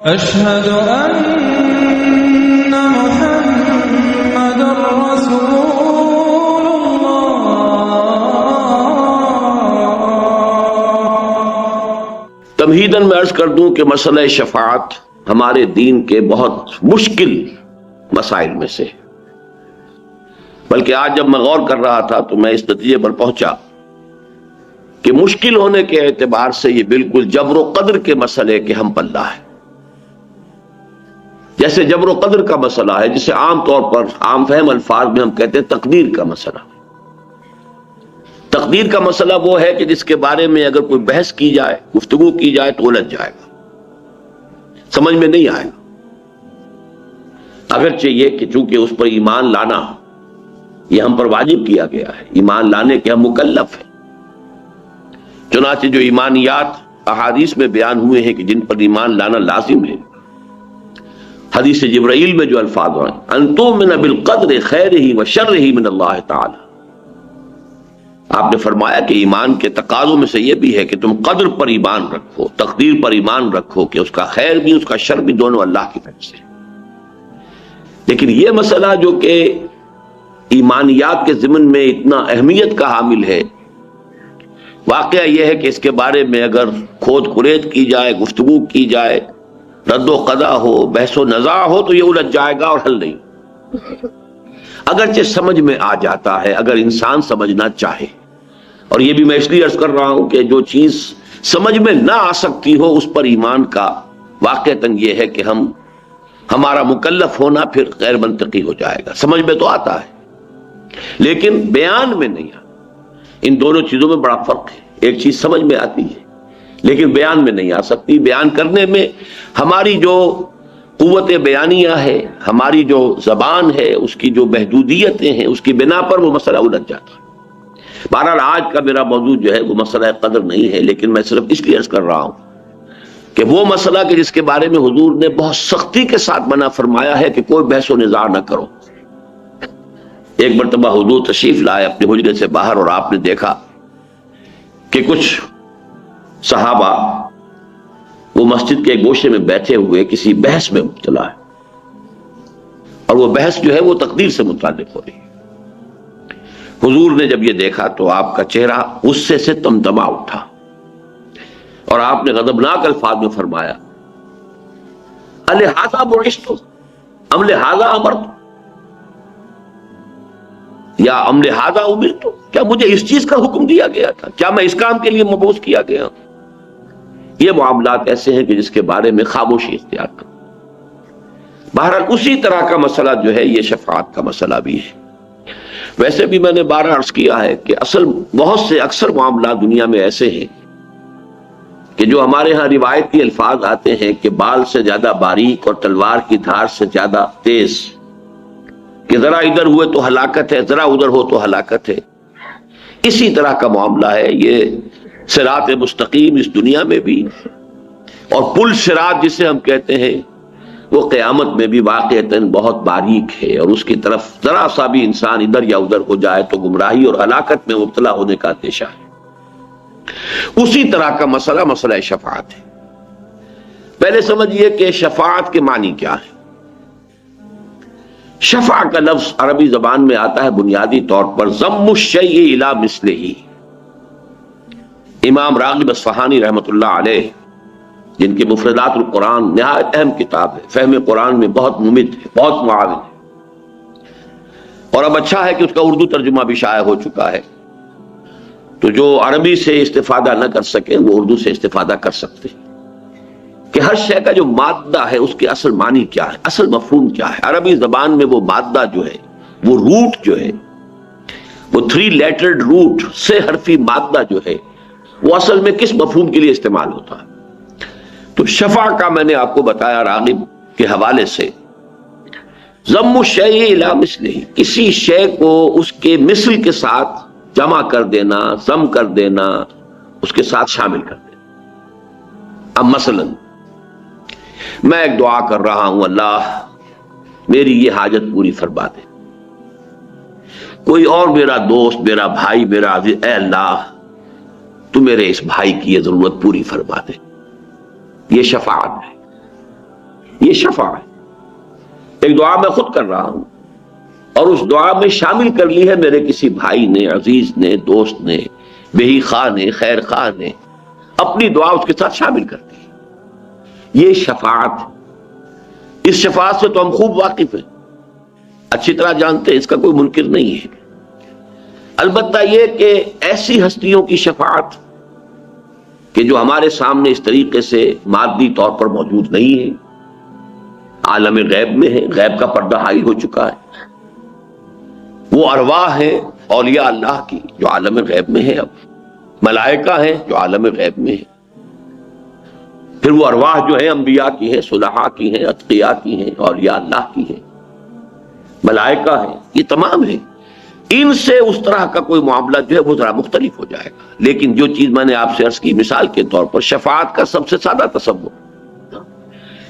أشهد أن محمد رسول الله۔ تمہیداً میں عرض کر دوں کہ مسئلہ شفاعت ہمارے دین کے بہت مشکل مسائل میں سے، بلکہ آج جب میں غور کر رہا تھا تو میں اس نتیجے پر پہنچا کہ مشکل ہونے کے اعتبار سے یہ بالکل جبر و قدر کے مسئلے کے ہم پلہ ہے۔ جیسے جبر و قدر کا مسئلہ ہے، جسے عام طور پر عام فہم الفاظ میں ہم کہتے ہیں تقدیر کا مسئلہ۔ تقدیر کا مسئلہ وہ ہے کہ جس کے بارے میں اگر کوئی بحث کی جائے، گفتگو کی جائے تو الجھ جائے گا، سمجھ میں نہیں آئے گا، اگرچہ یہ کہ چونکہ اس پر ایمان لانا یہ ہم پر واجب کیا گیا ہے، ایمان لانے کے ہم مکلف ہیں۔ چنانچہ جو ایمانیات احادیث میں بیان ہوئے ہیں کہ جن پر ایمان لانا لازم ہے، حدیث جبرائیل میں جو الفاظ ہیں ان تؤمن بالقدر خیرہ وشرہ من اللہ تعالی، آپ نے فرمایا کہ ایمان کے تقاضوں میں سے یہ بھی ہے کہ تم قدر پر ایمان رکھو، تقدیر پر ایمان رکھو کہ اس کا خیر بھی اس کا شر بھی دونوں اللہ کی طرف سے۔ لیکن یہ مسئلہ جو کہ ایمانیات کے ضمن میں اتنا اہمیت کا حامل ہے، واقعہ یہ ہے کہ اس کے بارے میں اگر کھود کریت کی جائے، گفتگو کی جائے، رد و قضا ہو، بحث و نزاع ہو تو یہ الجھ جائے گا اور حل نہیں، اگرچہ سمجھ میں آ جاتا ہے اگر انسان سمجھنا چاہے۔ اور یہ بھی میں اس لیے عرض کر رہا ہوں کہ جو چیز سمجھ میں نہ آ سکتی ہو اس پر ایمان کا واقعتاً یہ ہے کہ ہمارا مکلف ہونا پھر غیر منطقی ہو جائے گا۔ سمجھ میں تو آتا ہے لیکن بیان میں نہیں آتا۔ ان دونوں چیزوں میں بڑا فرق ہے، ایک چیز سمجھ میں آتی ہے لیکن بیان میں نہیں آ سکتی۔ بیان کرنے میں ہماری جو قوت بیانیہ ہے، ہماری جو زبان ہے، اس کی جو محدودیتیں ہیں، اس کی بنا پر وہ مسئلہ الجھ جاتا ہے۔ بہرحال آج کا میرا موضوع جو ہے وہ مسئلہ قدر نہیں ہے، لیکن میں صرف اس لیے عرض کر رہا ہوں کہ وہ مسئلہ کہ جس کے بارے میں حضور نے بہت سختی کے ساتھ منع فرمایا ہے کہ کوئی بحث و نزاع نہ کرو۔ ایک مرتبہ حضور تشریف لائے اپنے حجرے سے باہر اور آپ نے دیکھا کہ کچھ صحابہ وہ مسجد کے گوشے میں بیٹھے ہوئے کسی بحث میں مبتلا ہے، اور وہ بحث جو ہے وہ تقدیر سے متعلق ہو رہی ہے۔ حضور نے جب یہ دیکھا تو آپ کا چہرہ غصے سے تمتما اٹھا اور آپ نے غضبناک الفاظ میں فرمایا الہذا بعثت ام لہذا امرت، یا ام لہذا امرت، کیا مجھے اس چیز کا حکم دیا گیا تھا؟ کیا میں اس کام کے لیے مبعوث کیا گیا ہوں؟ یہ معاملات ایسے ہیں کہ جس کے بارے میں خاموشی اختیار کرو۔ بہرحال اسی طرح کا مسئلہ جو ہے یہ شفاعت کا مسئلہ بھی ہے۔ ویسے بھی میں نے بارہ عرض کیا ہے کہ بہت سے اکثر معاملات دنیا میں ایسے ہیں کہ جو ہمارے ہاں روایتی الفاظ آتے ہیں کہ بال سے زیادہ باریک اور تلوار کی دھار سے زیادہ تیز، کہ ذرا ادھر ہوئے تو ہلاکت ہے، ذرا ادھر ہو تو ہلاکت ہے۔ اسی طرح کا معاملہ ہے یہ صراط مستقیم اس دنیا میں بھی، اور پل صراط جسے ہم کہتے ہیں وہ قیامت میں بھی واقعتاً بہت باریک ہے، اور اس کی طرف ذرا سا بھی انسان ادھر یا ادھر ہو جائے تو گمراہی اور ہلاکت میں مبتلا ہونے کا اندیشہ ہے۔ اسی طرح کا مسئلہ شفاعت ہے۔ پہلے سمجھیے کہ شفاعت کے معنی کیا ہے۔ شفاع کا لفظ عربی زبان میں آتا ہے بنیادی طور پر ضم الشیء الی مثلہ۔ امام راغب اصفہانی رحمۃ اللہ علیہ، جن کے مفردات القرآن نہایت اہم کتاب ہے، فہم قرآن میں بہت ممد ہے، بہت معاون ہے، اور اب اچھا ہے کہ اس کا اردو ترجمہ بھی شائع ہو چکا ہے، تو جو عربی سے استفادہ نہ کر سکیں وہ اردو سے استفادہ کر سکتے ہیں کہ ہر شے کا جو مادہ ہے اس کے اصل معنی کیا ہے، اصل مفہوم کیا ہے۔ عربی زبان میں وہ مادہ جو ہے، وہ روٹ جو ہے، وہ 3 لیٹرڈ روٹ سے حرفی مادہ جو ہے وہ اصل میں کس مفہوم کے لیے استعمال ہوتا ہے۔ تو شفاع کا میں نے آپ کو بتایا راغب کے حوالے سے ضم الشیء الی مثلہ، کسی شے کو اس کے مثل کے ساتھ جمع کر دینا، ضم کر دینا، اس کے ساتھ شامل کر دینا۔ اب مثلا میں ایک دعا کر رہا ہوں اللہ میری یہ حاجت پوری فرما دے، کوئی اور میرا دوست، میرا بھائی، میرا عزیز، اے اللہ تو میرے اس بھائی کی یہ ضرورت پوری فرما دے، یہ شفاعت ہے۔ یہ شفاع ہے. ایک دعا میں خود کر رہا ہوں اور اس دعا میں شامل کر لی ہے میرے کسی بھائی نے، عزیز نے، دوست نے، بہی خواہ نے، خیر خواہ نے اپنی دعا اس کے ساتھ شامل کر دی. یہ شفاعت. اس شفاعت سے تو ہم خوب واقف ہیں، اچھی طرح جانتے ہیں، اس کا کوئی منکر نہیں ہے. البتہ یہ کہ ایسی ہستیوں کی شفاعت کہ جو ہمارے سامنے اس طریقے سے مادی طور پر موجود نہیں ہے، عالم غیب میں ہے، غیب کا پردہ حائل ہو چکا ہے. وہ ارواح ہیں اولیاء اللہ کی جو عالم غیب میں ہے، اب ملائکہ ہیں جو عالم غیب میں ہے، پھر وہ ارواح جو ہیں انبیاء کی ہیں، صلحاء کی ہیں، اتقیاء کی ہیں، اولیاء اللہ کی ہیں، ملائکہ ہیں، یہ تمام ہیں. ان سے اس طرح کا کوئی معاملہ جو ہے وہ ذرا مختلف ہو جائے گا. لیکن جو چیز میں نے آپ سے عرض کی مثال کے طور پر شفاعت کا سب سے سادہ تصور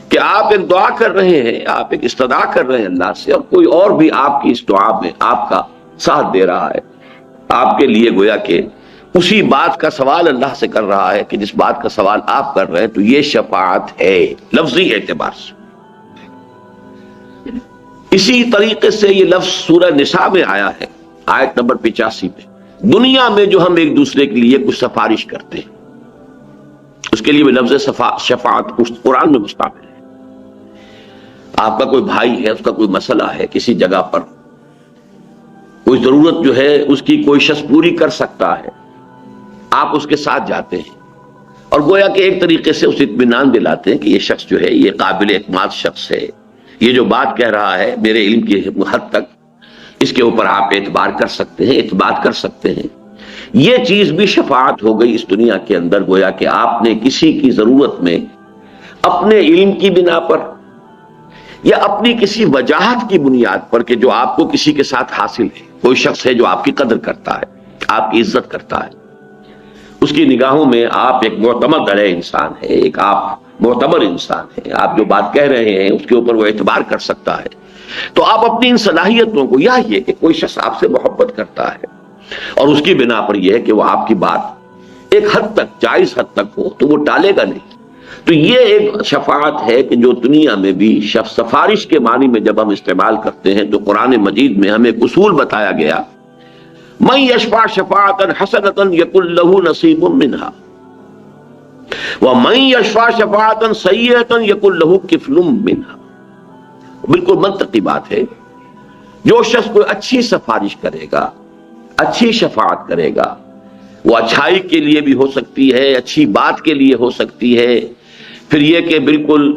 کہ آپ ایک دعا کر رہے ہیں، آپ ایک استدعا کر رہے ہیں اللہ سے، اور کوئی اور بھی آپ کی اس دعا میں آپ کا ساتھ دے رہا ہے، آپ کے لیے گویا کہ اسی بات کا سوال اللہ سے کر رہا ہے کہ جس بات کا سوال آپ کر رہے ہیں. تو یہ شفاعت ہے لفظی اعتبار سے. اسی طریقے سے یہ لفظ سورہ نساء میں آیا ہے، آیت نمبر 85 میں. دنیا میں جو ہم ایک دوسرے کے لیے کچھ سفارش کرتے ہیں اس کے لیے بھی لفظ شفاعت قرآن میں مستعمل ہے. آپ کا کوئی بھائی ہے، اس کا کوئی مسئلہ ہے، کسی جگہ پر کوئی ضرورت جو ہے اس کی کوئی شخص پوری کر سکتا ہے، آپ اس کے ساتھ جاتے ہیں اور گویا کہ ایک طریقے سے اسے اطمینان دلاتے ہیں کہ یہ شخص جو ہے یہ قابل اعتماد شخص ہے، یہ جو بات کہہ رہا ہے میرے علم کی حد تک اس کے اوپر آپ اعتبار کر سکتے ہیں، اعتماد کر سکتے ہیں. یہ چیز بھی شفاعت ہو گئی اس دنیا کے اندر. گویا کہ آپ نے کسی کی ضرورت میں اپنے علم کی بنا پر یا اپنی کسی وجاہت کی بنیاد پر کہ جو آپ کو کسی کے ساتھ حاصل ہے، کوئی شخص ہے جو آپ کی قدر کرتا ہے، آپ کی عزت کرتا ہے، اس کی نگاہوں میں آپ ایک معتمد علیہ انسان ہے، ایک آپ معتبر انسان ہے، آپ جو بات کہہ رہے ہیں اس کے اوپر وہ اعتبار کر سکتا ہے. تو آپ اپنی ان صلاحیتوں کو، یا یہ کہ کوئی شخص آپ سے محبت کرتا ہے اور اس کی بنا پر یہ ہے کہ وہ آپ کی بات ایک حد تک، جائز حد تک ہو تو وہ ٹالے گا نہیں. تو یہ ایک شفاعت ہے کہ جو دنیا میں بھی سفارش کے معنی میں جب ہم استعمال کرتے ہیں تو قرآن مجید میں ہمیں ایک اصول بتایا گیا، من یشفع شفاعتا حسنۃ یکن لہ نصیب منہا ومن یشفع شفاعتا سیئۃ یکن لہ کفل منہا. بالکل منطقی بات ہے. جو شخص کوئی اچھی سفارش کرے گا، اچھی شفاعت کرے گا، وہ اچھائی کے لیے بھی ہو سکتی ہے، اچھی بات کے لیے ہو سکتی ہے، پھر یہ کہ بالکل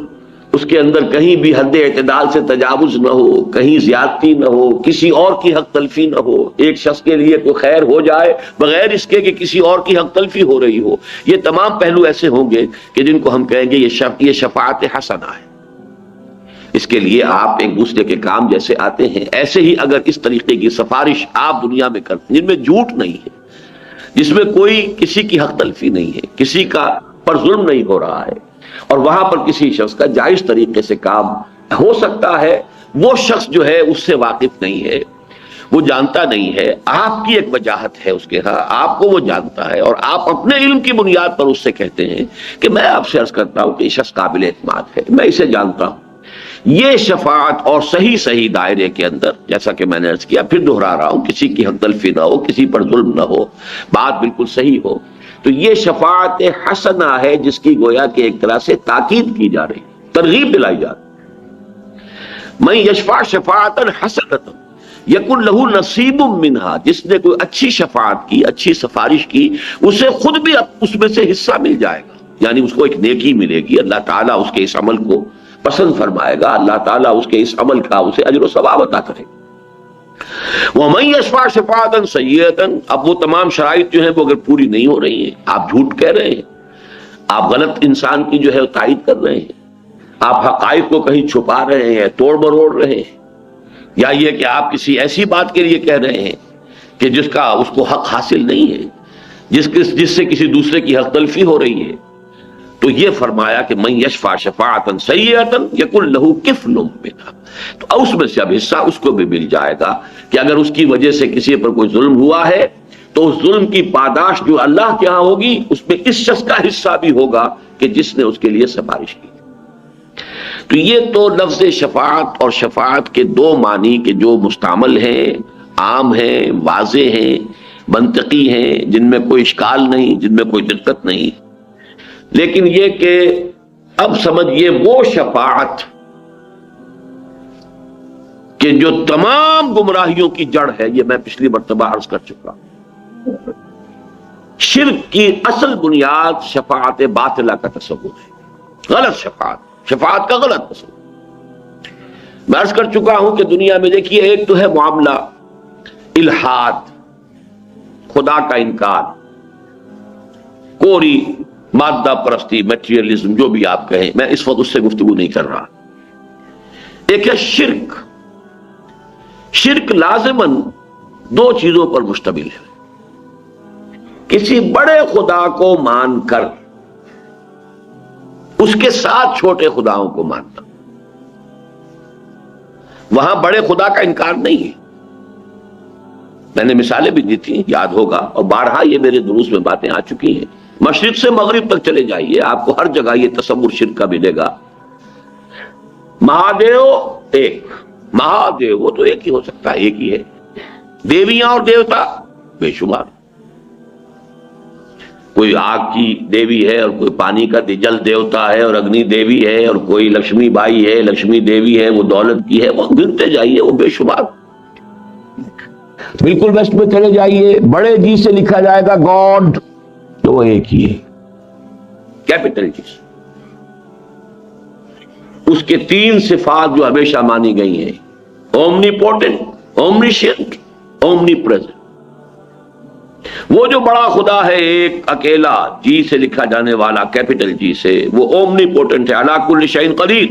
اس کے اندر کہیں بھی حد اعتدال سے تجاوز نہ ہو، کہیں زیادتی نہ ہو، کسی اور کی حق تلفی نہ ہو، ایک شخص کے لیے کوئی خیر ہو جائے بغیر اس کے کہ کسی اور کی حق تلفی ہو رہی ہو. یہ تمام پہلو ایسے ہوں گے کہ جن کو ہم کہیں گے یہ شفاعت حسنہ ہے. اس کے لیے آپ ایک دوسرے کے کام جیسے آتے ہیں، ایسے ہی اگر اس طریقے کی سفارش آپ دنیا میں کرتے ہیں جن میں جھوٹ نہیں ہے، جس میں کوئی کسی کی حق تلفی نہیں ہے، کسی کا پر ظلم نہیں ہو رہا ہے، اور وہاں پر کسی شخص کا جائز طریقے سے کام ہو سکتا ہے، وہ شخص جو ہے اس سے واقف نہیں ہے، وہ جانتا نہیں ہے، آپ کی ایک وجاہت ہے اس کے ہاں، آپ کو وہ جانتا ہے، اور آپ اپنے علم کی بنیاد پر اس سے کہتے ہیں کہ میں آپ سے عرض کرتا ہوں کہ یہ شخص قابل اعتماد ہے، میں اسے جانتا ہوں. یہ شفاعت اور صحیح دائرے کے اندر، جیسا کہ میں نے عرض کیا، پھر دہرا رہا ہوں، کسی کی حق تلفی نہ ہو، کسی پر ظلم نہ ہو، بات بالکل صحیح ہو. تو یہ شفاعت حسنہ ہے جس کی گویا کہ ایک طرح سے تاکید کی جا رہی، ترغیب دلائی جا رہی. من یشفع شفاعتا حسنۃ یکن لہ نصیب منہا. جس نے کوئی اچھی شفاعت کی، اچھی سفارش کی، اسے خود بھی اس میں سے حصہ مل جائے گا، یعنی اس کو ایک نیکی ملے گی. اللہ تعالیٰ اس کے اس عمل کو پسند فرمائے گا، اللہ تعالیٰ اس کے اس عمل کا اسے اجر و ثواب عطا کرے گا. وَمَن يَشْفَعْ شَفَاعَةً سَيِّئَةً. اب وہ تمام شرائط جو ہیں وہ اگر پوری نہیں ہو رہی ہیں، آپ جھوٹ کہہ رہے ہیں، آپ غلط انسان کی جو ہے تائید کر رہے ہیں، آپ حقائق کو کہیں چھپا رہے ہیں، توڑ مروڑ رہے ہیں، یا یہ کہ آپ کسی ایسی بات کے لیے کہہ رہے ہیں کہ جس کا اس کو حق حاصل نہیں ہے، جس سے کسی دوسرے کی حق تلفی ہو رہی ہے، تو یہ فرمایا کہ من یشفع شفاعتا سیئۃ یکن لہ کفل منہا. تو اس میں سے اب حصہ اس کو بھی مل جائے گا کہ اگر اس کی وجہ سے کسی پر کوئی ظلم ہوا ہے تو اس ظلم کی پاداش جو اللہ کے ہاں ہوگی اس میں اس شخص کا حصہ بھی ہوگا کہ جس نے اس کے لیے سفارش کی. تو یہ تو لفظ شفاعت اور شفاعت کے دو معنی کے جو مستعمل ہیں، عام ہیں، واضح ہیں، منطقی ہیں، جن میں کوئی اشکال نہیں، جن میں کوئی دقت نہیں. لیکن یہ کہ اب سمجھیے وہ شفاعت کہ جو تمام گمراہیوں کی جڑ ہے، یہ میں پچھلی مرتبہ عرض کر چکا. شرک کی اصل بنیاد شفاعت باطلہ کا تصور ہے، غلط شفاعت کا غلط تصور. میں عرض کر چکا ہوں کہ دنیا میں دیکھیے، ایک تو ہے معاملہ الحاد، خدا کا انکار، کوری مادہ پرستی، میٹیریلزم، جو بھی آپ کہیں، میں اس وقت اس سے گفتگو نہیں کر رہا. ایک ہے شرک. شرک لازماً دو چیزوں پر مشتمل ہے. کسی بڑے خدا کو مان کر اس کے ساتھ چھوٹے خداؤں کو ماننا، وہاں بڑے خدا کا انکار نہیں ہے. میں نے مثالیں بھی دی تھی، یاد ہوگا، اور بارہا یہ میرے دروس میں باتیں آ چکی ہیں. مشرق سے مغرب تک چلے جائیے، آپ کو ہر جگہ یہ تصور شرک کا ملے گا. مہادیو ایک، مہادیو وہ تو ایک ہی ہو سکتا ہے، ایک ہی ہے. دیویاں اور دیوتا بے شمار، کوئی آگ کی دیوی ہے اور کوئی پانی کا جل دیوتا ہے اور اگنی دیوی ہے، اور کوئی لکشمی بائی ہے، لکشمی دیوی ہے، وہ دولت کی ہے. وہ گنتے جائیے، وہ بے شمار. بالکل ویسٹ میں چلے جائیے، بڑے جی سے لکھا جائے گا گاڈ، تو وہ ایک ہی ہے، کیپٹل جی سے. اس کے تین صفات جو ہمیشہ مانی گئی ہیں، اومنی پوٹنٹ، اومنیشینٹ، اومنی پریزنٹ. وہ جو بڑا خدا ہے ایک اکیلا، جی سے لکھا جانے والا، کیپٹل جی سے، وہ اومنی پوٹنٹ ہے، علی کل شیء قدیر.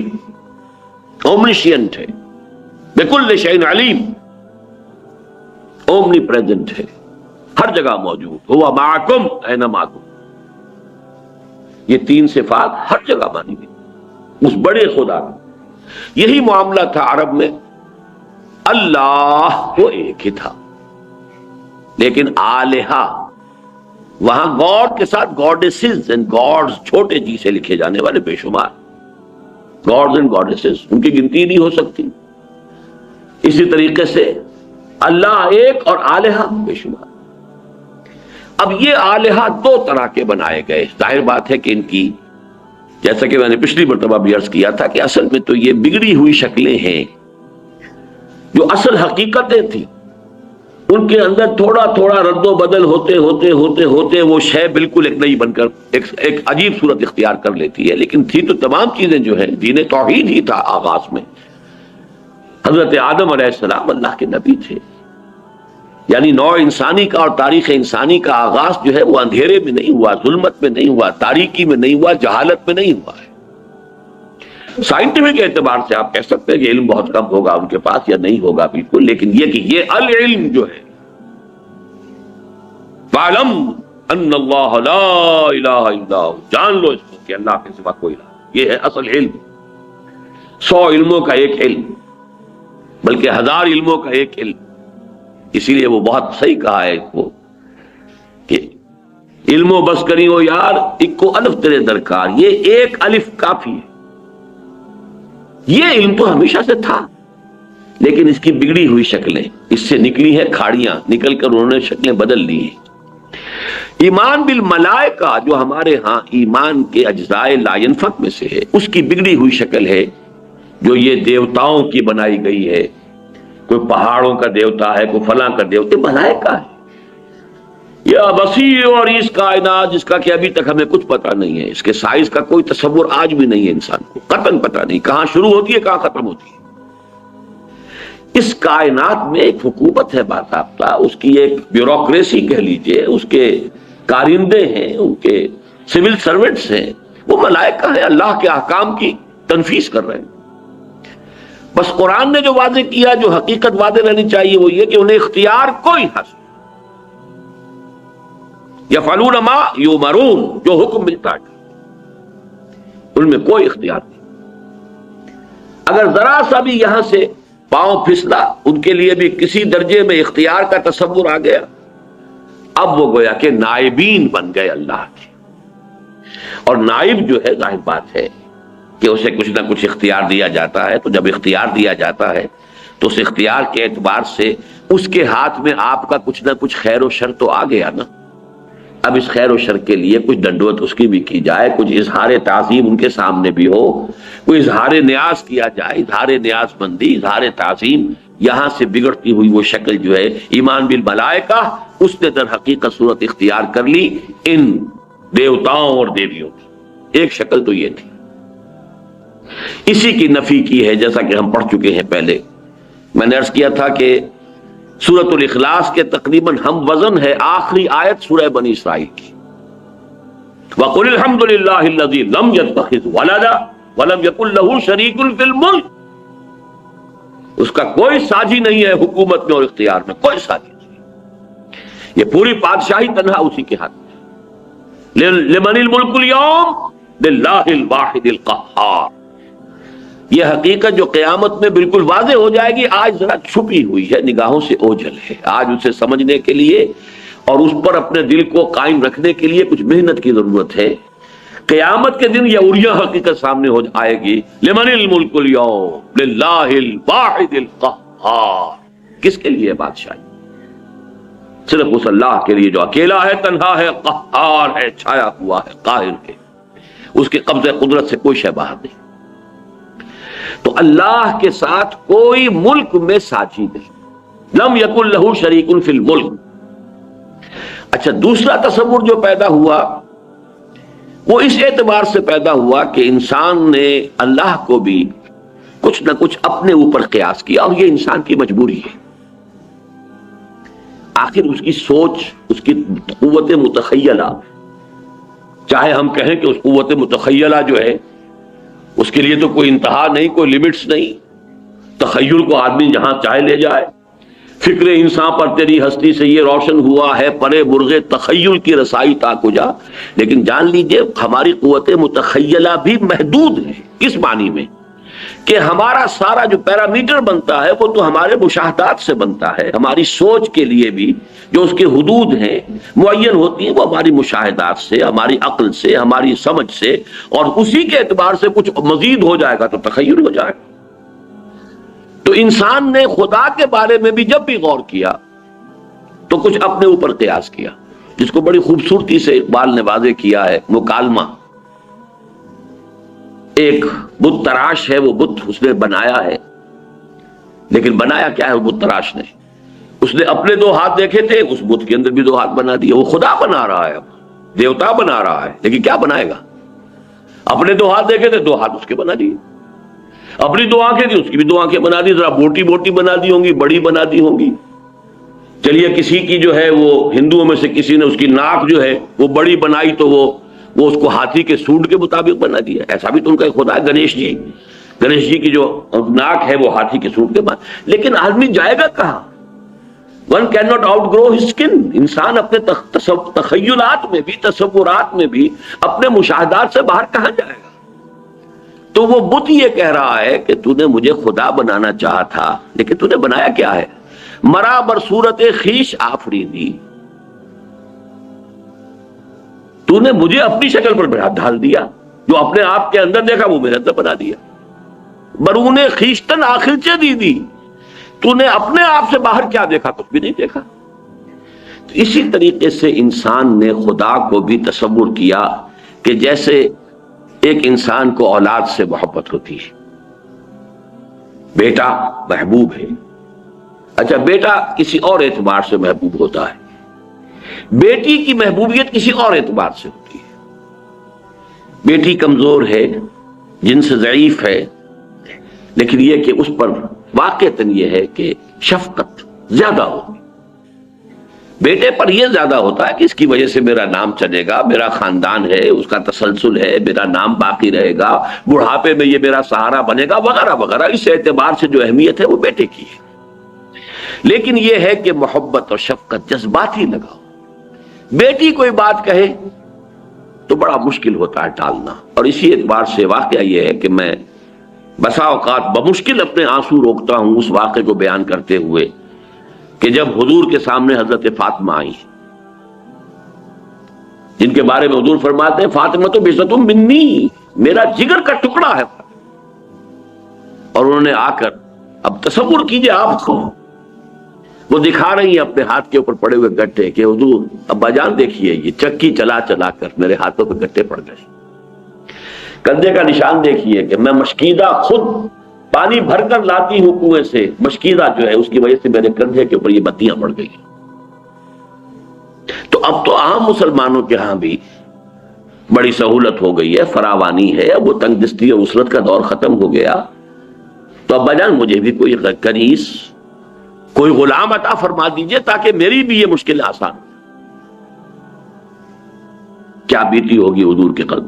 اومنیشینٹ ہے، بکل شیء علیم. اومنی پریزنٹ ہے، ہر جگہ موجود، ہوا معکم اینما کنتم. یہ تین صفات ہر جگہ مانی گئی اس بڑے خدا کا. یہی معاملہ تھا عرب میں. اللہ وہ ایک ہی تھا، لیکن آلہہ، وہاں گاڈ کے ساتھ گاڈیسز اینڈ گاڈز، چھوٹے جی سے لکھے جانے والے بے شمار گاڈز اینڈ گاڈیسز، ان کی گنتی نہیں ہو سکتی. اسی طریقے سے اللہ ایک اور آلہہ بے شمار. اب یہ آلہہ دو طرح کے بنائے گئے. ظاہر بات ہے کہ ان کی، جیسا کہ میں نے پچھلی مرتبہ بھی عرض کیا تھا، کہ اصل میں تو یہ بگڑی ہوئی شکلیں ہیں. جو اصل حقیقتیں تھیں ان کے اندر تھوڑا تھوڑا رد و بدل ہوتے ہوتے ہوتے ہوتے وہ شے بالکل ایک نئی بن کر ایک عجیب صورت اختیار کر لیتی ہے. لیکن تھی تو تمام چیزیں جو ہیں، دین توحید ہی تھا آغاز میں. حضرت آدم علیہ السلام اللہ کے نبی تھے. یعنی نوع انسانی کا اور تاریخ انسانی کا آغاز جو ہے وہ اندھیرے میں نہیں ہوا، ظلمت میں نہیں ہوا، تاریکی میں نہیں ہوا، جہالت میں نہیں ہوا ہے. سائنٹیفک اعتبار سے آپ کہہ سکتے ہیں کہ علم بہت کم ہوگا ان کے پاس، یا نہیں ہوگا بالکل، لیکن یہ کہ یہ العلم جو ہے، فَاعْلَمْ أَنَّ اللَّهَ لَا إِلَٰهَ إِلَّا هُوَ، جان لو اس کو کہ اللہ کے سوا کوئی الہ. یہ ہے اصل علم. 100 علموں کا ایک علم، بلکہ 1000 علموں کا ایک علم. اسی لیے وہ بہت صحیح کہا ہے اس کو کہ علم و بس کری ہو یار، اکو الف تیرے درکار. یہ ایک الف کافی ہے. یہ علم تو ہمیشہ سے تھا، لیکن اس کی بگڑی ہوئی شکلیں، اس سے نکلی ہیں کھاڑیاں، نکل کر انہوں نے شکلیں بدل لی ہیں. ایمان بالملائکہ جو ہمارے ہاں ایمان کے اجزاء لا ينفک میں سے ہے، اس کی بگڑی ہوئی شکل ہے جو یہ دیوتاؤں کی بنائی گئی ہے. کوئی پہاڑوں کا دیوتا ہے، کوئی فلاں کا دیوتا، ملائکہ ہے. یا وسیع اور اس کائنات جس کا کہ ابھی تک ہمیں کچھ پتہ نہیں ہے، اس کے سائز کا کوئی تصور آج بھی نہیں ہے انسان کو، قطعاً پتہ نہیں کہاں شروع ہوتی ہے کہاں ختم ہوتی ہے. اس کائنات میں ایک حکومت ہے باضابطہ، اس کی ایک بیوروکریسی کہہ لیجئے، اس کے کارندے ہیں، ان کے سول سرونٹس ہیں، وہ ملائکہ ہیں، اللہ کے احکام کی تنفیذ کر رہے ہیں. بس قرآن نے جو واضح کیا، جو حقیقت واضح رہنی چاہیے، وہ یہ کہ انہیں اختیار کوئی حاصل، یفعلون ما یؤمرون، جو حکم ملتا ہے ان میں کوئی اختیار نہیں. اگر ذرا سا بھی یہاں سے پاؤں پھسلا، ان کے لیے بھی کسی درجے میں اختیار کا تصور آ گیا، اب وہ گویا کہ نائبین بن گئے اللہ کے. اور نائب جو ہے، ظاہر بات ہے کہ اسے کچھ نہ کچھ اختیار دیا جاتا ہے، تو جب اختیار دیا جاتا ہے تو اس اختیار کے اعتبار سے اس کے ہاتھ میں آپ کا کچھ نہ کچھ خیر و شر تو آ گیا نا۔ اب اس خیر و شر کے لیے کچھ دنڈوت اس کی بھی کی جائے، کچھ اظہار تعظیم ان کے سامنے بھی ہو، کوئی اظہار نیاز کیا جائے، اظہار نیاز مندی، اظہار تعظیم۔ یہاں سے بگڑتی ہوئی وہ شکل جو ہے ایمان بالملائکہ، اس نے در حقیقت صورت اختیار کر لی ان دیوتاؤں اور دیویوں کی۔ ایک شکل تو یہ تھی، اسی کی نفی کی ہے جیسا کہ ہم پڑھ چکے ہیں پہلے۔ میں نے عرض کیا تھا کہ سورۃ الاخلاص کے تقریباً ہم وزن ہے آخری آیت سورہ بنی اسرائیل کی، وَقُلِ الْحَمْدُ لِلَّهِ الَّذِي لَمْ يَتَّخِذْ وَلَدًا وَلَمْ يَكُنْ لَهُ شَرِيكٌ فِي الْمُلْكِ۔ اس کا کوئی ساجی نہیں ہے حکومت میں اور اختیار میں، کوئی ساجی نہیں، یہ پوری بادشاہی تنہا اسی کے ہاتھ میں۔ لِمَنِ الْمُلْكُ الْيَوْمَ لِلَّهِ الْوَاحِدِ الْقَهَّارِ۔ یہ حقیقت جو قیامت میں بالکل واضح ہو جائے گی، آج ذرا چھپی ہوئی ہے، نگاہوں سے اوجھل ہے، آج اسے سمجھنے کے لیے اور اس پر اپنے دل کو قائم رکھنے کے لیے کچھ محنت کی ضرورت ہے۔ قیامت کے دن یہ اڑیا حقیقت سامنے ہو آئے گی، لمن الملک اليوم للہ الواحد القہار۔ کس کے لیے بادشاہی؟ صرف اس اللہ کے لیے جو اکیلا ہے، تنہا ہے، قہار ہے، چھایا ہوا ہے، قاہر ہے، اس کے قبضے قدرت سے کوئی شے باہر نہیں۔ تو اللہ کے ساتھ کوئی ملک میں ساجی نہیں، لم یکن لہ شریک فی الملک۔ اچھا، دوسرا تصور جو پیدا ہوا وہ اس اعتبار سے پیدا ہوا کہ انسان نے اللہ کو بھی کچھ نہ کچھ اپنے اوپر قیاس کیا، اور یہ انسان کی مجبوری ہے۔ آخر اس کی سوچ، اس کی قوت متخیلہ، چاہے ہم کہیں کہ اس قوت متخیلہ جو ہے اس کے لیے تو کوئی انتہا نہیں، کوئی لیمٹس نہیں، تخیل کو آدمی جہاں چاہے لے جائے۔ فکر انسان پر تیری ہستی سے یہ روشن ہوا ہے، پرے برغ تخیل کی رسائی تا کجا۔ لیکن جان لیجئے ہماری قوت متخیلہ بھی محدود ہے، کس معنی میں کہ ہمارا سارا جو پیرامیٹر بنتا ہے وہ تو ہمارے مشاہدات سے بنتا ہے۔ ہماری سوچ کے لیے بھی جو اس کے حدود ہیں معین ہوتی ہیں، وہ ہماری مشاہدات سے، ہماری عقل سے، ہماری سمجھ سے، اور اسی کے اعتبار سے کچھ مزید ہو جائے گا تو تخیل ہو جائے گا۔ تو انسان نے خدا کے بارے میں بھی جب بھی غور کیا تو کچھ اپنے اوپر قیاس کیا، جس کو بڑی خوبصورتی سے اقبال نے واضح کیا ہے، مکالمہ۔ ایک بت تراش ہے، وہ بت اس نے بنایا ہے، لیکن بنایا کیا ہے وہ بت تراش نے؟ اس نے اپنے دو ہاتھ دیکھے تھے، اس بت کے اندر بھی دو ہاتھ بنا دیے۔ وہ خدا بنا رہا ہے، دیوتا بنا رہا ہے، لیکن کیا بنائے گا؟ اپنے دو ہاتھ دیکھے تھے، دو ہاتھ اس کے بنا دیے۔ اپنی دو آنکھیں تھی، اس کی بھی دو آنکھیں بنا دی، ذرا موٹی موٹی بنا دی ہوں گی، بڑی بنا دی ہوں گی۔ چلیے کسی کی جو ہے وہ ہندوؤں میں سے کسی نے اس کی ناک جو ہے وہ بڑی بنائی تو وہ اس کو ہاتھی کے سونڈ کے مطابق بنا دیا۔ ایسا بھی تو ان کا خدا ہے، گنیش جی کی جو ناک ہے وہ ہاتھی کے سونڈ کے بعد۔ لیکن آدمی جائے گا کہاں؟ One can not outgrow his skin. انسان اپنے تخیلات میں بھی، تصورات میں بھی، اپنے مشاہدات سے باہر کہاں جائے گا؟ تو وہ بت یہ کہہ رہا ہے کہ تو نے مجھے خدا بنانا چاہا تھا، لیکن تو نے بنایا کیا ہے؟ مرا بر صورت خیش آفریدی، تو نے مجھے اپنی شکل پر ڈھال دیا، جو اپنے آپ کے اندر دیکھا وہ میرے اندر بنا دیا۔ برون خیشتن آخر چے دی، تو نے اپنے آپ سے باہر کیا دیکھا؟ کچھ بھی نہیں دیکھا۔ تو اسی طریقے سے انسان نے خدا کو بھی تصور کیا کہ جیسے ایک انسان کو اولاد سے محبت ہوتی ہے، بیٹا محبوب ہے۔ اچھا، بیٹا کسی اور اعتبار سے محبوب ہوتا ہے، بیٹی کی محبوبیت کسی اور اعتبار سے ہوتی ہے۔ بیٹی کمزور ہے، جن سے ضعیف ہے، لیکن یہ کہ اس پر واقعتاً یہ ہے کہ شفقت زیادہ ہوتی، بیٹے پر یہ زیادہ ہوتا ہے کہ اس کی وجہ سے میرا نام چلے گا، میرا خاندان ہے، اس کا تسلسل ہے، میرا نام باقی رہے گا، بڑھاپے میں یہ میرا سہارا بنے گا، وغیرہ وغیرہ۔ اس اعتبار سے جو اہمیت ہے وہ بیٹے کی ہے۔ لیکن یہ ہے کہ محبت اور شفقت جذباتی لگاؤ، بیٹی کوئی بات کہے تو بڑا مشکل ہوتا ہے ٹالنا۔ اور اسی اعتبار سے واقعہ یہ ہے کہ میں بسا اوقات بمشکل اپنے آنسو روکتا ہوں اس واقعے کو بیان کرتے ہوئے کہ جب حضور کے سامنے حضرت فاطمہ آئی، جن کے بارے میں حضور فرماتے ہیں فاطمہ تو بِسَتٌ مِنِّی، میرا جگر کا ٹکڑا ہے. اور انہوں نے آ کر, اب تصور کیجئے آپ کو, وہ دکھا رہی ہیں اپنے ہاتھ کے اوپر پڑے ہوئے گٹھے کہ حضور ابا جان دیکھیے یہ چکی چلا چلا کر میرے ہاتھوں پہ گٹھے پڑ گئے, کندھے کا نشان دیکھیے کہ میں مشکیدہ خود پانی بھر کر لاتی ہوں کنویں سے, مشکیدہ جو ہے اس کی وجہ سے میرے کندھے کے اوپر یہ بتیاں پڑ گئی. تو اب تو عام مسلمانوں کے ہاں بھی بڑی سہولت ہو گئی ہے, فراوانی ہے, اب وہ تنگ دستی اور وسرت کا دور ختم ہو گیا. تو ابا جان مجھے بھی کوئی کنیز, کوئی غلام عطا فرما دیجئے تاکہ میری بھی یہ مشکل آسان ہو. کیا بیتی ہوگی حضور کے قلب,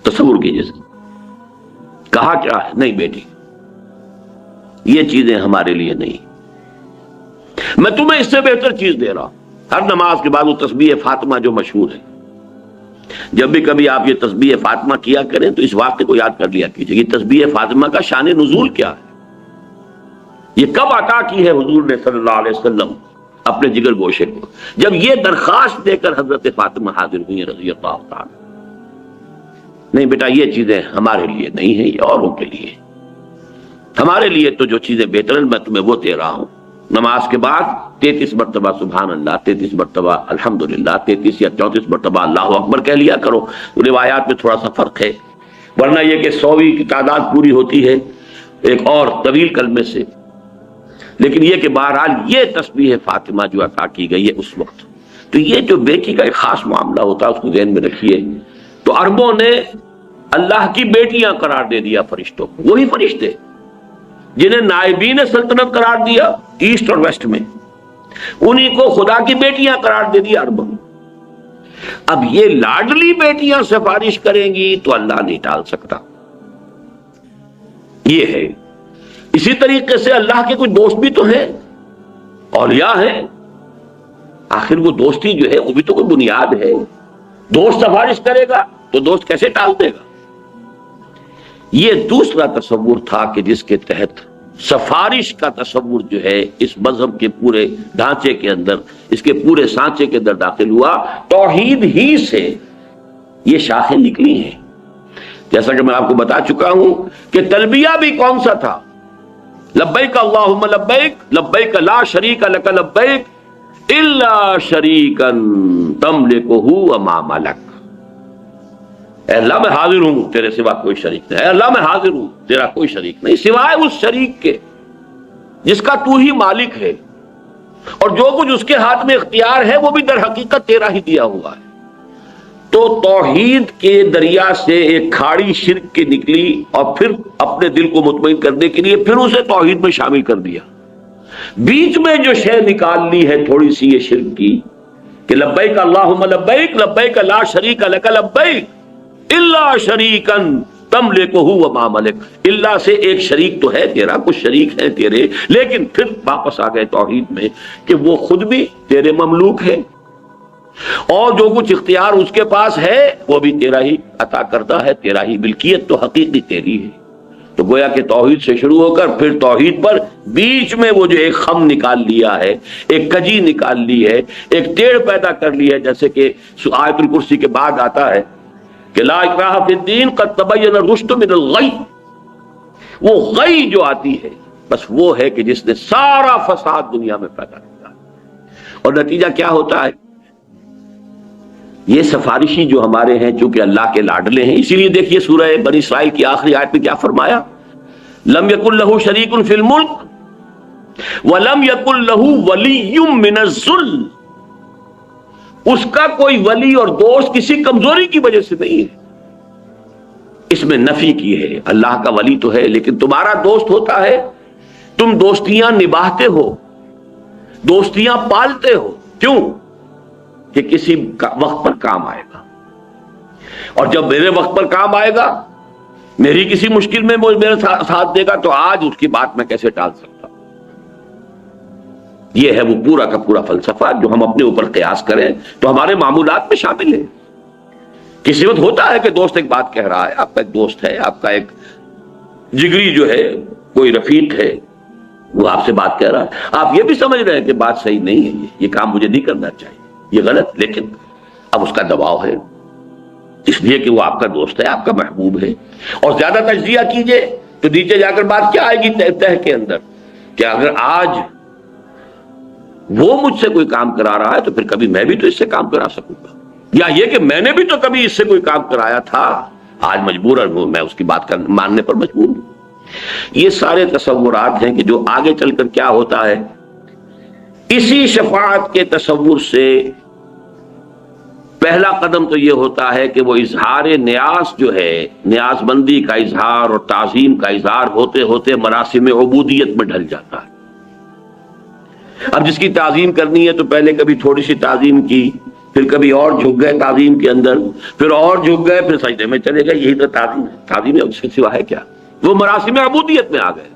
تصور کیجئے. کہا کیا ہے, نہیں بیٹی یہ چیزیں ہمارے لیے نہیں, میں تمہیں اس سے بہتر چیز دے رہا ہوں. ہر نماز کے بعد وہ تسبیح فاطمہ جو مشہور ہے, جب بھی کبھی آپ یہ تسبیح فاطمہ کیا کریں تو اس واقعے کو یاد کر لیا کیجئے. یہ تسبیح فاطمہ کا شان نزول کیا ہے, یہ کب عطا کی ہے حضور نے صلی اللہ علیہ وسلم اپنے جگر گوشے کو, جب یہ درخواست دے کر حضرت فاطمہ حاضر ہوئی رضی اللہ تعالی. نہیں بیٹا یہ چیزیں ہمارے لیے نہیں ہیں, یہ اوروں کے لیے. ہمارے لیے تو جو چیزیں بہتر ہیں میں تمہیں وہ دے رہا ہوں. نماز کے بعد 33 مرتبہ سبحان اللہ, 33 مرتبہ الحمدللہ, 33 یا 34 مرتبہ اللہ اکبر کہہ لیا کرو. روایات میں تھوڑا سا فرق ہے, ورنہ یہ کہ 100ویں کی تعداد پوری ہوتی ہے ایک اور طویل کلمے سے. لیکن یہ کہ بہرحال یہ تسبیح فاطمہ جو عطا کی گئی ہے اس وقت, تو یہ جو بیٹی کا ایک خاص معاملہ ہوتا ہے اس کو ذہن میں رکھیے. تو عربوں نے اللہ کی بیٹیاں قرار دے دیا فرشتوں کو, وہی فرشتے جنہیں نائبین سلطنت قرار دیا ایسٹ اور ویسٹ میں, انہی کو خدا کی بیٹیاں قرار دے دیا عربوں نے. اب یہ لاڈلی بیٹیاں سفارش کریں گی تو اللہ نہیں ٹال سکتا, یہ ہے. اسی طریقے سے اللہ کے کچھ دوست بھی تو ہیں, اولیاء ہیں, آخر وہ دوستی جو ہے وہ بھی تو کوئی بنیاد ہے. دوست سفارش کرے گا تو دوست کیسے ٹال دے گا. یہ دوسرا تصور تھا کہ جس کے تحت سفارش کا تصور جو ہے اس مذہب کے پورے ڈھانچے کے اندر, اس کے پورے سانچے کے اندر داخل ہوا. توحید ہی سے یہ شاخیں نکلی ہیں. جیسا کہ میں آپ کو بتا چکا ہوں کہ تلبیہ بھی کون سا تھا, لبیک اللہم لبیک, لبیک لا شریک لک لبیک الا شریکا تملکہ وما ملک. اے اللہ میں حاضر ہوں تیرے سوا کوئی شریک نہیں, اے اللہ میں حاضر ہوں تیرا کوئی شریک نہیں سوائے اس شریک کے جس کا تو ہی مالک ہے, اور جو کچھ اس کے ہاتھ میں اختیار ہے وہ بھی در حقیقت تیرا ہی دیا ہوا ہے. تو توحید کے دریا سے ایک کھاڑی شرک کی نکلی, اور پھر اپنے دل کو مطمئن کرنے کے لیے پھر اسے توحید میں شامل کر دیا. بیچ میں جو شے نکال لی ہے تھوڑی سی یہ شرک کی کہ لبیک اللہم لبیک, لبیک لا شریک لک لبیک الا شریکا تملکہ وما ملک. اللہ سے ایک شریک تو ہے تیرا, کچھ شریک ہے تیرے, لیکن پھر واپس آ گئے توحید میں کہ وہ خود بھی تیرے مملوک ہے, اور جو کچھ اختیار اس کے پاس ہے وہ بھی تیرا ہی عطا کرتا ہے, تیرا ہی ملکیت تو حقیقی تیری ہے. تو گویا کہ توحید سے شروع ہو کر پھر توحید پر بیچ میں وہ جو ایک خم نکال لیا ہے, ایک کجی نکال لی ہے, ایک ٹیڑھ پیدا کر لی ہے, جیسے کہ آیت الکرسی کے بعد آتا ہے کہ لا اکراہ فی الدین قد تبین الرشد من الغی. وہ غی جو آتی ہے بس وہ ہے کہ جس نے سارا فساد دنیا میں پیدا کیا, اور نتیجہ کیا ہوتا ہے. یہ سفارشی جو ہمارے ہیں چونکہ اللہ کے لاڈلے ہیں, اسی لیے دیکھیے سورہ بنی اسرائیل کی آخری آیت میں کیا فرمایا, لم یکن لہ شریک فی الملک ولم یکن لہ ولی من الذل. اس کا کوئی ولی اور دوست کسی کمزوری کی وجہ سے نہیں ہے. اس میں نفی کی ہے, اللہ کا ولی تو ہے لیکن تمہارا دوست ہوتا ہے, تم دوستیاں نبھاتے ہو, دوستیاں پالتے ہو, کیوں کہ کسی وقت پر کام آئے گا, اور جب میرے وقت پر کام آئے گا, میری کسی مشکل میں وہ میرا ساتھ دے گا, تو آج اس کی بات میں کیسے ٹال سکتا. یہ ہے وہ پورا کا پورا فلسفہ جو ہم اپنے اوپر قیاس کریں تو ہمارے معمولات میں شامل ہے. کسی وقت ہوتا ہے کہ دوست ایک بات کہہ رہا ہے, آپ کا ایک دوست ہے, آپ کا ایک جگری جو ہے, کوئی رفیق ہے, وہ آپ سے بات کہہ رہا ہے, آپ یہ بھی سمجھ رہے ہیں کہ بات صحیح نہیں ہے, یہ کام مجھے نہیں کرنا چاہیے, یہ غلط, لیکن اب اس کا دباؤ ہے, اس لیے کہ وہ آپ کا دوست ہے، آپ کا محبوب ہے. اور زیادہ تجزیہ کیجئے تو نیچے جا کر بات کیا آئے گی تہ کے اندر، کہ اگر آج وہ مجھ سے کوئی کام کرا رہا ہے تو پھر کبھی میں بھی تو اس سے کام کرا سکوں گا، یا یہ کہ میں نے بھی تو کبھی اس سے کوئی کام کرایا تھا، آج مجبوراً ہوں میں اس کی بات ماننے پر مجبور ہوں. یہ سارے تصورات ہیں کہ جو آگے چل کر کیا ہوتا ہے. اسی شفاعت کے تصور سے پہلا قدم تو یہ ہوتا ہے کہ وہ اظہار نیاز جو ہے، نیاز مندی کا اظہار اور تعظیم کا اظہار ہوتے ہوتے مراسم عبودیت میں ڈھل جاتا ہے. اب جس کی تعظیم کرنی ہے تو پہلے کبھی تھوڑی سی تعظیم کی، پھر کبھی اور جھک گئے تعظیم کے اندر، پھر اور جھک گئے، پھر سجدے میں چلے گئے. یہی تو تعظیم ہے. تعظیم ہے اس کے سوا ہے کیا؟ وہ مراسم عبودیت میں آ گئے.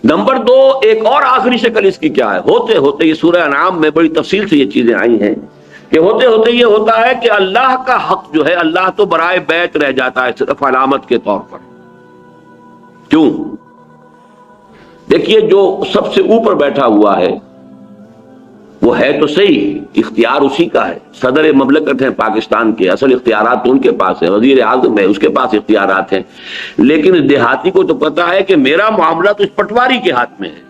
نمبر 2، ایک اور آخری شکل اس کی کیا ہے؟ ہوتے ہوتے یہ سورہ انعام میں بڑی تفصیل سے یہ چیزیں آئی ہیں کہ ہوتے ہوتے یہ ہوتا ہے کہ اللہ کا حق جو ہے، اللہ تو برائے بیت رہ جاتا ہے صرف علامت کے طور پر. کیوں؟ دیکھیے جو سب سے اوپر بیٹھا ہوا ہے وہ ہے تو صحیح، اختیار اسی کا ہے، صدر مملکت ہیں پاکستان کے، اصل اختیارات تو ان کے پاس ہیں، وزیر اعظم ہے اس کے پاس اختیارات ہیں. لیکن دیہاتی کو تو پتا ہے کہ میرا معاملہ تو اس پٹواری کے ہاتھ میں ہے،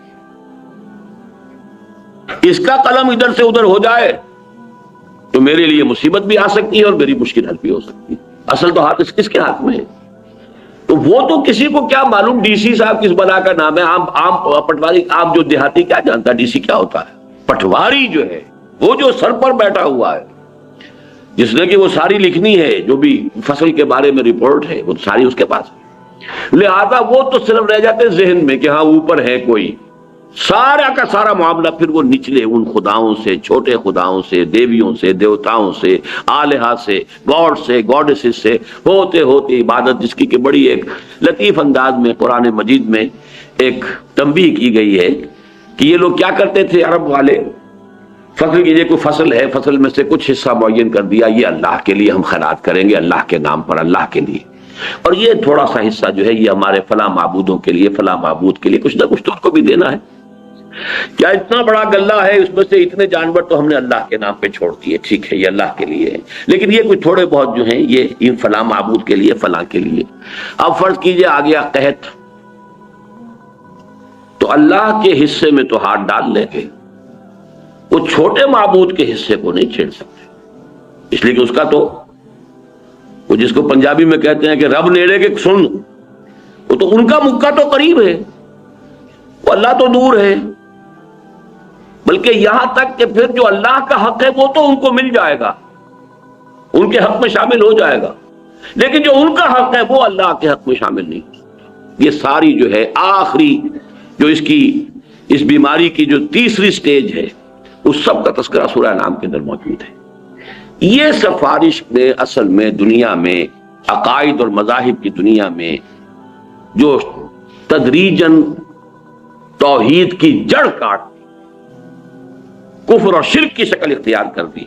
اس کا قلم ادھر سے ادھر ہو جائے تو میرے لیے مصیبت بھی آ سکتی ہے اور میری مشکل حل بھی ہو سکتی ہے. اصل تو ہاتھ کس کے ہاتھ میں ہے؟ تو وہ تو کسی کو کیا معلوم ڈی سی صاحب کس بلا کا نام ہے، عام پٹواری، عام جو دیہاتی کیا جانتا ڈی سی کیا ہوتا ہے؟ پٹواری جو ہے وہ جو سر پر بیٹھا ہوا ہے، جس نے کہ وہ ساری لکھنی ہے، جو بھی فصل کے بارے میں رپورٹ ہے وہ ساری اس کے پاس ہے. لہذا وہ تو صرف رہ جاتے ذہن میں کہ ہاں اوپر ہے کوئی، سارا کا سارا معاملہ پھر وہ نچلے ان خداؤں سے، چھوٹے خداؤں سے، دیویوں سے، دیوتاؤں سے، آلہہ سے، گاڈ سے، گاڈسز سے ہوتے ہوتے عبادت، جس کی کہ بڑی ایک لطیف انداز میں قرآن مجید میں ایک تنبیہ کی گئی ہے کہ یہ لوگ کیا کرتے تھے عرب والے. فصل کی یہ کوئی فصل ہے، فصل میں سے کچھ حصہ معین کر دیا، یہ اللہ کے لیے ہم خیرات کریں گے، اللہ کے نام پر، اللہ کے لیے، اور یہ تھوڑا سا حصہ جو ہے یہ ہمارے فلاں معبودوں کے لیے، فلاں معبود کے لیے، کچھ نہ کچھ تو ان کو بھی دینا ہے. کیا اتنا بڑا غلہ ہے، اس میں سے اتنے جانور تو ہم نے اللہ کے نام پہ چھوڑ دیے، ٹھیک ہے یہ اللہ کے لیے ہے، لیکن یہ کوئی تھوڑے بہت جو ہیں یہ ان فلاں معبود کے لیے، فلاں کے لیے. اب فرض کیجئے آ گیا قحط، تو اللہ کے حصے میں تو ہاتھ ڈال لیں گے، وہ چھوٹے معبود کے حصے کو نہیں چھیڑ سکتے، اس لیے کہ اس کا تو وہ جس کو پنجابی میں کہتے ہیں کہ رب نیڑے کے سن، وہ تو ان کا مکہ تو قریب ہے، وہ اللہ تو دور ہے. بلکہ یہاں تک کہ پھر جو اللہ کا حق ہے وہ تو ان کو مل جائے گا، ان کے حق میں شامل ہو جائے گا، لیکن جو ان کا حق ہے وہ اللہ کے حق میں شامل نہیں. یہ ساری جو ہے آخری جو اس بیماری کی جو تیسری سٹیج ہے اس سب کا تذکرہ سورہ انعام کے اندر موجود ہے. یہ سفارش نے اصل میں دنیا میں عقائد اور مذاہب کی دنیا میں جو تدریجاً توحید کی جڑ کاٹ دی، کفر اور شرک کی شکل اختیار کر دی،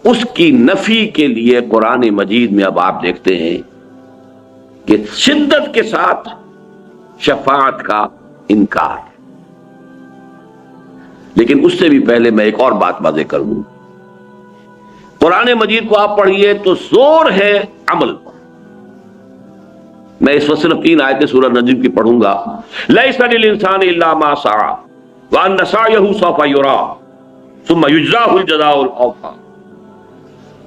اس کی نفی کے لیے قرآن مجید میں اب آپ دیکھتے ہیں کہ شدت کے ساتھ شفاعت کا انکار. لیکن اس سے بھی پہلے میں ایک اور بات واضح کر دوں. قرآن مجید کو آپ پڑھیے تو زور ہے عمل پر. میں اس وقت صرف 3 آیتیں سورہ نجم کی پڑھوں گا. لیس للانسان الا ما سعى وان سعيه سوف يرى ثم يجزاه الجزاء الاوفى.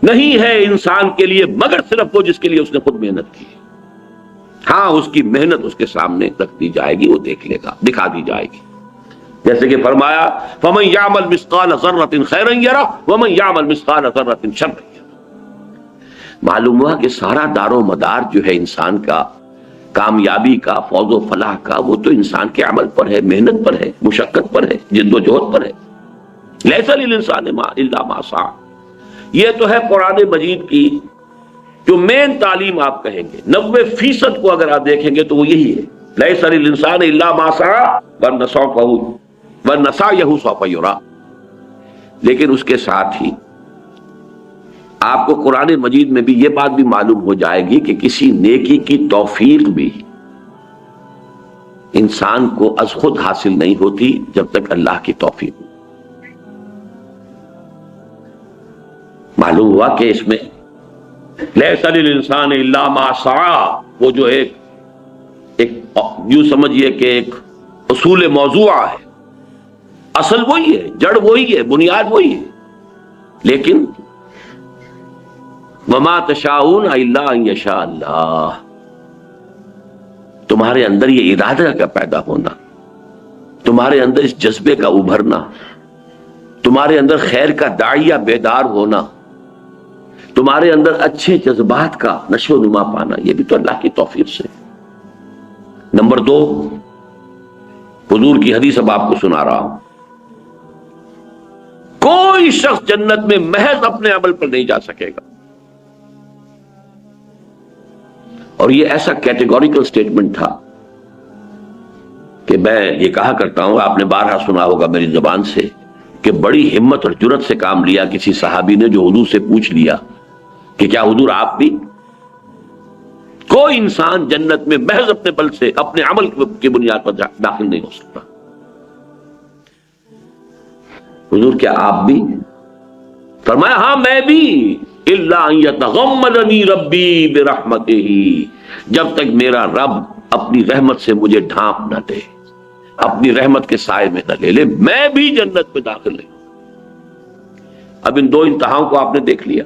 نہیں ہے انسان کے لیے مگر صرف وہ جس کے لیے اس نے خود محنت کی. ہاں اس کی محنت اس کے سامنے رکھ دی جائے گی، وہ دیکھ لے گا، دکھا دی جائے گی. جیسے کہ فرمایا فَمَن يَعْمَلْ مِثْقَالَ ذَرَّةٍ خَيْرًا يَرَهُ وَمَن يَعْمَلْ مِثْقَالَ ذَرَّةٍ شَرًّا يَرَهُ. معلوم ہوا کہ سارا دار و مدار جو ہے انسان کا، کامیابی کا، فوز و فلاح کا، وہ تو انسان کے عمل پر ہے، محنت پر ہے، مشقت پر ہے، جد و جہد پر ہے. لَيْسَ لِلْإِنسَانِ إِلَّا مَا سَعَى. یہ تو ہے قرآن مجید کی جو مین تعلیم آپ کہیں گے. 90% کو اگر آپ دیکھیں گے تو وہ یہی ہے، لَيْسَ لِلْإِنسَانِ إِلَّا مَا سَعَى وَنَسَعْيَهُ سَوْفَ يُرَىٰ. لیکن اس کے ساتھ ہی آپ کو قرآن مجید میں بھی یہ بات بھی معلوم ہو جائے گی کہ کسی نیکی کی توفیق بھی انسان کو از خود حاصل نہیں ہوتی جب تک اللہ کی توفیق ہو. معلوم ہوا کہ اس میں لیس للانسان الا ما سعی، وہ جو ایک یوں سمجھیے کہ ایک اصول موضوعہ ہے، اصل وہی ہے، جڑ وہی ہے، بنیاد وہی ہے، لیکن وما تشاءون الا ان یشاء اللہ، تمہارے اندر یہ ارادہ کا پیدا ہونا، تمہارے اندر اس جذبے کا ابھرنا، تمہارے اندر خیر کا داعیہ بیدار ہونا، تمہارے اندر اچھے جذبات کا نشو و نما پانا، یہ بھی تو اللہ کی توفیق سے۔ نمبر 2، حضور کی حدیث اب آپ کو سنا رہا ہوں، کوئی شخص جنت میں محض اپنے عمل پر نہیں جا سکے گا، اور یہ ایسا کیٹیگوریکل سٹیٹمنٹ تھا کہ میں یہ کہا کرتا ہوں، آپ نے بارہا سنا ہوگا میری زبان سے، کہ بڑی ہمت اور جرت سے کام لیا کسی صحابی نے، جو حضور سے پوچھ لیا کہ کیا حضور آپ بھی؟ کوئی انسان جنت میں محض اپنے بل سے، اپنے عمل کی بنیاد پر داخل نہیں ہو سکتا۔ حضور کیا آپ بھی؟ فرمایا ہاں میں بھی، الا ان یتغمدنی ربی برحمتہ، جب تک میرا رب اپنی رحمت سے مجھے ڈھانپ نہ دے، اپنی رحمت کے سائے میں نہ لے لے، میں بھی جنت میں داخل نہیں ہوں۔ اب ان دو انتہاؤں کو آپ نے دیکھ لیا،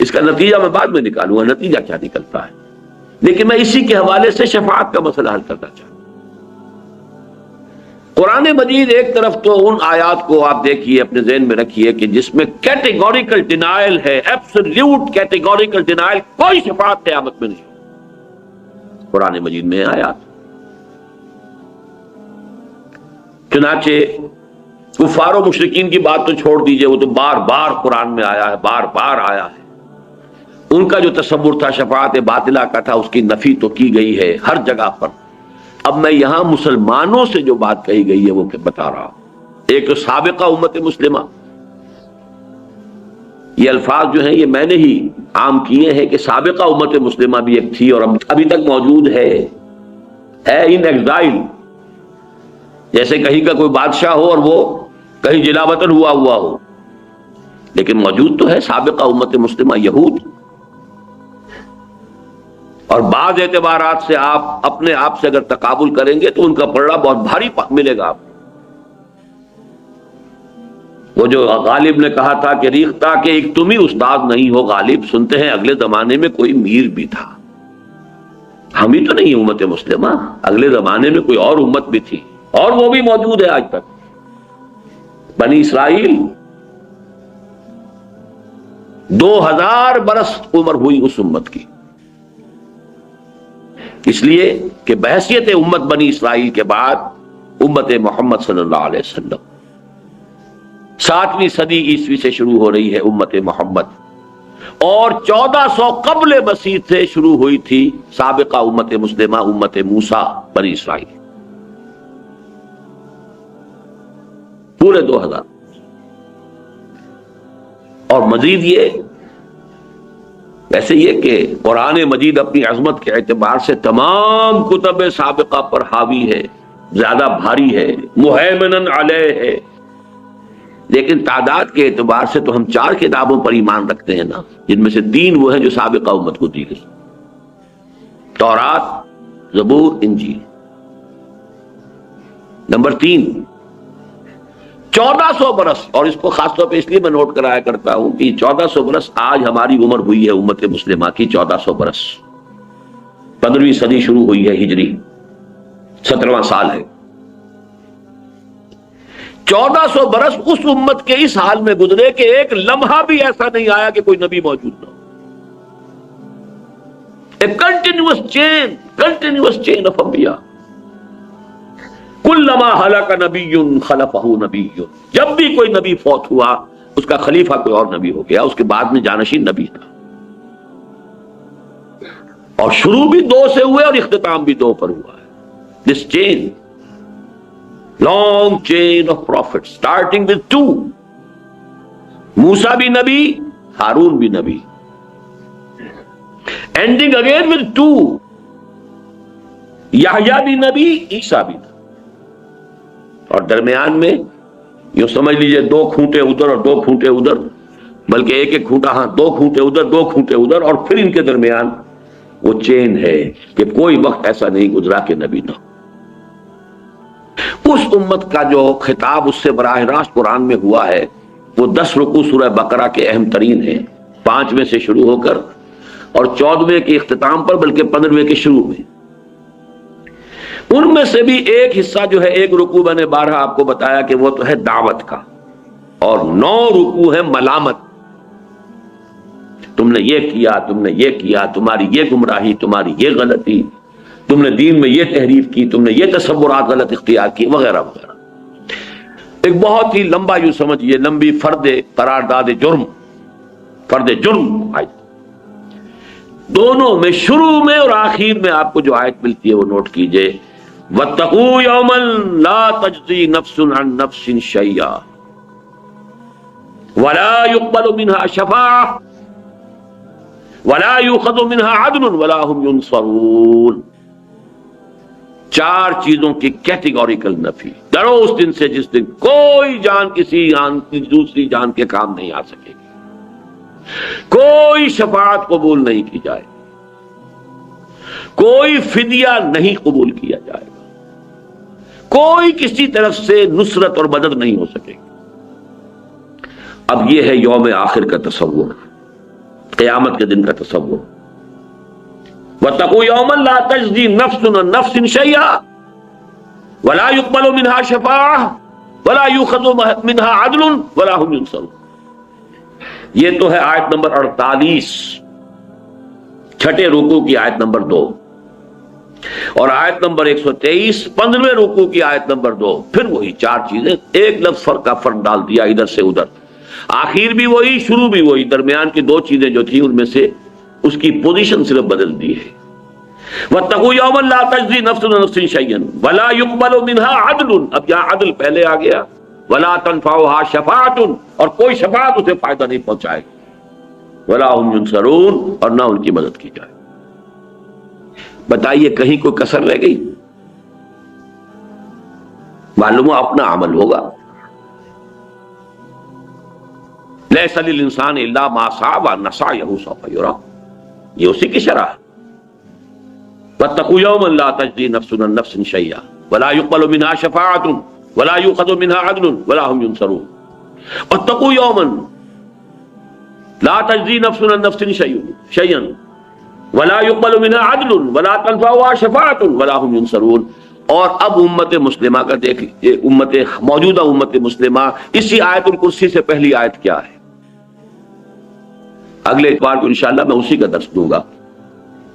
اس کا نتیجہ میں بعد میں نکالوں گا، نتیجہ کیا نکلتا ہے، لیکن میں اسی کے حوالے سے شفاعت کا مسئلہ حل کرنا چاہتا ہوں۔ قرآن مجید ایک طرف تو ان آیات کو آپ دیکھیے، اپنے ذہن میں رکھیے کہ جس میں کیٹیگوریکل ڈینائل ہے، ایبسلیوٹ کیٹیگوریکل ڈینائل، کوئی شفاعت قیامت میں نہیں، قرآن مجید میں آیات۔ چنانچہ کفار و مشرکین کی بات تو چھوڑ دیجئے، وہ تو بار بار قرآن میں آیا ہے، بار بار آیا ہے، ان کا جو تصور تھا شفاعت باطلہ کا تھا، اس کی نفی تو کی گئی ہے ہر جگہ پر۔ اب میں یہاں مسلمانوں سے جو بات کہی گئی ہے وہ بتا رہا ہوں۔ ایک سابقہ امت مسلمہ، یہ الفاظ جو ہیں یہ میں نے ہی عام کیے ہیں کہ سابقہ امت مسلمہ بھی ایک تھی اور ابھی تک موجود ہے ان ایگزائل، جیسے کہیں کا کوئی بادشاہ ہو اور وہ کہیں جلا وطن ہوا ہو، لیکن موجود تو ہے سابقہ امت مسلمہ یہود۔ اور بعض اعتبارات سے آپ اپنے آپ سے اگر تقابل کریں گے تو ان کا پلڑا بہت بھاری ملے گا آپ کو۔ وہ جو غالب نے کہا تھا کہ ریختہ کہ ایک تم ہی استاد نہیں ہو غالب، سنتے ہیں اگلے زمانے میں کوئی میر بھی تھا، ہم ہی تو نہیں امت مسلمہ، اگلے زمانے میں کوئی اور امت بھی تھی، اور وہ بھی موجود ہے آج تک۔ بنی اسرائیل 2000 برس عمر ہوئی اس امت کی، اس لیے کہ بحیثیت امت بنی اسرائیل کے بعد امت محمد صلی اللہ علیہ وسلم 7ویں صدی عیسوی سے شروع ہو رہی ہے امت محمد، اور 1400 قبل مسیح سے شروع ہوئی تھی سابقہ امت مسلمہ امت موسیٰ بنی اسرائیل، پورے 2000۔ اور مزید یہ ویسے یہ کہ قرآن مجید اپنی عظمت کے اعتبار سے تمام کتب سابقہ پر حاوی ہے، زیادہ بھاری ہے، مہیمنن علیہ ہے، لیکن تعداد کے اعتبار سے تو ہم 4 کتابوں پر ایمان رکھتے ہیں نا، جن میں سے 3 وہ ہیں جو سابقہ امت کو دی گئی، تورات، زبور، انجیل۔ نمبر 3، 1400 برس، اور اس کو خاص طور پہ اس لیے میں نوٹ کرایا کرتا ہوں کہ 1400 برس آج ہماری عمر ہوئی ہے امت مسلمہ کی، 1400 برس، 15ویں صدی شروع ہوئی ہے ہجری، 17واں سال ہے۔ 1400 برس اس امت کے اس حال میں گزرے کہ ایک لمحہ بھی ایسا نہیں آیا کہ کوئی نبی موجود نہ ہو۔ A continuous chain of انبیاء، کلما ہلک نبی خلفہ نبی، جب بھی کوئی نبی فوت ہوا اس کا خلیفہ کوئی اور نبی ہو گیا، اس کے بعد میں جانشین نبی تھا، اور شروع بھی 2 سے ہوئے اور اختتام بھی 2 پر ہوا ہے۔ This chain, long chain of prophets starting with 2، موسیٰ بھی نبی، ہارون بھی نبی، ending again with 2، یحییٰ بھی نبی، عیسیٰ بھی نبی، اور درمیان میں یوں سمجھ لیجئے 2 کھوٹے ادھر اور 2 کھوٹے ادھر، بلکہ ایک ایک کھوٹا، ہاں 2 کھوٹے ادھر 2 کھوٹے ادھر، اور پھر ان کے درمیان وہ چین ہے کہ کوئی وقت ایسا نہیں گزرا کہ نبی نہ ہو۔ اس امت کا جو خطاب اس سے براہ راست قرآن میں ہوا ہے وہ 10 رکوع سورہ بقرہ کے اہم ترین ہیں، 5ویں سے شروع ہو کر اور 14ویں کے اختتام پر، بلکہ 15ویں کے شروع میں۔ ان میں سے بھی ایک حصہ جو ہے، ایک رکوع میں نے بارہا آپ کو بتایا کہ وہ تو ہے دعوت کا، اور 9 رکوع ہے ملامت، تم نے یہ کیا، تم نے یہ کیا، تمہاری یہ گمراہی، تمہاری یہ غلطی، تم نے دین میں یہ تحریف کی، تم نے یہ تصورات غلط اختیار کی، وغیرہ وغیرہ۔ ایک بہت ہی لمبا، یوں سمجھیے لمبی فرد قرارداد جرم، فرد جرم آیت، دونوں میں شروع میں اور آخر میں آپ کو جو آیت ملتی ہے وہ نوٹ کیجئے، وَاتَّقُوا يَوْمًا لَا تَجْزِي نَفْسٌ عَن نَفْسٍ شَيْئًا وَلَا يُقْبَلُ مِنْهَا شَفَاعَةٌ وَلَا يُؤْخَذُ مِنْهَا عَدْلٌ وَلَا هُمْ يُنصَرُونَ۔ 4 چیزوں کی کیٹیگوریکل نفی، ڈرو اس دن سے جس دن کوئی جان کسی دوسری جان کے کام نہیں آ سکے گی، کوئی شفاعت قبول نہیں کی جائے، کوئی فدیہ نہیں قبول کیا جائے گا، کوئی کسی طرف سے نصرت اور مدد نہیں ہو سکے گی۔ اب یہ ہے یوم آخر کا تصور، قیامت کے دن کا تصور۔ وَاتَّقُوا يَوْمًا لَا تَجْزِي نَفْسٌ عَن نَفْسٍ شَيْئًا وَلَا يُقْبَلُ مِنْهَا شَفَاعَةٌ وَلَا يُؤْخَذُ مِنْهَا عَدْلٌ وَلَا هُمْ يُنصَرُونَ۔ یہ تو ہے آیت نمبر 48، 6 رکوع کی آیت نمبر 2، اور آیت نمبر 123 15ویں رکوع کی آیت نمبر 2۔ پھر وہی 4 چیزیں، ایک لفظ فرق کا فرق ڈال دیا ادھر سے ادھر، آخر بھی وہی شروع بھی وہی، درمیان کی 2 چیزیں جو تھیں ان میں سے اس کی پوزیشن صرف بدل دی ہے۔ وَاتَّقُوا يَوْمًا لَا تَجْزِي نَفْسٌ عَن نَفْسٍ شَيْئًا وَلَا يُقْبَلُ مِنْهَا عَدْلٌ، اب یہاں عدل پہلے آ گیا، وَلَا تَنْفَعُهَا شَفَاعَةٌ، اور کوئی شفاعت اسے فائدہ نہیں پہنچائے گی، وَلَا هُمْ يُنصَرُونَ، اور نہ ان کی مدد کی جائے۔ بتائیے کہیں کوئی کسر رہ گئی؟ معلوم ہو اپنا عمل ہوگا، لَيْسَ لِلْإِنسَانِ إِلَّا مَا سَعَىٰ وَأَنَّ سَعْيَهُ سَوْفَ يُرَىٰ، یہ اسی کی شرح ہے۔ وَاتَّقُوا يَوْمًا لَا تَجْزِي نَفْسٌ عَن نَفْسٍ شَيْئًا وَلَا يُقْبَلُ مِنْهَا شَفَاعَةٌ وَلَا يُؤْخَذُ مِنْهَا عَدْلٌ وَلَا هُمْ يُنصَرُونَ۔ وَاتَّقُوا يَوْمًا لَا تَجْزِي نَفْسٌ عَن نَفْسٍ شَيْئًا وَلَا يُقْبَلُ مِنْهَا عَدْلٌ وَلَا تَنْفَعُهَا شَفَاعَةٌ وَلَا هُمْ يُنصَرُونَ۔ اور اب امت مسلمہ کا دیکھ، موجودہ امت مسلمہ، اسی آیت الکرسی سے پہلی آیت کیا ہے؟ اگلے اتوار کو انشاءاللہ میں اسی کا درس دوں گا۔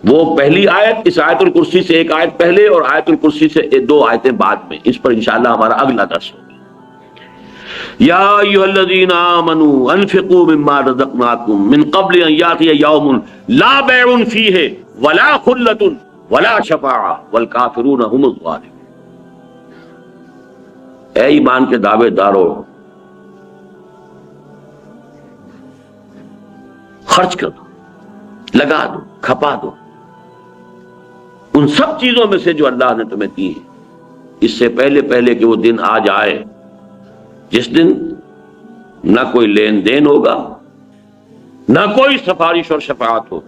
وہ پہلی آیت اس آیت الکرسی سے ایک آیت پہلے اور آیت الکرسی سے 2 آیتیں بعد میں، اس پر انشاءاللہ ہمارا اگلا درس ہوگا۔ یا ایھا الذین آمنوا انفقوا مما رزقناکم من قبل ان یاتی یوم لا بیع فیہ ولا خلۃ ولا شفاعۃ والکافرون هم الظالمون۔ اے ایمان کے دعوے دارو، خرچ کر دو، لگا دو، کھپا دو ان سب چیزوں میں سے جو اللہ نے تمہیں دی ہے، اس سے پہلے کہ وہ دن آ جائے جس دن نہ کوئی لین دین ہوگا، نہ کوئی سفارش اور شفاعت ہو،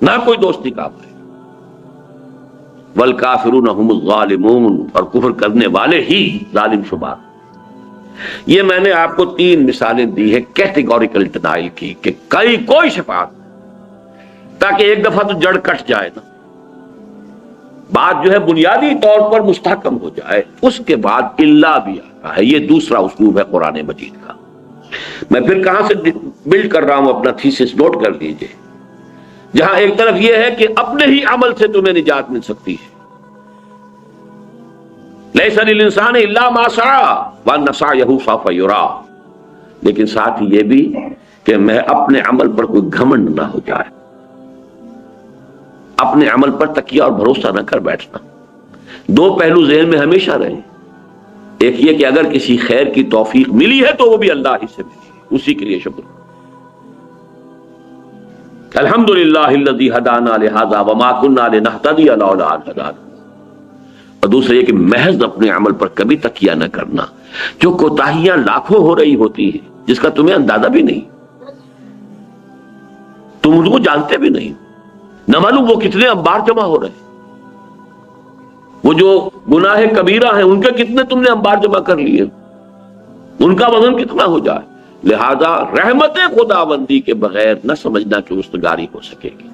نہ کوئی دوستی کا عمل، والکافرون هم الظالمون، اور کفر کرنے والے ہی ظالم شمار۔ یہ میں نے آپ کو 3 مثالیں دی ہے کیٹیگوریکل ڈینائل کی، کہ کوئی شفاعت، تاکہ ایک دفعہ تو جڑ کٹ جائے نا، بات جو ہے بنیادی طور پر مستحکم ہو جائے، اس کے بعد اللہ بھی آتا ہے۔ یہ دوسرا اسلوب ہے قرآن مجید کا۔ میں پھر کہاں سے بلڈ کر رہا ہوں اپنا تھیسس، نوٹ کر لیجئے۔ جہاں ایک طرف یہ ہے کہ اپنے ہی عمل سے تمہیں نجات مل سکتی ہے، لیس للانسان الا ما سعى وان سعيه سوف يرى، لیکن ساتھ ہی یہ بھی کہ میں اپنے عمل پر کوئی گھمنڈ نہ ہو جائے، اپنے عمل پر تکیہ اور بھروسہ نہ کر بیٹھنا۔ 2 پہلو ذہن میں ہمیشہ رہیں، ایک یہ کہ اگر کسی خیر کی توفیق ملی ہے تو وہ بھی اللہ ہی سے ملی ہے، اسی کے لیے شکر۔ الحمدللہ الذی ہدانا لہذا وما کنا لنہتدی لولا ان ہدانا۔ اور دوسرے یہ کہ محض اپنے عمل پر کبھی تکیہ نہ کرنا، جو کوتاہیاں لاکھوں ہو رہی ہوتی ہیں جس کا تمہیں اندازہ بھی نہیں، تم ان کو جانتے بھی نہیں، نہ معلوم وہ کتنے انبار جمع ہو رہے ہیں، وہ جو گناہ کبیرہ ہیں ان کے کتنے تم نے انبار جمع کر لیے، ان کا وزن کتنا ہو جائے۔ لہذا رحمت خداوندی کے بغیر نہ سمجھنا کہ رستگاری ہو سکے گی۔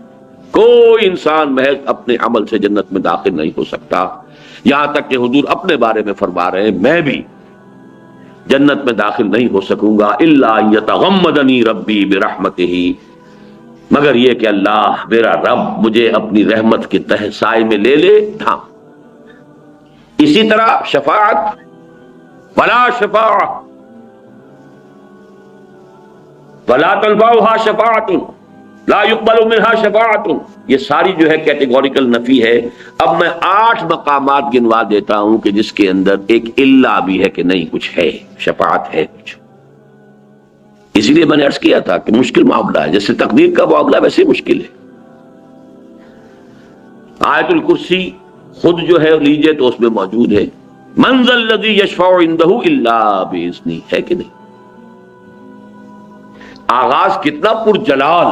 کوئی انسان محض اپنے عمل سے جنت میں داخل نہیں ہو سکتا، یہاں تک کہ حضور اپنے بارے میں فرما رہے ہیں میں بھی جنت میں داخل نہیں ہو سکوں گا الا یتغمدنی ربی برحمتہ، مگر یہ کہ اللہ میرا رب مجھے اپنی رحمت کے تحت سائے میں لے لے تھام۔ اسی طرح شفاعت، ولا شفاعت ولا تنفعها شفاعت لا يقبل منها شفاعت، یہ ساری جو ہے کیٹیگوریکل نفی ہے۔ اب میں 8 مقامات گنوا دیتا ہوں کہ جس کے اندر ایک الا بھی ہے کہ نہیں کچھ ہے، شفاعت ہے کچھ۔ اسی لیے میں نے عرض کیا تھا کہ مشکل معاملہ ہے، جیسے تقدیر کا معاملہ ویسے مشکل ہے۔ آیت الکرسی خود جو ہے لیجئے تو اس میں موجود ہے من ذا الذی یشفع عندہ الا باذنہ، ہے کہ نہیں؟ آغاز کتنا پر جلال،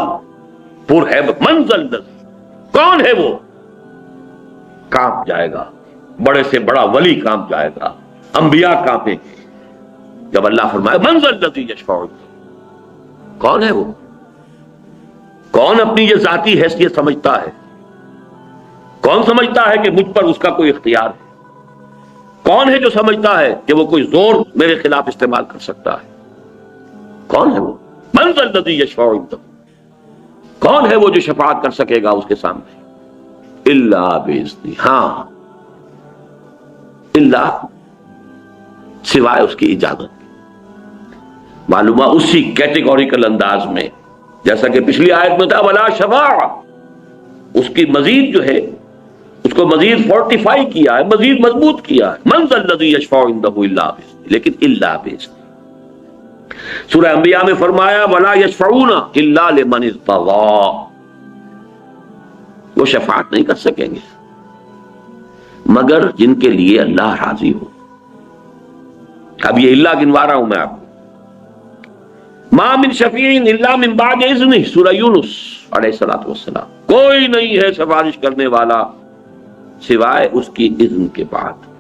پر ہے، من ذا الذی، کون ہے وہ؟ کانپ جائے گا، بڑے سے بڑا ولی کانپ جائے گا، انبیاء کانپیں گے جب اللہ فرمائے من ذا الذی یشفع عندہ، کون ہے وہ؟ کون اپنی یہ ذاتی حیثیت سمجھتا ہے؟ کون سمجھتا ہے کہ مجھ پر اس کا کوئی اختیار ہے؟ کون ہے جو سمجھتا ہے کہ وہ کوئی زور میرے خلاف استعمال کر سکتا ہے؟ کون ہے وہ؟ من ذا الذی یشفع عندہ، کون ہے وہ جو شفاعت کر سکے گا اس کے سامنے؟ الا باذنہ، ہاں الا سوائے اس کی اجازت۔ معلومہ اسی کیٹیگوریکل انداز میں جیسا کہ پچھلی آیت میں تھا ولا شفاعت، اس کی مزید جو ہے اس کو مزید فورٹیفائی کیا ہے، مزید مضبوط کیا ہے، من ذا الذی یشفع عندہ الا باذنہ، لیکن الا باذنہ۔ سورہ انبیاء میں فرمایا ولا یشفعون الا لمن ارتضی، وہ شفاعت نہیں کر سکیں گے مگر جن کے لیے اللہ راضی ہو۔ اب یہ الا گنوا رہا ہوں میں آپ کو، ما من شفیع الا من بعد اذنہ، سورہ یونس علیہ الصلوۃ والسلام، کوئی نہیں ہے سفارش کرنے والا سوائے اس کی اذن کے بعد۔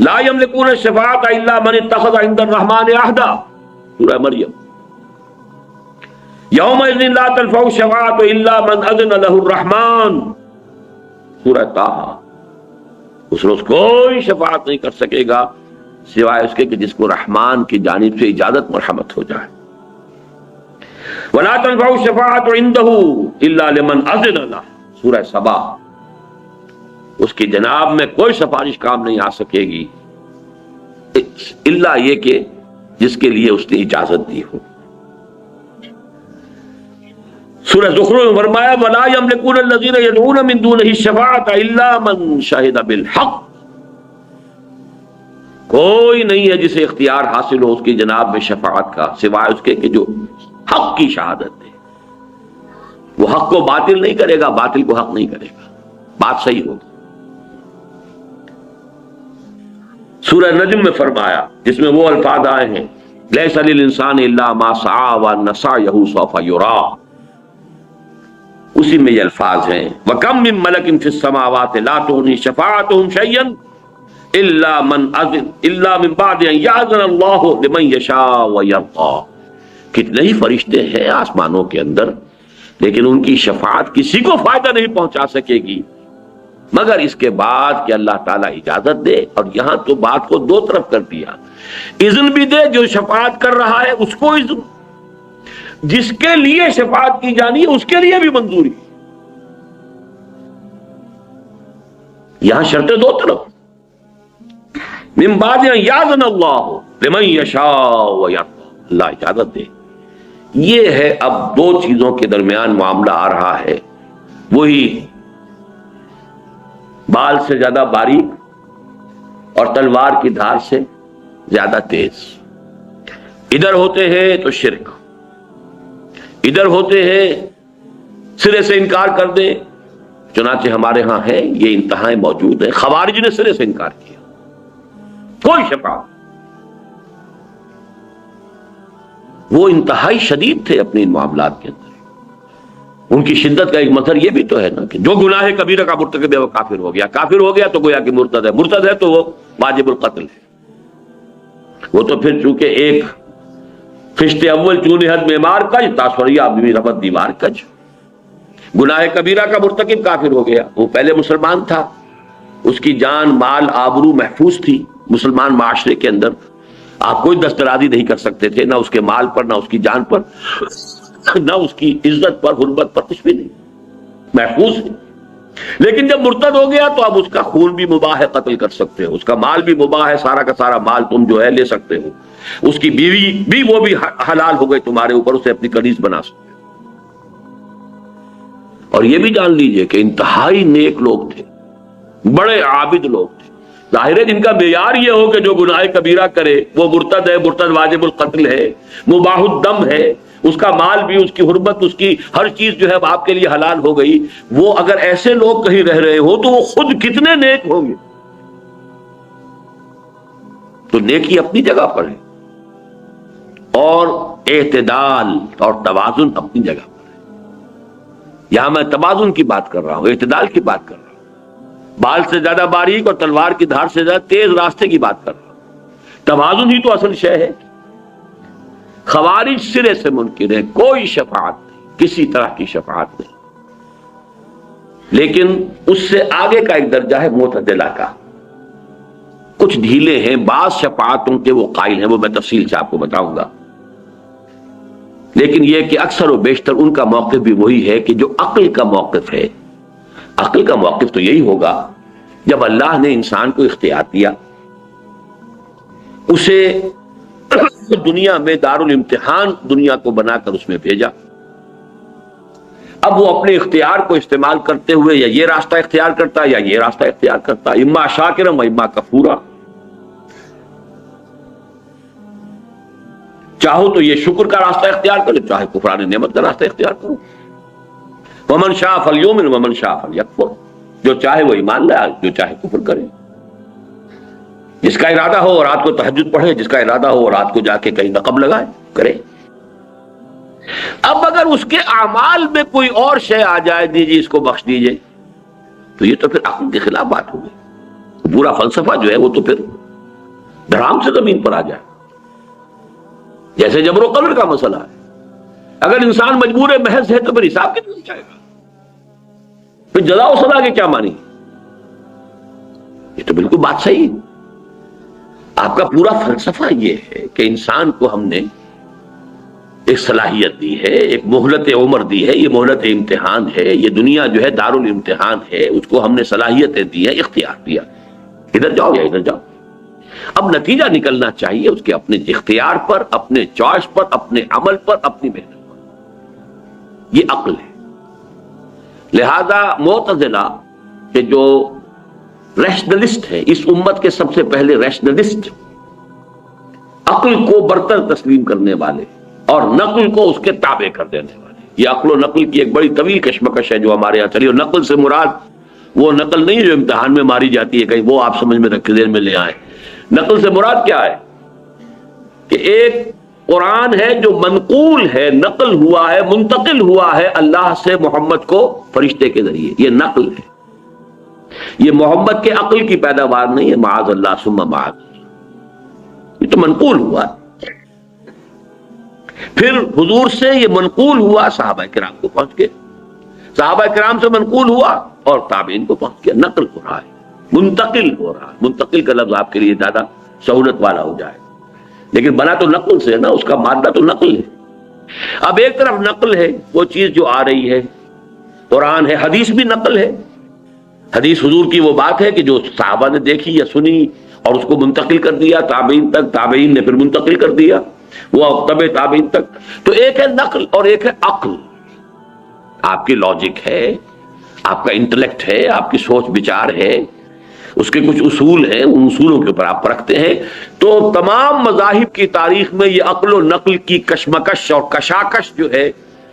لا یملکون الشفاعۃ الا من اتخذ عند الرحمن عہدا، سورہ مریم، یومئذ لا تنفع الشفاعۃ الا من اذن له الرحمن، سورہ طٰہٰ، اس روز کوئی شفاعت نہیں کر سکے گا سوائے اس کے کہ جس کو رحمان کی جانب سے اجازت مرحمت ہو جائے۔ ولا تنفع الشفاعۃ عنده الا لمن اذن له، سورہ سبا، اس کی جناب میں کوئی سفارش کام نہیں آ سکے گی الا یہ کہ جس کے لیے اس نے اجازت دی ہو۔ سورہ زخرف میں فرمایا ولا یملکون الذین یدعون من دونہ الشفاعۃ الا من شہد بالحق، کوئی نہیں ہے جسے اختیار حاصل ہو اس کی جناب میں شفاعت کا سوائے اس کے کہ جو حق کی شہادت دے۔ وہ حق کو باطل نہیں کرے گا، باطل کو حق نہیں کرے گا، بات صحیح ہوگی۔ سورہ نجم میں فرمایا جس میں وہ الفاظ آئے ہیں لیس للانسان الا ما سعى وان سعيه سوف يرى، اسی میں یہ الفاظ ہیں وَكَم مِّن مَلَكٍ فِي السَّمَاوَاتِ لَا تُغْنِي شَفَاعَتُهُمْ شَيْئًا إِلَّا مِن بَعْدِ أَن يَأْذَنَ اللَّهُ لِمَن يَشَاءُ وَيَرْضَىٰ، کتنے ہی فرشتے ہیں آسمانوں کے اندر لیکن ان کی شفاعت کسی کو فائدہ نہیں پہنچا سکے گی مگر اس کے بعد کہ اللہ تعالیٰ اجازت دے۔ اور یہاں تو بات کو دو طرف کر دیا، اذن بھی دے جو شفاعت کر رہا ہے اس کو اذن، جس کے لیے شفاعت کی جانی ہے اس کے لیے بھی منظوری۔ یہاں شرطیں دو طرف، من بعد ان یاذن اللہ لمن یشاء ویرضی، اللہ اجازت دے۔ یہ ہے اب دو چیزوں کے درمیان معاملہ آ رہا ہے، وہی بال سے زیادہ باریک اور تلوار کی دھار سے زیادہ تیز۔ ادھر ہوتے ہیں تو شرک، ادھر ہوتے ہیں سرے سے انکار کر دیں، چنانچہ ہمارے ہاں ہے یہ انتہائیں موجود ہیں۔ خوارج نے سرے سے انکار کیا، کوئی شفاعت. وہ انتہائی شدید تھے اپنے ان معاملات کے اندر. ان کی شدت کا ایک مظہر یہ بھی تو ہے نا کہ جو گناہ کبیرہ کا مرتکب ہے وہ کافر ہو گیا. کافر ہو گیا تو گویا کہ مرتد ہے. مرتد ہے تو وہ واجب القتل ہے. وہ تو پھر چونکہ ایک فشت اول چونی حد میں مار کج تاثریہ بھی ربط دیوار کج. گناہ کبیرہ کا مرتکب کافر ہو گیا. وہ پہلے مسلمان تھا, اس کی جان مال آبرو محفوظ تھی. مسلمان معاشرے کے اندر آپ کوئی دسترازی نہیں کر سکتے تھے, نہ اس کے مال پر, نہ اس کی جان پر, نہ اس کی عزت پر, حرمت پر, کچھ بھی نہیں, محفوظ ہے. لیکن جب مرتد ہو گیا تو اب اس کا خون بھی مباح ہے, قتل کر سکتے ہو. اس کا مال بھی مباح ہے, سارا کا سارا مال تم جو ہے لے سکتے ہو. اس کی بیوی بھی وہ بھی حلال ہو گئی تمہارے اوپر, اسے اپنی کنیز بنا سکتے. اور یہ بھی جان لیجئے کہ انتہائی نیک لوگ تھے, بڑے عابد لوگ تھے. ظاہر ہے جن کا معیار یہ ہو کہ جو گناہ کبیرہ کرے وہ مرتد ہے, مرتد واجب القتل ہے, مباح الدم ہے, اس کا مال بھی, اس کی حرمت, اس کی ہر چیز جو ہے آپ کے لیے حلال ہو گئی. وہ اگر ایسے لوگ کہیں رہ رہے ہو تو وہ خود کتنے نیک ہوں گے. تو نیکی اپنی جگہ پر ہے, اور اعتدال اور توازن اپنی جگہ پر ہے. یہاں میں توازن کی بات کر رہا ہوں, اعتدال کی بات کر رہا ہوں. بال سے زیادہ باریک اور تلوار کی دھار سے زیادہ تیز راستے کی بات کر رہا ہوں. توازن ہی تو اصل شے ہے. خوارج سرے سے منکر ہے, کوئی شفاعت نہیں, کسی طرح کی شفاعت نہیں. لیکن اس سے آگے کا ایک درجہ ہے معتدلہ کا. کچھ ڈھیلے ہیں, بعض شفاعتوں کے وہ قائل ہیں, وہ میں تفصیل سے آپ کو بتاؤں گا. لیکن یہ کہ اکثر و بیشتر ان کا موقف بھی وہی ہے کہ جو عقل کا موقف ہے. عقل کا موقف تو یہی ہوگا جب اللہ نے انسان کو اختیار دیا, اسے دنیا میں دارالامتحان دنیا کو بنا کر اس میں بھیجا. اب وہ اپنے اختیار کو استعمال کرتے ہوئے یا یہ راستہ اختیار کرتا یا یہ راستہ اختیار کرتا, اما شاکرم و اما کفورا. چاہو تو یہ شکر کا راستہ اختیار کرو, چاہے کفران نعمت کا راستہ اختیار کرو. ومن شاء فلیؤمن ومن شاء فلیکفر. جو چاہے وہ ایمان لائے, جو چاہے کفر کرے. جس کا ارادہ ہو رات کو تہجد پڑھے, جس کا ارادہ ہو رات کو جا کے کہیں نقب لگائے, کرے. اب اگر اس کے اعمال میں کوئی اور شے آ جائے, دیجیے اس کو بخش دیجیے, تو یہ تو پھر عقل کے خلاف بات ہوگی. پورا فلسفہ جو ہے وہ تو پھر دھڑام سے زمین پر آ جائے. جیسے جبر و قدر کا مسئلہ ہے, اگر انسان مجبور محض ہے تو پھر حساب کتنا جائے گا, پھر جزا و سزا کے کیا مانی. یہ تو بالکل بات صحیح ہے. آپ کا پورا فلسفہ یہ ہے کہ انسان کو ہم نے ایک صلاحیت دی ہے, ایک مہلت عمر دی ہے, یہ مہلت امتحان ہے, یہ دنیا جو ہے دارالامتحان ہے, اس کو ہم نے صلاحیتیں دی ہیں, اختیار دیا, ادھر جاؤ یا ادھر جاؤ. اب نتیجہ نکلنا چاہیے اس کے اپنے اختیار پر, اپنے چوائس پر, اپنے عمل پر, اپنی محنت پر. یہ عقل ہے. لہذا معتزلہ کہ جو ریشنلسٹ ہے, اس امت کے سب سے پہلے ریشنلسٹ, عقل کو برتر تسلیم کرنے والے اور نقل کو اس کے تابع کر دینے والے. یہ عقل و نقل کی ایک بڑی طویل کشمکش ہے جو ہمارے یہاں چلی. اور نقل سے مراد وہ نقل نہیں جو امتحان میں ماری جاتی ہے کہیں, وہ آپ سمجھ میں رکھ ذہن میں لے آئے. نقل سے مراد کیا ہے کہ ایک قرآن ہے جو منقول ہے, نقل ہوا ہے, منتقل ہوا ہے اللہ سے محمد کو فرشتے کے ذریعے. یہ نقل ہے, یہ محمد کے عقل کی پیداوار نہیں ہے, معاذ اللہ ثم معاذ. یہ تو منقول ہوا. پھر حضور سے یہ منقول ہوا, صحابہ کرام کو پہنچ کے, صحابہ کرام سے منقول ہوا اور تابعین کو پہنچ گیا. نقل ہو رہا ہے, منتقل ہو رہا ہے. منتقل کا لفظ آپ کے لیے زیادہ سہولت والا ہو جائے, لیکن بنا تو نقل سے نا, اس کا مادہ تو نقل ہے. اب ایک طرف نقل ہے وہ چیز جو آ رہی ہے, قرآن ہے, حدیث بھی نقل ہے. حدیث حضور کی وہ بات ہے کہ جو صحابہ نے دیکھی یا سنی اور اس کو منتقل کر دیا تابعین تک, تابعین نے پھر منتقل کر دیا وہ تبع تابعین تک. تو ایک ہے نقل اور ایک ہے عقل. آپ کی لاجک ہے, آپ کا انٹلیکٹ ہے, آپ کی سوچ بچار ہے, اس کے کچھ اصول ہیں, ان اصولوں کے اوپر آپ پرکھتے ہیں. تو تمام مذاہب کی تاریخ میں یہ عقل و نقل کی کشمکش اور کشاکش جو ہے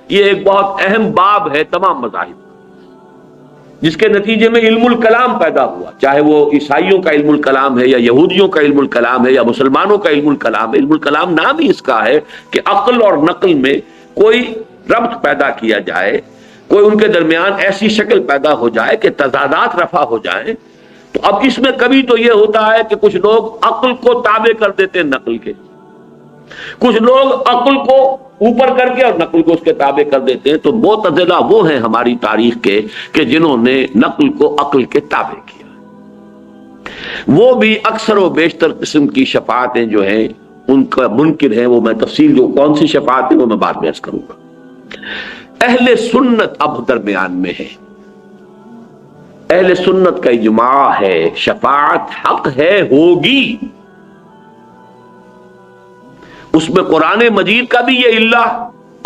یہ ایک بہت اہم باب ہے تمام مذاہب. جس کے نتیجے میں علم الکلام پیدا ہوا، چاہے وہ عیسائیوں کا علم الکلام ہے یا یہودیوں کا علم الکلام ہے یا مسلمانوں کا علم الکلام ہے۔ علم الکلام نام ہی اس کا ہے کہ عقل اور نقل میں کوئی ربط پیدا کیا جائے، کوئی ان کے درمیان ایسی شکل پیدا ہو جائے کہ تضادات رفع ہو جائیں۔ تو اب اس میں کبھی تو یہ ہوتا ہے کہ کچھ لوگ عقل کو تابع کر دیتے ہیں نقل کے، کچھ لوگ عقل کو اوپر کر کے اور نقل کو اس کے تابع کر دیتے ہیں۔ تو معتزلہ وہ ہیں ہماری تاریخ کے کہ جنہوں نے نقل کو عقل کے تابع کیا۔ وہ بھی اکثر و بیشتر قسم کی شفاعتیں جو ہیں ان کا منکر ہیں، وہ میں تفصیل جو کون سی شفاعت ہے وہ میں بعد میں عرض کروں گا۔ اہل سنت اب درمیان میں ہے، اہل سنت کا اجماع ہے شفاعت حق ہے، ہوگی۔ اس میں قرآن مجید کا بھی یہ اللہ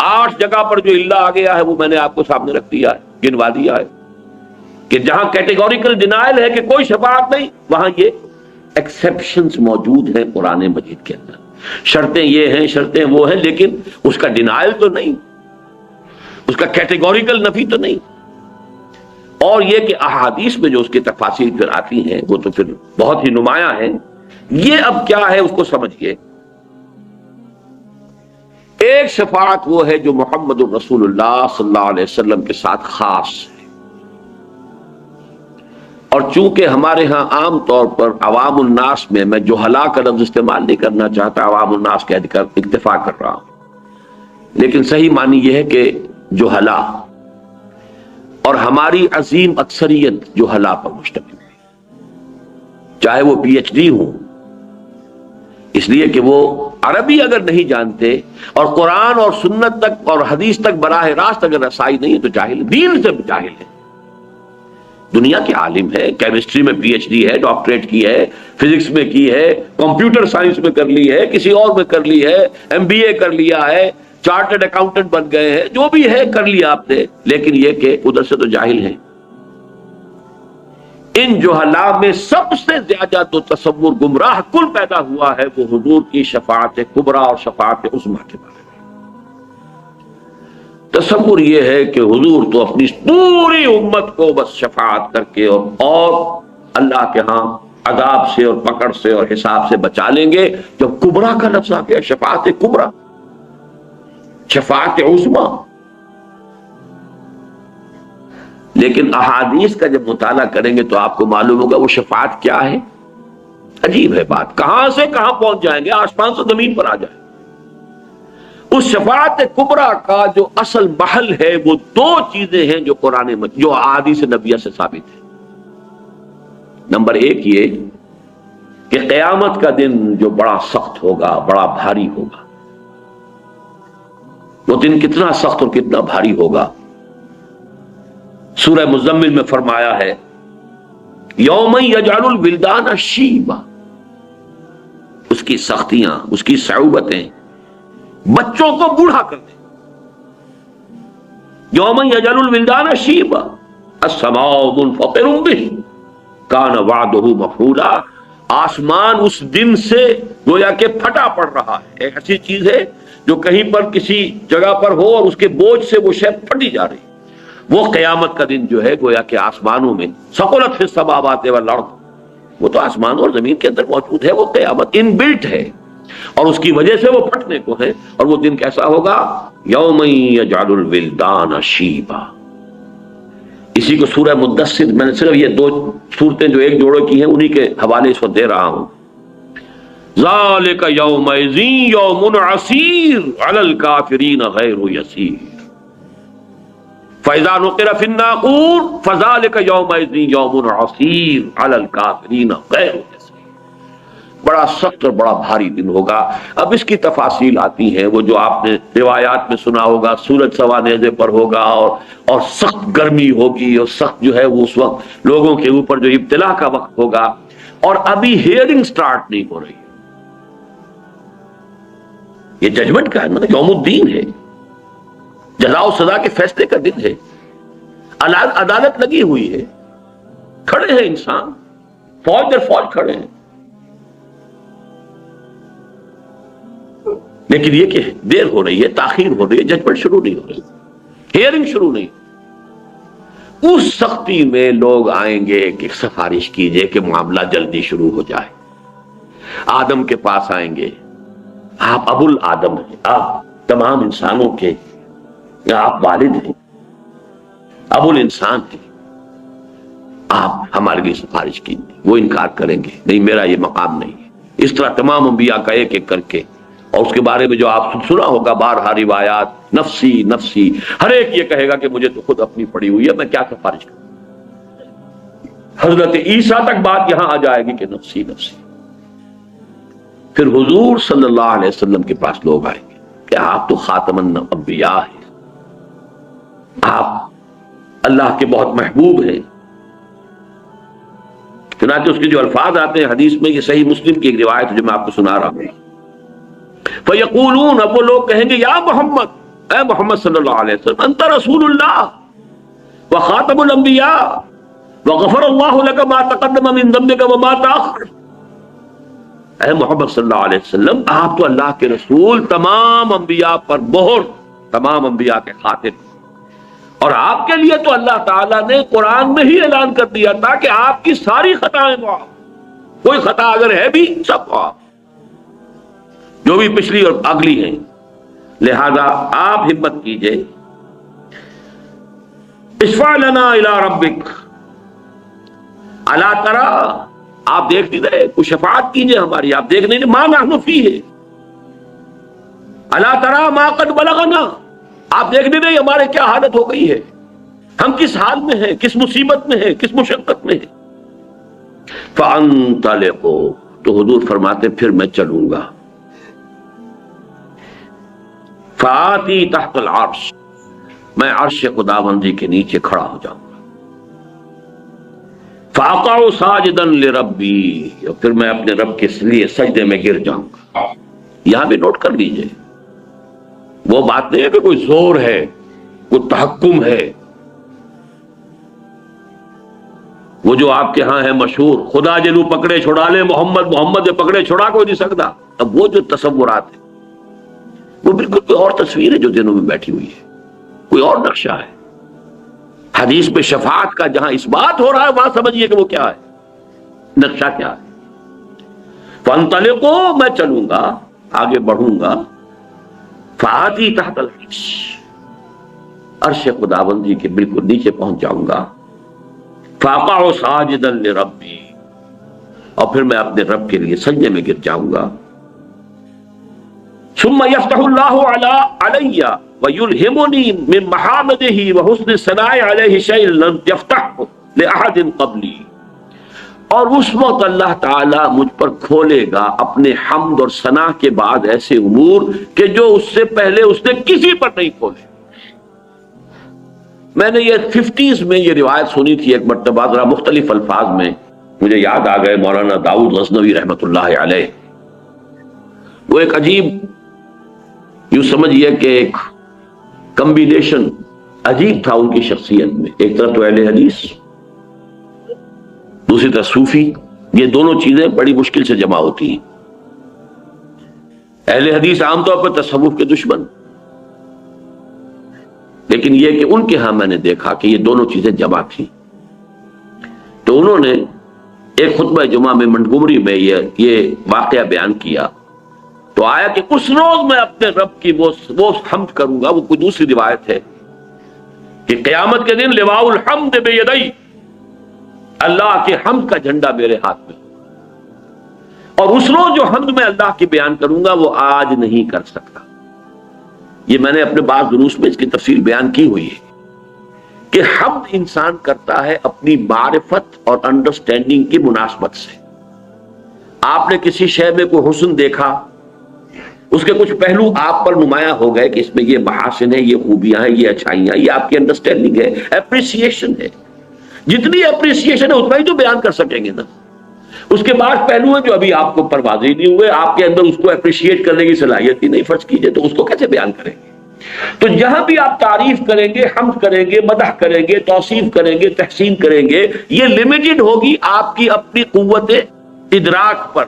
8 جگہ پر جو اللہ آ گیا ہے وہ میں نے آپ کو سامنے رکھ دیا ہے، گنوا دیا ہے کہ جہاں کیٹیگوریکل ڈینائل ہے کہ کوئی شفاعت نہیں، وہاں یہ ایکسیپشنز موجود ہیں قرآن مجید کے اندر، شرطیں یہ ہیں، شرطیں وہ ہیں، لیکن اس کا ڈینائل تو نہیں، اس کا کیٹیگوریکل نفی تو نہیں۔ اور یہ کہ احادیث میں جو اس کی تفاصیل پھر آتی ہیں وہ تو پھر بہت ہی نمایاں ہیں۔ یہ اب کیا ہے اس کو سمجھیے۔ ایک شفاعت وہ ہے جو محمد الرسول اللہ صلی اللہ علیہ وسلم کے ساتھ خاص ہے، اور چونکہ ہمارے ہاں عام طور پر عوام الناس میں جہلا کا لفظ استعمال نہیں کرنا چاہتا، عوام الناس کہہ کر اکتفا کر رہا ہوں، لیکن صحیح معنی یہ ہے کہ جہلا، اور ہماری عظیم اکثریت جہلا پر مشتمل ہے، چاہے وہ پی ایچ ڈی ہوں، اس لیے کہ وہ عربی اگر نہیں جانتے اور قرآن اور سنت تک اور حدیث تک براہ راست اگر رسائی نہیں ہے تو جاہل، دین سے جاہل ہے۔ دنیا کے عالم ہے، کیمسٹری میں پی ایچ ڈی ہے، ڈاکٹریٹ کی ہے، فزکس میں کی ہے، کمپیوٹر سائنس میں کر لی ہے، کسی اور میں کر لی ہے، ایم بی اے کر لیا ہے، چارٹرڈ اکاؤنٹنٹ بن گئے ہیں، جو بھی ہے کر لیا آپ نے، لیکن یہ کہ ادھر سے تو جاہل ہیں۔ ان جہلا میں سب سے زیادہ تو تصور گمراہ کل پیدا ہوا ہے وہ حضور کی شفاعت کبریٰ اور شفاعت عظمیٰ کے بارے میں۔ تصور یہ ہے کہ حضور تو اپنی پوری امت کو بس شفاعت کر کے اور اللہ کے ہاں عذاب سے اور پکڑ سے اور حساب سے بچا لیں گے۔ جب کبریٰ کا لفظ آ گیا، شفاعت کبریٰ، شفاعت عظمیٰ، لیکن احادیث کا جب مطالعہ کریں گے تو آپ کو معلوم ہوگا وہ شفاعت کیا ہے۔ عجیب ہے بات، کہاں سے کہاں پہنچ جائیں گے، آسمان سے زمین پر آ جائیں۔ اس شفاعت کبریٰ کا جو اصل محل ہے وہ 2 چیزیں ہیں جو قرآن جو احادیث نبویہ سے ثابت ہے۔ نمبر 1 یہ کہ قیامت کا دن جو بڑا سخت ہوگا، بڑا بھاری ہوگا، وہ دن کتنا سخت اور کتنا بھاری ہوگا، سورہ مزمل میں فرمایا ہے یوم یجعل الولدان شیبا، اس کی سختیاں، اس کی صعوبتیں بچوں کو بوڑھا کر دیں۔ یوم یجعل الولدان شیبا السماء منفطر به کان وعدہ مفعولا، آسمان اس دن سے گویا کہ پھٹا پڑ رہا ہے۔ ایک ایسی چیز ہے جو کہیں پر کسی جگہ پر ہو اور اس کے بوجھ سے وہ شے پھٹی جا رہی، وہ قیامت کا دن جو ہے گویا کہ آسمانوں میں ثقلت فی السماوات والارض، وہ تو آسمان اور زمین کے اندر موجود ہے، وہ قیامت ان بلٹ ہے اور اس کی وجہ سے وہ پھٹنے کو ہے۔ اور وہ دن کیسا ہوگا؟ یوم یجعل الولدان شیبا۔ اسی کو سورہ مدثر، میں نے صرف یہ 2 سورتیں جو ایک جوڑے کی ہیں انہی کے حوالے اس وقت دے رہا ہوں۔ ذالک یومئذ یوم عسیر علی الکافرین غیر یسیر فَإِذَا نُقِرَ فِي النَّاقُورِ فَذَلِكَ يَوْمَئِذٍ يَوْمٌ عَسِيرٌ عَلَى الْكَافِرِينَ غَيْرُ يَسِيرٌ، بڑا سخت اور بڑا بھاری دن ہوگا۔ اب اس کی تفاصیل آتی ہیں، وہ جو آپ نے روایات میں سنا ہوگا، سورج سوا نیزے پر ہوگا اور سخت گرمی ہوگی، اور سخت جو ہے وہ اس وقت لوگوں کے اوپر جو ابتلا کا وقت ہوگا، اور ابھی ہیئرنگ سٹارٹ نہیں ہو رہی۔ یہ ججمنٹ کا ہے نا، یوم الدین ہے، جزا و سزا کے فیصلے کا دن ہے، عدالت لگی ہوئی ہے، کھڑے ہیں انسان، فوج در فوج کھڑے ہیں، لیکن یہ کہ دیر ہو رہی ہے، تاخیر ہو رہی ہے، ججمنٹ شروع نہیں ہو رہی، ہیئرنگ شروع نہیں۔ اس سختی میں لوگ آئیں گے کہ سفارش کیجئے کہ معاملہ جلدی شروع ہو جائے. آدم کے پاس آئیں گے، آپ ابو الآدم ہیں، آپ تمام انسانوں کے آپ والد ہیں، ابو الانسان ہیں، آپ ہمارے لیے سفارش کیجیے. وہ انکار کریں گے، نہیں میرا یہ مقام نہیں ہے. اس طرح تمام انبیاء کا ایک ایک کر کے، اور اس کے بارے میں جو آپ سنا ہوگا بارہا روایات، نفسی نفسی، ہر ایک یہ کہے گا کہ مجھے تو خود اپنی پڑی ہوئی ہے، میں کیا سفارش کروں. حضرت عیسیٰ تک بات یہاں آ جائے گی کہ نفسی نفسی. پھر حضور صلی اللہ علیہ وسلم کے پاس لوگ آئیں گے کہ آپ تو خاتم الانبیاء ہیں، آپ اللہ کے بہت محبوب ہیں. چنانچہ اس کے جو الفاظ آتے ہیں حدیث میں، یہ صحیح مسلم کی ایک روایت ہے جو میں آپ کو سنا رہا ہوں. فَيَقُولُونَ، اب وہ لوگ کہیں گے یا محمد، اے محمد صلی اللہ علیہ وسلم، انت رسول اللہ وخاتم الانبیاء وغفر اللہ لك ما تقدم من ذنبك وما تأخر. اے محمد صلی اللہ علیہ وسلم، آپ تو اللہ کے رسول، تمام انبیاء پر مہر، تمام انبیاء کے خاتم، اور آپ کے لیے تو اللہ تعالیٰ نے قرآن میں ہی اعلان کر دیا تھا کہ آپ کی ساری خطائیں معاف، کوئی خطا اگر ہے بھی سب معاف، جو بھی پچھلی اور اگلی ہیں. لہذا آپ ہمت کیجئے، اشفع لنا الی ربک، الا تری، آپ دیکھ نہیں رہے، کوئی شفاعت کیجئے ہماری، آپ دیکھ نہیں رہے، ما نحن فیہ، الا تری ما قد بلغنا، آپ دیکھ نہیں رہے ہمارے کیا حالت ہو گئی ہے، ہم کس حال میں ہیں، کس مصیبت میں ہیں، کس مشقت میں ہیں. فَانطَلِقُوا، تو حضور فرماتے پھر میں چلوں گا. فَآتِي تحت العرش، میں عرش خداوندی کے نیچے کھڑا ہو جاؤں گا. فَأَقَعُ سَاجِدًا لِرَبِّي، اور پھر میں اپنے رب کے لیے سجدے میں گر جاؤں گا. یہاں بھی نوٹ کر لیجئے، وہ بات نہیں ہے کہ کوئی زور ہے، کوئی تحکم ہے، وہ جو آپ کے ہاں ہے مشہور، خدا جنو پکڑے چھڑا لے محمد، محمد پکڑے چھڑا کوئی نہیں سکتا. اب وہ جو تصورات ہیں وہ بالکل کوئی اور تصویر ہے جو دنوں میں بیٹھی ہوئی ہے، کوئی اور نقشہ ہے. حدیث میں شفاعت کا جہاں اس بات ہو رہا ہے وہاں سمجھیے کہ وہ کیا ہے، نقشہ کیا ہے. فَانطَلِقُوا، میں چلوں گا، آگے بڑھوں گا. فَآتِي تحت العرش، عرش خداوندی کے بالکل نیچے پہنچ جاؤں گا. فَأَقَعُ سَاجِدًا لِرَبِّي، اور پھر میں اپنے رب کے لیے سجدے میں گر جاؤں گا. ثُمَّ يَفْتَحُ اللَّهُ عَلَيَّ وَيُلْهِمُنِي مِن مَحَامِدِهِ وَحُسْنِ الثَّنَاءِ عَلَيْهِ شَيْءً لَمْ يَفْتَحْهُ لِأَحَدٍ قَبْلِي، اور اس وقت اللہ تعالیٰ مجھ پر کھولے گا اپنے حمد اور ثنا کے بعد ایسے امور کہ جو اس سے پہلے اس نے کسی پر نہیں کھولے. میں نے یہ 50s میں یہ روایت سنی تھی ایک مرتبہ، ذرا مختلف الفاظ میں، مجھے یاد آ گئے مولانا داؤد غزنوی رحمۃ اللہ علیہ. وہ ایک عجیب، یوں سمجھیے کہ ایک کمبینیشن عجیب تھا ان کی شخصیت میں. ایک طرف تو اہل حدیث، دوسری طرف صوفی. یہ دونوں چیزیں بڑی مشکل سے جمع ہوتی ہیں. اہل حدیث عام طور پر تصوف کے دشمن، لیکن یہ کہ ان کے ہاں میں نے دیکھا کہ یہ دونوں چیزیں جمع تھیں. تو انہوں نے ایک خطبہ جمعہ میں منٹگومری میں یہ واقعہ بیان کیا. تو آیا کہ اس روز میں اپنے رب کی وہ حمد کروں گا. وہ کوئی دوسری روایت ہے کہ قیامت کے دن لواء الحمد بیدی، اللہ کے حمد کا جھنڈا میرے ہاتھ میں، اور اس روز جو حمد میں اللہ کی بیان کروں گا وہ آج نہیں کر سکتا. یہ میں نے اپنے بعض دروس میں اس کی تفصیل بیان کی ہوئی ہے کہ حمد انسان کرتا ہے اپنی معرفت اور انڈرسٹینڈنگ کی مناسبت سے. آپ نے کسی شے میں کوئی حسن دیکھا، اس کے کچھ پہلو آپ پر نمایاں ہو گئے کہ اس میں یہ محاسن ہے، یہ خوبیاں ہیں، یہ اچھائیاں، یہ آپ کی انڈرسٹینڈنگ ہے، اپریسیشن ہے. جتنی اپریسیشن ہے اتنا ہی تو بیان کر سکیں گے نا. اس کے بعد پہلو ہیں جو ابھی آپ کو پر واضح نہیں ہوئے، آپ کے اندر اس کو اپریشیٹ کرنے کی صلاحیت ہی نہیں فرض کیجئے، تو اس کو کیسے بیان کریں گے؟ تو جہاں بھی آپ تعریف کریں گے، حمد کریں گے، مدح کریں گے، توصیف کریں گے، تحسین کریں گے، یہ لمیٹڈ ہوگی آپ کی اپنی قوت ادراک پر.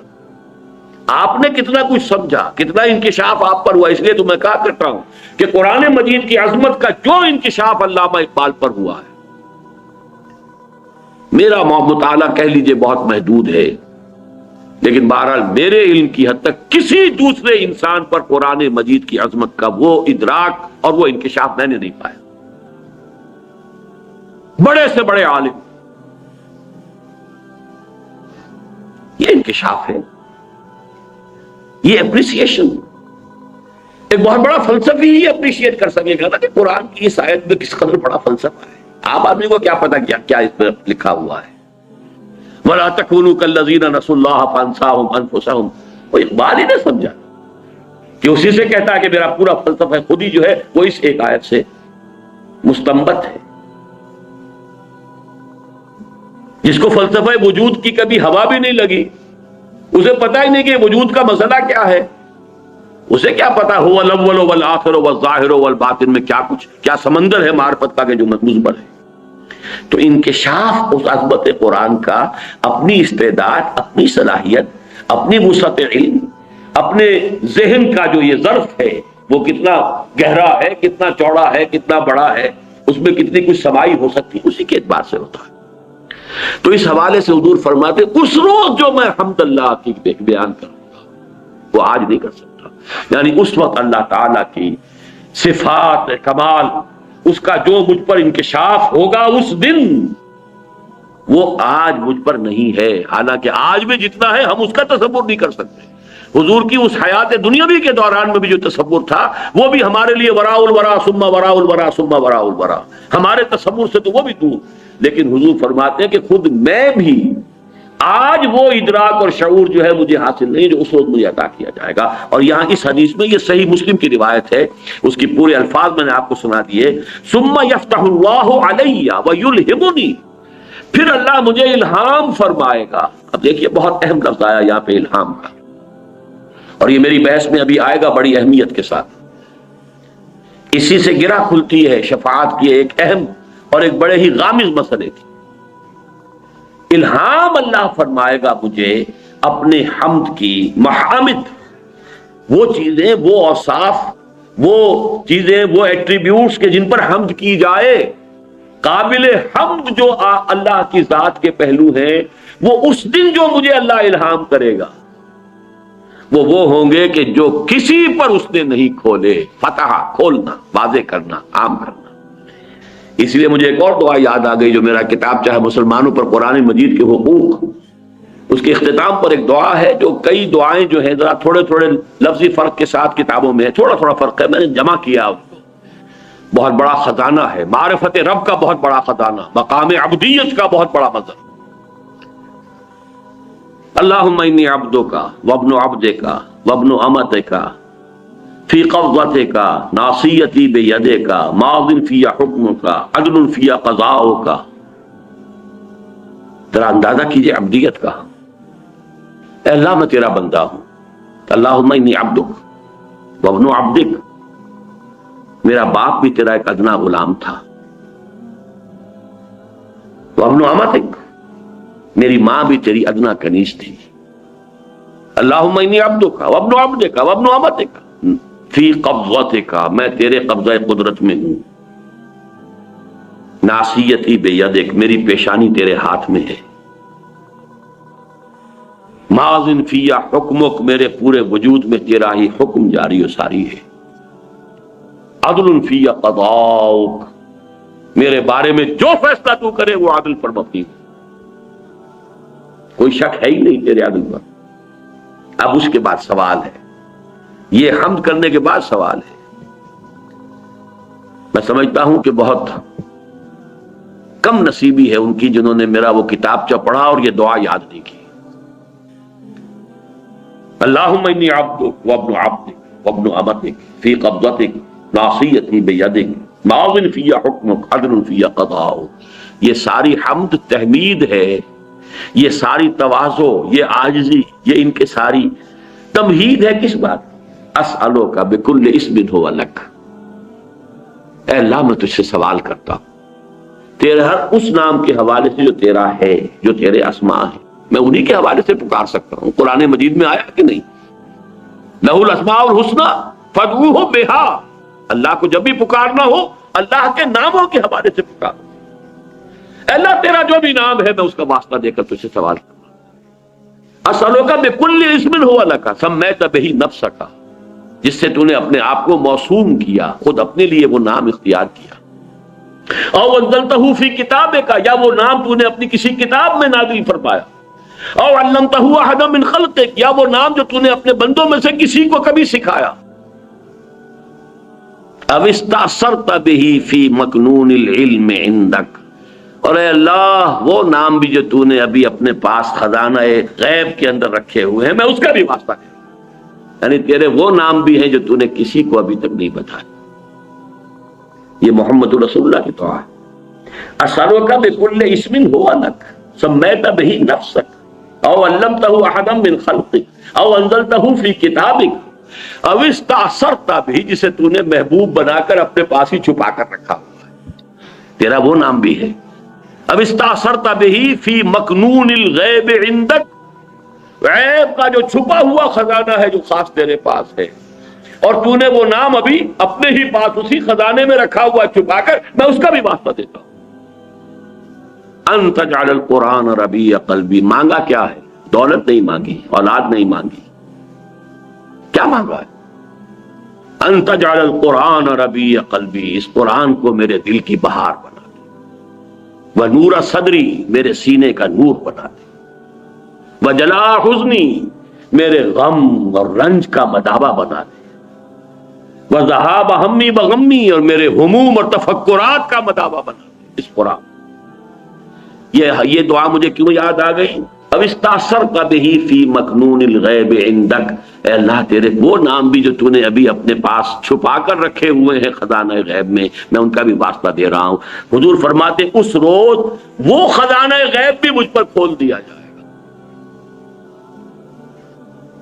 آپ نے کتنا کچھ سمجھا، کتنا انکشاف آپ پر ہوا. اس لیے تو میں کہا کرتا ہوں کہ قرآن مجید کی عظمت کا جو انکشاف علامہ اقبال پر ہوا ہے میرا مطالعہ کہہ لیجئے بہت محدود ہے، لیکن بہرحال میرے علم کی حد تک کسی دوسرے انسان پر قرآن مجید کی عظمت کا وہ ادراک اور وہ انکشاف میں نے نہیں پایا۔ بڑے سے بڑے عالم، یہ انکشاف ہے، یہ اپریسیشن۔ ایک بہت بڑا فلسفی ہی اپریشیٹ کر سکے گا نا کہ قرآن کی اس آیت میں کس قدر بڑا فلسفہ ہے۔ آپ آدمی کو کیا پتا کیا اس پر لکھا ہوا ہے۔ وَلَا تَكُونُوا كَالَّذِينَ نَسُوا اللَّهَ فَأَنسَاهُمْ أَنفُسَهُمْ، وہ اقبال ہی نے سمجھا کہ اسی سے کہتا ہے کہ میرا پورا فلسفہ خود ہی جو ہے وہ اس ایک آیت سے مستنبت ہے۔ جس کو فلسفہ وجود کی کبھی ہوا بھی نہیں لگی، اسے پتہ ہی نہیں کہ وجود کا مسئلہ کیا ہے، اسے کیا پتا هو الاول والآخر والظاہر والباطن میں کیا سمندر ہے معرفت کا کہ جو مزبر ہے۔ تو انکشاف اس عظمت قرآن کا اپنی استعداد، اپنی صلاحیت، اپنی وسعت علم، اپنے ذہن کا جو یہ ظرف ہے وہ کتنا گہرا ہے، کتنا چوڑا ہے، کتنا بڑا ہے، اس میں کتنی کچھ سمائی ہو سکتی ہے، اسی کے اعتبار سے ہوتا ہے۔ تو اس حوالے سے حضور فرماتے اس روز جو میں حمد اللہ کی بیان کروں گا وہ آج نہیں کر سکتا، یعنی اس وقت اللہ تعالیٰ کی صفات کمال، اس کا جو مجھ پر انکشاف ہوگا اس دن، وہ آج مجھ پر نہیں ہے۔ حالانکہ آج بھی جتنا ہے ہم اس کا تصور نہیں کر سکتے۔ حضور کی اس حیات دنیاوی کے دوران میں بھی جو تصور تھا وہ بھی ہمارے لیے وراء الورا ثم وراء الورا ثم وراء الورا، ہمارے تصور سے تو وہ بھی دور۔ لیکن حضور فرماتے ہیں کہ خود میں بھی آج وہ ادراک اور شعور جو ہے مجھے حاصل نہیں جو اس وقت مجھے عطا کیا جائے گا۔ اور یہاں اس حدیث میں، یہ صحیح مسلم کی روایت ہے، اس کی پورے الفاظ میں نے آپ کو سنا دیے، ثم یفتح اللہ علی ویلہمنی، پھر اللہ مجھے الہام فرمائے گا۔ اب دیکھیے بہت اہم لفظ آیا یہاں پہ الہام کا، اور یہ میری بحث میں ابھی آئے گا بڑی اہمیت کے ساتھ۔ اسی سے گرہ کھلتی ہے شفاعت کی ایک اہم اور ایک بڑے ہی غامض مسئلے کی۔ الہام اللہ فرمائے گا مجھے اپنے حمد کی، محامد، وہ چیزیں، وہ اوصاف، وہ چیزیں، وہ ایٹریبیوٹس کہ جن پر حمد کی جائے، قابل حمد جو اللہ کی ذات کے پہلو ہیں، وہ اس دن جو مجھے اللہ الہام کرے گا وہ ہوں گے کہ جو کسی پر اس نے نہیں کھولے۔ فتح، کھولنا، واضح کرنا، عام کرنا۔ اس لیے مجھے ایک اور دعا یاد آ گئی جو میرا کتاب چاہے مسلمانوں پر قرآن مجید کے حقوق، اس کے اختتام پر ایک دعا ہے جو کئی دعائیں جو ہیں ذرا تھوڑے تھوڑے لفظی فرق کے ساتھ کتابوں میں ہے، تھوڑا تھوڑا فرق ہے، میں نے جمع کیا۔ بہت بڑا خزانہ ہے، معرفت رب کا بہت بڑا خزانہ، مقام عبدیت کا بہت بڑا مظہر۔ اللہم انی عبدک وابن عبدک وابن امتک فی قبضتک ناصیتی بیدک ماض فی حکمک عدل فی قضاؤک۔ ذرا اندازہ کیجئے عبدیت کا۔ اے اللہ میں تیرا بندہ ہوں، اللہم انی عبدک وابن عبدک، میرا باپ بھی تیرا ایک ادنا غلام تھا، وابن امتک، میری ماں بھی تیری ادنا کنیز تھی۔ اللہم انی عبدک وابن عبدک وابن امتک فی قبضتک، میں تیرے قبضہ قدرت میں ہوں، ناصیتی بیدک، میری پیشانی تیرے ہاتھ میں ہے، ماضٍ فی حکمک، میرے پورے وجود میں تیرا ہی حکم جاری و ساری ہے، عدل فی قضاؤک، میرے بارے میں جو فیصلہ تو کرے وہ عدل پر مبنی ہے، کوئی شک ہے ہی نہیں تیرے عدل پر۔ اب اس کے بعد سوال ہے، یہ حمد کرنے کے بعد سوال ہے۔ میں سمجھتا ہوں کہ بہت کم نصیبی ہے ان کی جنہوں نے میرا وہ کتابچہ پڑھا اور یہ دعا یاد نہیں کی۔ اللہم انی عبدک وابن عبدک وابن امتک فی قبضتک ناصیتی بیدک ماضٍ فی حکمک عدل فی قضاؤک۔ یہ ساری حمد تحمید ہے، یہ ساری تواضع، یہ عاجزی، یہ ان کے ساری تمہید ہے کس بات؟ اسألوک بکل اسم ہو لک، اے اللہ میں تجھ سے سوال کرتا ہوں تیرے ہر اس نام کے حوالے سے جو تیرا ہے، جو تیرے اسماء ہیں، میں انہی کے حوالے سے پکار سکتا ہوں۔ قرآن مجید میں آیا کہ نہیں، لہ الاسماء الحسنی فادعوہ بہا، اللہ کو جب بھی پکارنا ہو اللہ کے ناموں کے حوالے سے پکارو۔ اللہ تیرا جو بھی نام ہے میں اس کا واسطہ دے کر تجھ سے سوال کروں. اسألوک بکل اسم هو لک سمیت بہ نفسک، جس سے تو نے اپنے آپ کو موسوم کیا، خود اپنے لیے وہ نام اختیار کیا. او انزلتہ فی کتابک، یا وہ نام تو نے اپنی کسی کتاب میں نازل فرمایا. او علمتہ احدا من خلقک، یا وہ نام جو تو نے اپنے بندوں میں سے کسی کو کبھی سکھایا. او استأثرت بہ فی مکنون العلم عندک، اور اے اللہ وہ نام بھی جو تو نے ابھی اپنے پاس خزانہ غیب کے اندر رکھے ہوئے ہیں میں اس کا بھی واسطہ دے، یعنی تیرے وہ نام بھی ہیں جو تو نے کسی کو ابھی تک نہیں بتایا. یہ محمد رسول اللہ کی دعا ہے. اسألوک بکل اسم هو لک سمیت بہ نفسک او علمتہ احدا من خلقک او انزلتہ فی کتابک او استأثرت بہ، جسے تو نے محبوب بنا کر اپنے پاس ہی چھپا کر رکھا ہوا ہے، تیرا وہ نام بھی ہے. اب استأثرت بہ فی مکنون الغیب عندک، غیب کا جو چھپا ہوا خزانہ ہے جو خاص تیرے پاس ہے، اور تو نے وہ نام ابھی اپنے ہی پاس اسی خزانے میں رکھا ہوا چھپا کر، میں اس کا بھی واسطہ دیتا ہوں. ان تجعل القرآن ربیع قلبی، مانگا کیا ہے؟ دولت نہیں مانگی، اولاد نہیں مانگی، کیا مانگا ہے؟ ان تجعل القرآن ربیع قلبی، اس قرآن کو میرے دل کی بہار بنا دے، ونور صدری، میرے سینے کا نور بنا دے، وجلاء حزنی، میرے غم اور رنج کا مداوا بنا دے، وذہاب ہمی بغمی، اور میرے ہموم اور تفکرات کا مداوا بنا دے اس قرآن. یہ دعا مجھے کیوں یاد آ گئی؟ اب استأثرت بہ فی مکنون الغیب عندک، اے اللہ تیرے وہ نام بھی جو تو نے ابھی اپنے پاس چھپا کر رکھے ہوئے ہیں خزانہ غیب میں ان کا بھی واسطہ دے رہا ہوں. حضور فرماتے اس روز وہ خزانہ غیب بھی مجھ پر کھول دیا جائے گا.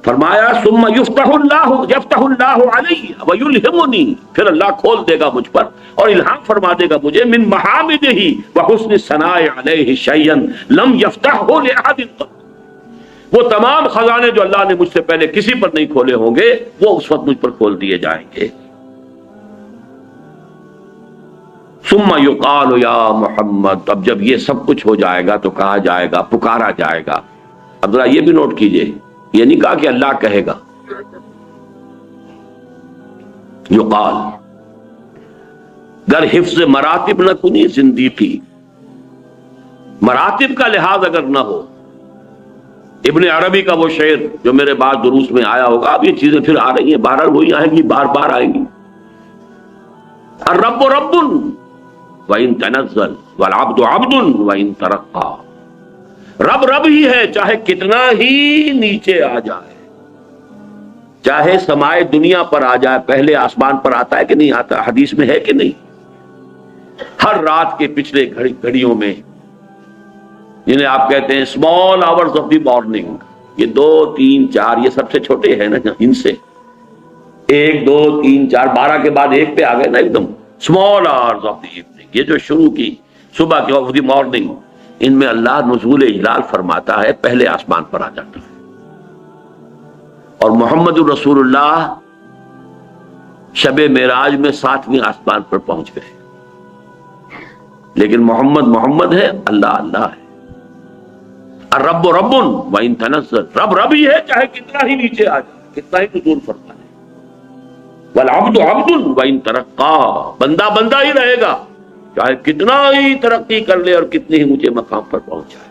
فرمایا ثم یفتح اللہ علی ویلہمنی، پھر اللہ کھول دے گا مجھ پر اور الہام فرما دے گا مجھے، من محامدہ وحسن الثناء علیہ شیئا لم یفتحہ لأحد قبل، وہ تمام خزانے جو اللہ نے مجھ سے پہلے کسی پر نہیں کھولے ہوں گے وہ اس وقت مجھ پر کھول دیے جائیں گے. ثم یقال یا محمد، اب جب یہ سب کچھ ہو جائے گا تو کہا جائے گا، پکارا جائے گا. اب ذرا یہ بھی نوٹ کیجئے، یہ نہیں کہا کہ اللہ کہے گا، یقال. گر حفظ مراتب نہ کنی زندگی، مراتب کا لحاظ اگر نہ ہو، ابن عربی کا وہ شعر جو میرے بعد دروس میں آیا ہوگا، اب یہ چیزیں پھر آ رہی ہیں، بہرحال وہی آئیں گی، بار بار آئیں گی. الرب رب وَإِن تنزل والعبد عبد وَإِن ترقى، رب رب ہی ہے چاہے کتنا ہی نیچے آ جائے، چاہے سمائے دنیا پر آ جائے. پہلے آسمان پر آتا ہے کہ نہیں آتا؟ حدیث میں ہے کہ نہیں؟ ہر رات کے پچھلے گھڑیوں میں، جنہیں آپ کہتے ہیں small hours of the morning, یہ 2 3 4 یہ سب سے چھوٹے ہیں نا، ان سے 1 2 3 4 12 کے بعد 1 پہ آ گئے نا، ایک دم small hours of the evening, یہ جو شروع کی صبح کی آف دی مارننگ، ان میں اللہ نزول ہلال فرماتا ہے، پہلے آسمان پر آ جاتا ہے. اور محمد رسول اللہ شب معراج میں 7ویں آسمان پر پہنچ گئے، لیکن محمد محمد ہے، اللہ اللہ ہے. الرب رب وَإِن تنزل، رب رب ہی ہے چاہے کتنا ہی نیچے آ جائے، کتنا ہی نزول فرمائے. والعبد عبد وَإِن ترقى، بندہ بندہ ہی رہے گا چاہے کتنا ہی ترقی کر لے اور کتنے ہی اونچے مقام پر پہنچ جائے.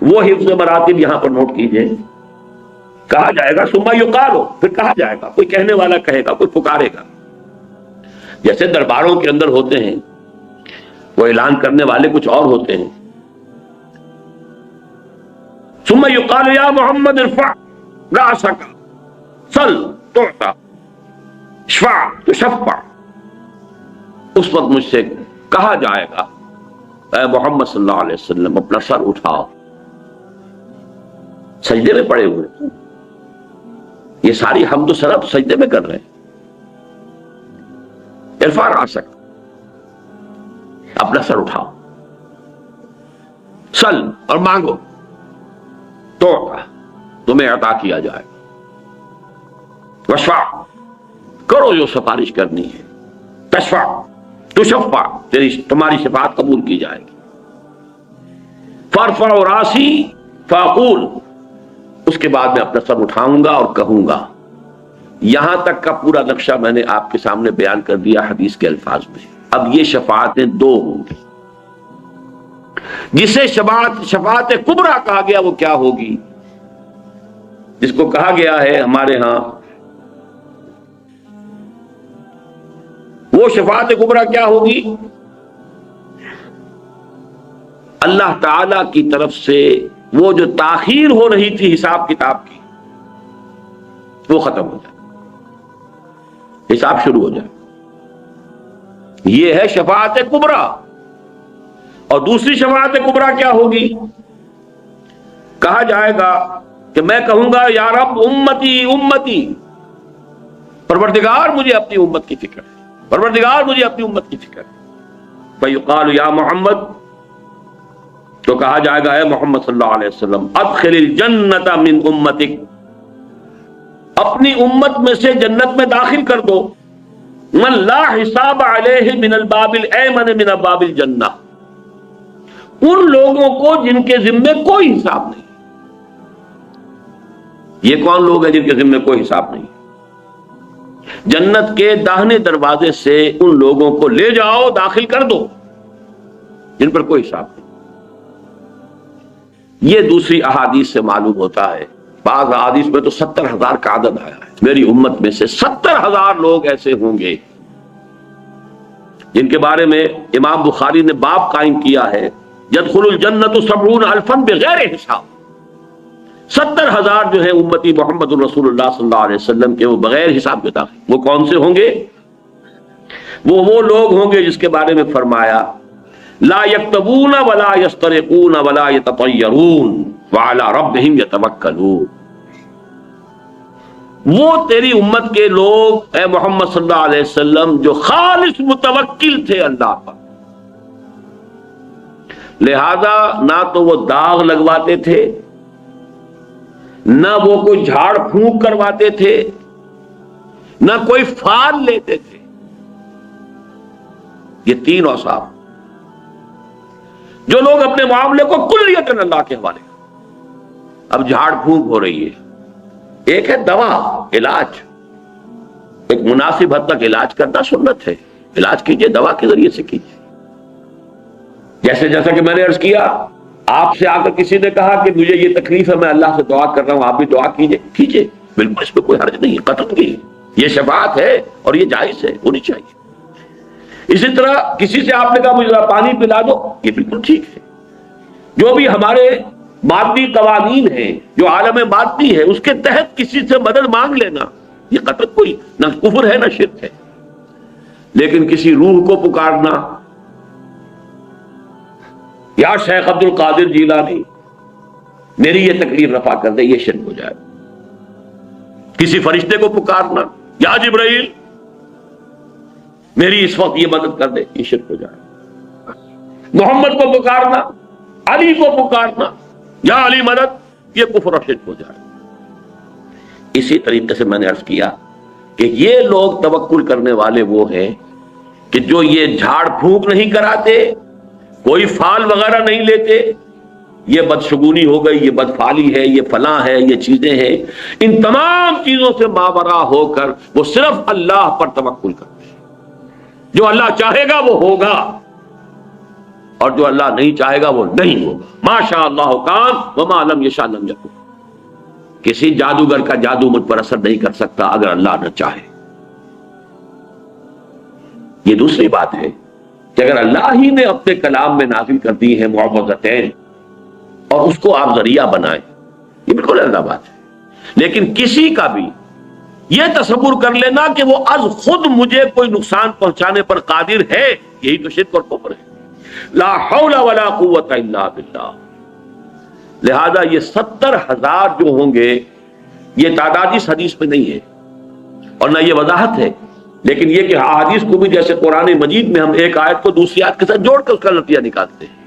وہ حفظ مراتب یہاں پر نوٹ کیجئے. کہا جائے گا ثم یقال، پھر کہا جائے گا، کوئی کہنے والا کہے گا، کوئی پکارے گا. جیسے درباروں کے اندر ہوتے ہیں وہ اعلان کرنے والے کچھ اور ہوتے ہیں. ثم یقال یا محمد ارفع رأسک سل تعطى اشفع تشفع، اس وقت مجھ سے کہا جائے گا اے محمد صلی اللہ علیہ وسلم اپنا سر اٹھاؤ. سجدے میں پڑے ہوئے، یہ ساری حمد و ثنا سجدے میں کر رہے ہیں. ارفع رأسک، اپنا سر اٹھاؤ، سل اور مانگو، تو تمہیں عطا کیا جائے گا. وشفع، کرو جو سفارش کرنی ہے. تشفع تشفع، تمہاری شفاعت قبول کی جائے گی. فارفع راسی فاقول، اس کے بعد میں اپنا سر اٹھاؤں گا اور کہوں گا. یہاں تک کا پورا نقشہ میں نے آپ کے سامنے بیان کر دیا حدیث کے الفاظ میں. اب یہ شفاعتیں دو ہوں گی. جسے شفاعت کبریٰ کہا گیا وہ کیا ہوگی؟ جس کو کہا گیا ہے ہمارے ہاں وہ شفاعت کبریٰ کیا ہوگی؟ اللہ تعالی کی طرف سے وہ جو تاخیر ہو رہی تھی حساب کتاب کی وہ ختم ہو جائے، حساب شروع ہو جائے. یہ ہے شفاعت کبریٰ. اور دوسری شفاعت کبریٰ کیا ہوگی؟ کہا جائے گا کہ میں کہوں گا یا رب امتی امتی، پروردگار مجھے اپنی امت کی فکر ہے، پروردگار مجھے اپنی امت کی فکر ہے. فیقال یا محمد، تو کہا جائے گا اے محمد صلی اللہ علیہ وسلم ادخل الجنت من امتک، اپنی امت میں سے جنت میں داخل کر دو. من لا حساب علیہ من الباب الایمن من ابواب الجنہ، ان لوگوں کو جن کے ذمے کوئی حساب نہیں. یہ کون لوگ ہیں جن کے ذمے کوئی حساب نہیں؟ جنت کے داہنے دروازے سے ان لوگوں کو لے جاؤ، داخل کر دو جن پر کوئی حساب نہیں. یہ دوسری احادیث سے معلوم ہوتا ہے. بعض احادیث میں تو 70,000 کا عدد آیا ہے. میری امت میں سے 70,000 لوگ ایسے ہوں گے جن کے بارے میں امام بخاری نے باب قائم کیا ہے یدخل الجنت 70,000 بغیر حساب. 70,000 جو ہے امتی محمد الرسول اللہ صلی اللہ علیہ وسلم کے وہ بغیر حساب کے داخل. وہ کون سے ہوں گے؟ وہ لوگ ہوں گے جس کے بارے میں فرمایا لا یکتبون ولا یسترقون ولا یتطیرون وعلی ربہم یتوکلون. وہ تیری امت کے لوگ اے محمد صلی اللہ علیہ وسلم جو خالص متوکل تھے اللہ پر، لہذا نہ تو وہ داغ لگواتے تھے، نہ وہ کوئی جھاڑ پھونک کرواتے تھے، نہ کوئی فال لیتے تھے. یہ تین اوصاف جو لوگ اپنے معاملے کو کلیتاً اللہ کے حوالے کریں. اب جھاڑ پھونک ہو رہی ہے، ایک ہے دوا، علاج، ایک مناسب حد تک علاج کرنا سنت ہے. علاج کیجئے دوا کے ذریعے سے کیجئے. جیسا کہ میں نے عرض کیا، آپ سے آ کر کسی نے کہا کہ مجھے یہ تکلیف ہے، میں اللہ سے دعا کر رہا ہوں، آپ بھی دعا کیجئے. بالکل اس میں کوئی حرج نہیں، قتل کی یہ شفاعت ہے اور یہ جائز ہے، ہونی چاہیے. اسی طرح کسی سے آپ نے کہا مجھے پانی پلا دو، یہ بالکل ٹھیک ہے. جو بھی ہمارے مادی قوانین ہیں، جو عالم مادی ہے، اس کے تحت کسی سے مدد مانگ لینا یہ قطع کوئی نہ کفر ہے نہ شرک ہے. لیکن کسی روح کو پکارنا، یا شیخ عبد القادر جیلانی میری یہ تکلیف رفع کر دے، یہ شرک ہو جائے. کسی فرشتے کو پکارنا، یا جبرائیل میری اس وقت یہ مدد کر دے، یہ شرک ہو جائے. محمد کو پکارنا، علی کو پکارنا، یا علی مدد، یہ کفر اور شرک ہو جائے. اسی طریقے سے میں نے عرض کیا کہ یہ لوگ توکل کرنے والے وہ ہیں کہ جو یہ جھاڑ پھونک نہیں کراتے، کوئی فال وغیرہ نہیں لیتے. یہ بدشگونی ہو گئی، یہ بدفالی ہے، یہ فلاں ہے، یہ چیزیں ہیں. ان تمام چیزوں سے ماورا ہو کر وہ صرف اللہ پر توکل کرتے ہیں. جو اللہ چاہے گا وہ ہوگا، اور جو اللہ نہیں چاہے گا وہ نہیں ہوگا. ما شاء اللہ کان وما لم یشاء لم یکن. کسی جادوگر کا جادو مجھ پر اثر نہیں کر سکتا اگر اللہ نہ چاہے. یہ دوسری بات ہے کہ اگر اللہ ہی نے اپنے کلام میں نازل کر دی ہے معوذتین اور اس کو آپ ذریعہ بنائیں، یہ بالکل اللہ بات ہے. لیکن کسی کا بھی یہ تصور کر لینا کہ وہ از خود مجھے کوئی نقصان پہنچانے پر قادر ہے، یہی تو شرک اور کفر ہے. لا حول ولا قوت الا باللہ. لہذا یہ 70,000 جو ہوں گے یہ تعداد اس حدیث میں نہیں ہے اور نہ یہ وضاحت ہے، لیکن یہ کہ احادیث کو بھی جیسے قرآن مجید میں ہم ایک آیت کو دوسری آیت کے ساتھ جوڑ کر اس کا نتیجہ نکالتے ہیں.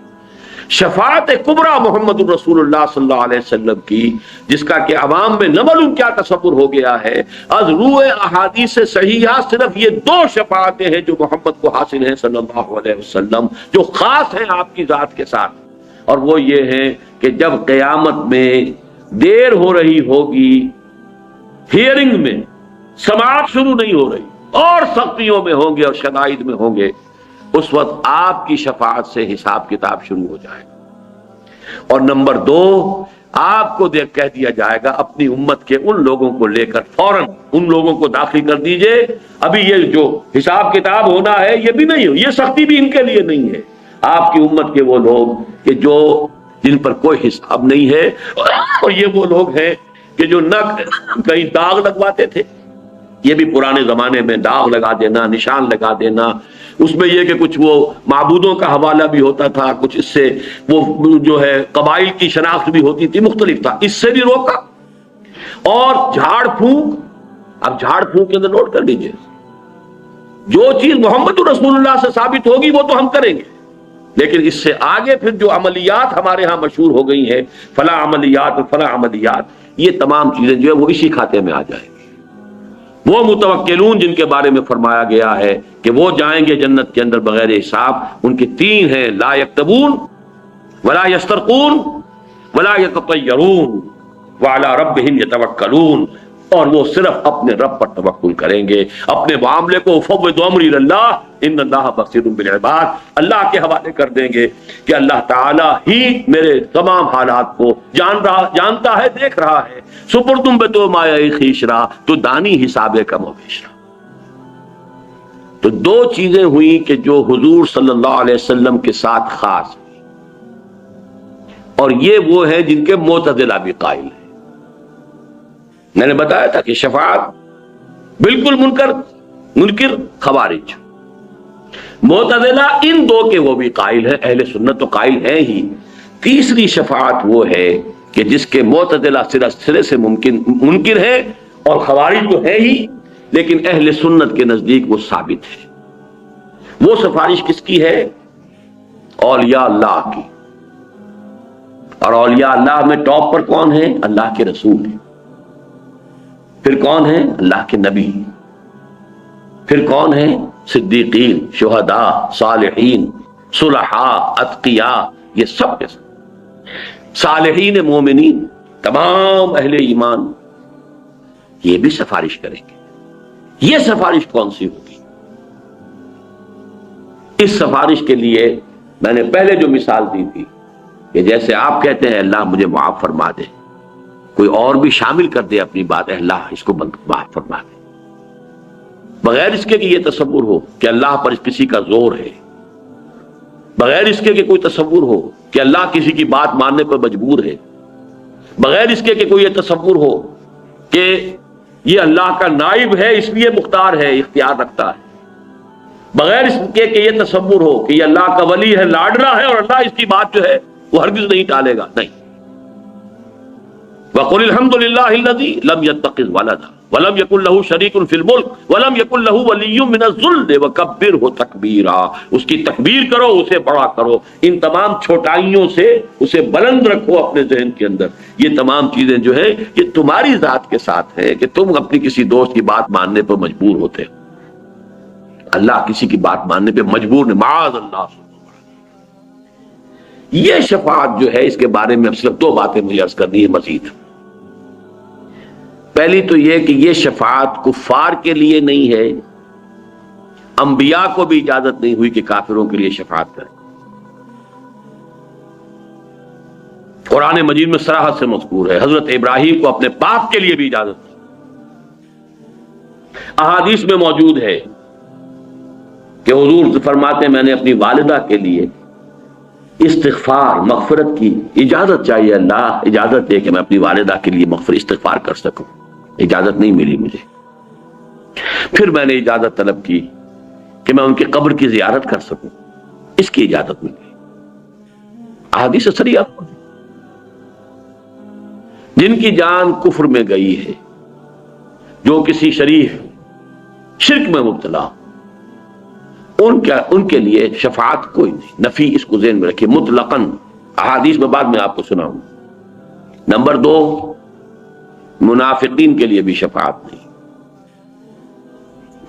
شفاعت کبریٰ محمد الرسول اللہ صلی اللہ علیہ وسلم کی، جس کا کہ عوام میں نہ معلوم کیا تصور ہو گیا ہے. از روح احادیث صحیحہ صرف یہ 2 شفاعتیں ہیں جو محمد کو حاصل ہیں صلی اللہ علیہ وسلم، جو خاص ہیں آپ کی ذات کے ساتھ. اور وہ یہ ہے کہ جب قیامت میں دیر ہو رہی ہوگی، ہیئرنگ میں سماعت شروع نہیں ہو رہی اور سختیوں میں ہوں گے اور شدائد میں ہوں گے، اس وقت آپ کی شفاعت سے حساب کتاب شروع ہو جائے گا۔ اور نمبر 2، آپ کو دیکھ کہہ دیا جائے گا اپنی امت کے ان لوگوں کو لے کر فوراً ان لوگوں کو داخل کر دیجئے، ابھی یہ جو حساب کتاب ہونا ہے یہ بھی نہیں ہو، یہ سختی بھی ان کے لیے نہیں ہے۔ آپ کی امت کے وہ لوگ کہ جو جن پر کوئی حساب نہیں ہے، اور یہ وہ لوگ ہیں کہ جو نہ کہیں داغ لگواتے تھے، یہ بھی پرانے زمانے میں داغ لگا دینا، نشان لگا دینا، اس میں یہ کہ کچھ وہ معبودوں کا حوالہ بھی ہوتا تھا، کچھ اس سے وہ جو ہے قبائل کی شناخت بھی ہوتی تھی، مختلف تھا، اس سے بھی روکا۔ اور جھاڑ پھونک، اب جھاڑ پھونک کے اندر نوٹ کر لیجئے، جو چیز محمد رسول اللہ سے ثابت ہوگی وہ تو ہم کریں گے، لیکن اس سے آگے پھر جو عملیات ہمارے ہاں مشہور ہو گئی ہیں، فلاں عملیات فلاں عملیات، یہ تمام چیزیں جو ہے وہ اسی کھاتے میں آ جائیں گی۔ وہ متوکلون جن کے بارے میں فرمایا گیا ہے کہ وہ جائیں گے جنت کے اندر بغیر حساب، ان کی 3 ہیں، لا یکتبون ولا یسترقون ولا یتطیرون وعلی ربہم یتوکلون، اور وہ صرف اپنے رب پر توکل کریں گے، اپنے معاملے کو فوض امری اللہ ان اللہ بصیر بالعباد، اللہ کے حوالے کر دیں گے کہ اللہ تعالیٰ ہی میرے تمام حالات کو جانتا ہے، دیکھ رہا ہے۔ سپردم بے تو مایا خیشرا، تو دانی حساب کم و بیشرا۔ تو 2 چیزیں ہوئی کہ جو حضور صلی اللہ علیہ وسلم کے ساتھ خاص ہوئی، اور یہ وہ ہیں جن کے معتزلہ بھی قائل ہیں۔ میں نے بتایا تھا کہ شفاعت بالکل منکر خوارج، معتزلہ ان 2 کے وہ بھی قائل ہیں، اہل سنت تو قائل ہیں ہی۔ تیسری شفاعت وہ ہے کہ جس کے معتزلہ سرے سے منکر ہے اور خوارج تو ہے ہی، لیکن اہل سنت کے نزدیک وہ ثابت ہے۔ وہ سفارش کس کی ہے؟ اولیاء اللہ کی۔ اور اولیاء اللہ میں ٹاپ پر کون ہے؟ اللہ کے رسول ہیں۔ پھر کون ہیں؟ اللہ کے نبی۔ پھر کون ہیں؟ صدیقین، شہداء، صالحین، صلحاء، اتقیاء، یہ سب کے سب صالحین مومنین، تمام اہل ایمان، یہ بھی سفارش کریں گے۔ یہ سفارش کون سی ہوگی؟ اس سفارش کے لیے میں نے پہلے جو مثال دی تھی کہ جیسے آپ کہتے ہیں اللہ مجھے معاف فرما دے، کوئی اور بھی شامل کر دے اپنی بات، اللہ اس کو معاف فرما دے، بغیر اس کے کہ یہ تصور ہو کہ اللہ پر کسی کا زور ہے، بغیر اس کے کہ کوئی تصور ہو کہ اللہ کسی کی بات ماننے پر مجبور ہے، بغیر اس کے کہ کوئی یہ تصور ہو کہ یہ اللہ کا نائب ہے اس لیے مختار ہے، اختیار رکھتا ہے، بغیر اس کے کہ یہ تصور ہو کہ یہ اللہ کا ولی ہے، لاڈلا ہے، اور اللہ اس کی بات جو ہے وہ ہرگز نہیں ٹالے گا، نہیں۔ وَقُلِ الْحَمْدُ لِلَّهِ الَّذِي لَمْ يَتَّخِذْ وَلَدًا وَلَمْ يَكُنْ لَهُ شَرِيكٌ فِي الْمُلْكِ وَلَمْ يَكُنْ لَهُ وَلِيٌّ مِّنَ الذُّلِّ وَكَبِّرْهُ تَكْبِيرًا، اس کی تکبیر کرو، اسے بڑا کرو، ان تمام چھوٹائیوں سے اسے بلند رکھو اپنے ذہن کے اندر۔ یہ تمام چیزیں جو ہے یہ تمہاری ذات کے ساتھ ہے کہ تم اپنی کسی دوست کی بات ماننے پر مجبور ہوتے ہو، اللہ کسی کی بات ماننے پہ مجبور نہیں، معاذ اللہ۔ یہ شفاعت جو ہے اس کے بارے میں اب صرف 2 باتیں مجھے عرض کرنی ہے مزید۔ پہلی تو یہ کہ یہ شفاعت کفار کے لیے نہیں ہے، انبیاء کو بھی اجازت نہیں ہوئی کہ کافروں کے لیے شفاعت کریں۔ قرآن مجید میں صراحت سے مذکور ہے، حضرت ابراہیم کو اپنے باپ کے لیے بھی اجازت نہیں۔ احادیث میں موجود ہے کہ حضور فرماتے ہیں میں نے اپنی والدہ کے لیے استغفار، مغفرت کی اجازت چاہیے، اللہ اجازت دے کہ میں اپنی والدہ کے لیے استغفار کر سکوں، اجازت نہیں ملی مجھے۔ پھر میں نے اجازت طلب کی کہ میں ان کی قبر کی زیارت کر سکوں، اس کی اجازت مل گئی۔ احادیث صریحہ جن کی جان کفر میں گئی ہے، جو کسی شریف شرک میں مبتلا، ان کے لیے شفاعت کوئی نہیں، نفی، اس کو ذہن میں رکھیے مطلقاً، احادیث میں بعد میں آپ کو سناؤں۔ نمبر 2، منافقین کے لیے بھی شفاعت نہیں۔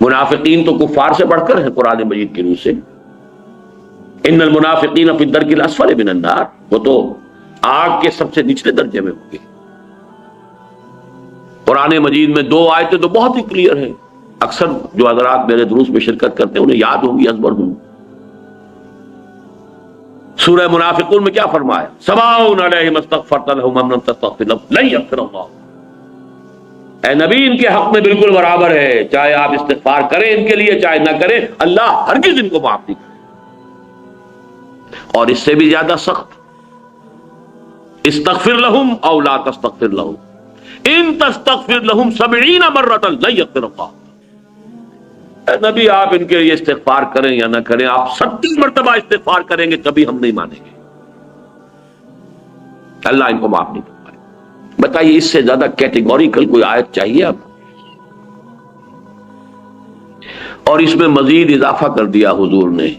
منافقین تو کفار سے بڑھ کر ہیں قرآن مجید کی روح سے، ان المنافقین فی الدرک الاسفل من النار، وہ تو آگ کے سب سے نچلے درجے میں ہوں گے۔ قرآن مجید میں 2 آیتیں تو بہت ہی کلیئر ہیں، اکثر جو حضرات میرے دروس میں شرکت کرتے ہیں انہیں یاد ہوگی، ازبر ہوں۔ سورہ منافقون میں کیا فرمایا؟ سواء علیہم استغفرت لہم ام لم تستغفر لہم لن یغفر اللہ۔ اے نبی ان کے حق میں بالکل برابر ہے، چاہے آپ استغفار کریں ان کے لیے چاہے نہ کریں، اللہ ہرگز ان کو معاف نہیں کرے۔ اور اس سے بھی زیادہ سخت، استغفر لہم او لا تستغفر لہم ان تستغفر لہم 70 مرۃ لن یغفر اللہ۔ اے نبی آپ ان کے لیے استغفار کریں یا نہ کریں، آپ 70 مرتبہ استغفار کریں گے کبھی ہم نہیں مانیں گے، اللہ ان کو معاف نہیں کر پائے۔ بتائیے اس سے زیادہ کیٹیگوریکل کوئی آیت چاہیے آپ؟ اور اس میں مزید اضافہ کر دیا حضور نے،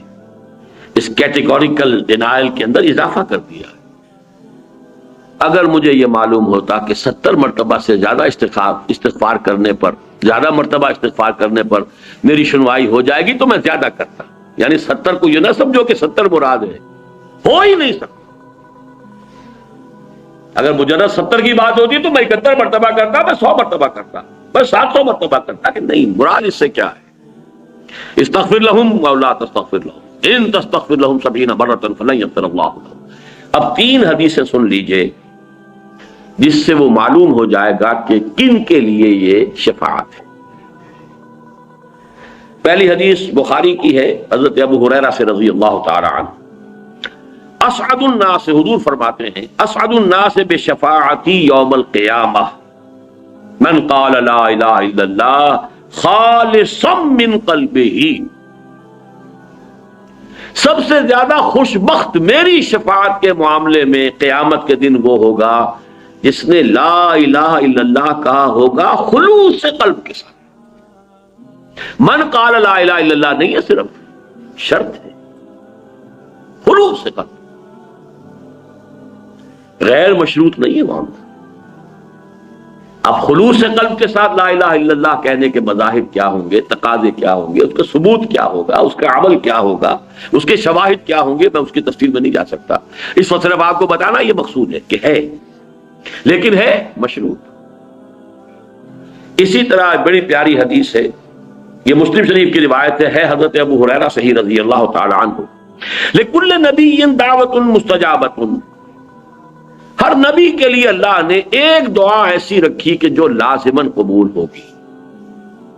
اس کیٹیگوریکل ڈینائل کے اندر اضافہ کر دیا۔ اگر مجھے یہ معلوم ہوتا کہ 70 مرتبہ سے زیادہ استغفار کرنے پر، زیادہ مرتبہ استغفار کرنے پر میری سنوائی ہو جائے گی تو میں زیادہ کرتا، یعنی 70 کو یہ نہ سمجھو کہ 70 مراد ہے، ہو ہی نہیں سکتا۔ اگر مجرد 70 کی بات ہوتی تو میں 71 مرتبہ کرتا، میں 100 مرتبہ کرتا، میں 700 مرتبہ کرتا، کہ نہیں، مراد اس سے کیا ہے؟ استغفر لہم او لا تستغفر لہم ان تستغفر لہم 70 مرۃ فلن یغفر اللہ لہم۔ اب 3 حدیثیں سن لیجئے جس سے وہ معلوم ہو جائے گا کہ کن کے لیے یہ شفاعت ہے۔ پہلی حدیث بخاری کی ہے، حضرت ابو ہریرہ سے رضی اللہ تعالی عنہ، اسعد الناس، حضور فرماتے ہیں اسعد الناس بشفاعتی یوم القیامہ من قال لا الہ الا اللہ خالصا من قلبہ۔ سب سے زیادہ خوش بخت میری شفاعت کے معاملے میں قیامت کے دن وہ ہوگا جس نے لا الہ الا اللہ کہا ہوگا خلوص سے قلب کے ساتھ۔ من قال لا الہ الا اللہ نہیں ہے، صرف شرط ہے خلوص سے قلب، غیر مشروط نہیں ہے معاملہ۔ اب خلوص سے قلب کے ساتھ لا الہ الا اللہ کہنے کے مذاہب کیا ہوں گے، تقاضے کیا ہوں گے، اس کا ثبوت کیا ہوگا، اس کا عمل کیا ہوگا، اس کے شواہد کیا ہوں گے، میں اس کی تفصیل میں نہیں جا سکتا۔ اس وقت صرف آپ کو بتانا یہ مقصود ہے کہ ہے، لیکن ہے مشروط۔ اسی طرح بڑی پیاری حدیث ہے، یہ مسلم شریف کی روایت ہے حضرت ابو ہریرہ سے ہی رضی اللہ تعالی عنہ، لکل نبی دعوت مستجابۃ، ہر نبی کے لیے اللہ نے ایک دعا ایسی رکھی کہ جو لازماً قبول ہوگی،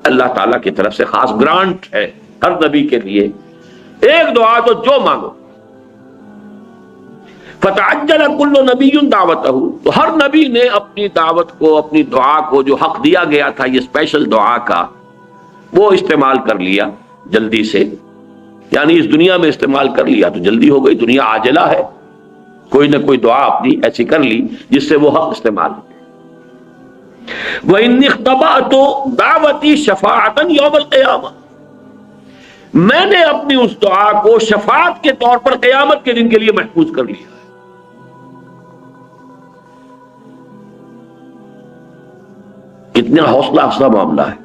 اللہ تعالیٰ کی طرف سے خاص گرانٹ ہے ہر نبی کے لیے، ایک دعا تو جو مانگو۔ فتعجل کل نبی دعوتہ، تو ہر نبی نے اپنی دعوت کو، اپنی دعا کو جو حق دیا گیا تھا یہ اسپیشل دعا کا، وہ استعمال کر لیا جلدی سے، یعنی اس دنیا میں استعمال کر لیا تو جلدی ہو گئی، دنیا عاجلہ ہے، کوئی نہ کوئی دعا اپنی ایسی کر لی جس سے وہ حق استعمال ہو۔ وَإِنِّ اخْتَبَأْتُ دعوتی شفاعةً یوم القیامہ، میں نے اپنی اس دعا کو شفاعت کے طور پر قیامت کے دن کے لیے محفوظ کر لیا۔ کتنا حوصلہ افزا معاملہ ہے،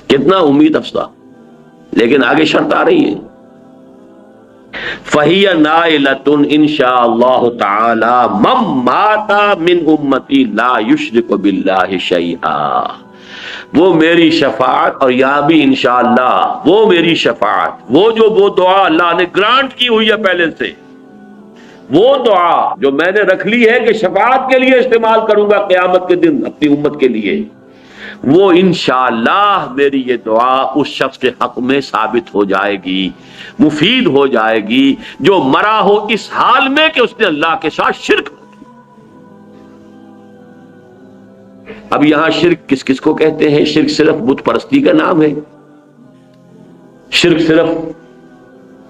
کتنا امید افزا، لیکن آگے شرط آ رہی ہے، فَهِيَ نَائِلَةٌ إِن شَاءَ اللَّهُ تَعَالَى مَن مَاتَ مِنْ أُمَّتِي لَا يُشْرِكُ بِاللَّهِ شَيْئًا۔ وہ میری شفاعت، اور یہاں بھی انشاءاللہ وہ میری شفاعت، وہ دعا اللہ نے گرانٹ کی ہوئی ہے پہلے سے، وہ دعا جو میں نے رکھ لی ہے کہ شفاعت کے لیے استعمال کروں گا قیامت کے دن اپنی امت کے لیے، وہ انشاءاللہ میری یہ دعا اس شخص کے حق میں ثابت ہو جائے گی، مفید ہو جائے گی جو مرا ہو اس حال میں کہ اس نے اللہ کے ساتھ شرک ہو۔ اب یہاں شرک کس کس کو کہتے ہیں؟ شرک صرف بت پرستی کا نام ہے؟ شرک صرف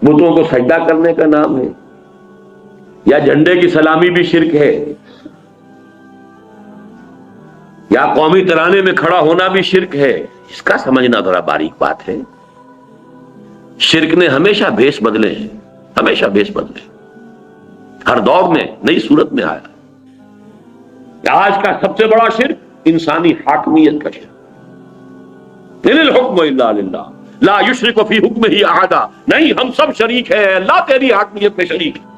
بتوں کو سجدہ کرنے کا نام ہے؟ یا جھنڈے کی سلامی بھی شرک ہے؟ یا قومی ترانے میں کھڑا ہونا بھی شرک ہے؟ اس کا سمجھنا ذرا باریک بات ہے۔ شرک نے ہمیشہ بھیس بدلے ہیں، ہمیشہ بھیس بدلے، ہر دور میں نئی صورت میں آیا۔ آج کا سب سے بڑا شرک انسانی حاکمیت کا شرک، ان الحکم الا للہ لا یشرک فی حکمہ احدا، نہیں ہم سب شریک ہیں، اللہ تیری حاکمیت میں شریک ہے،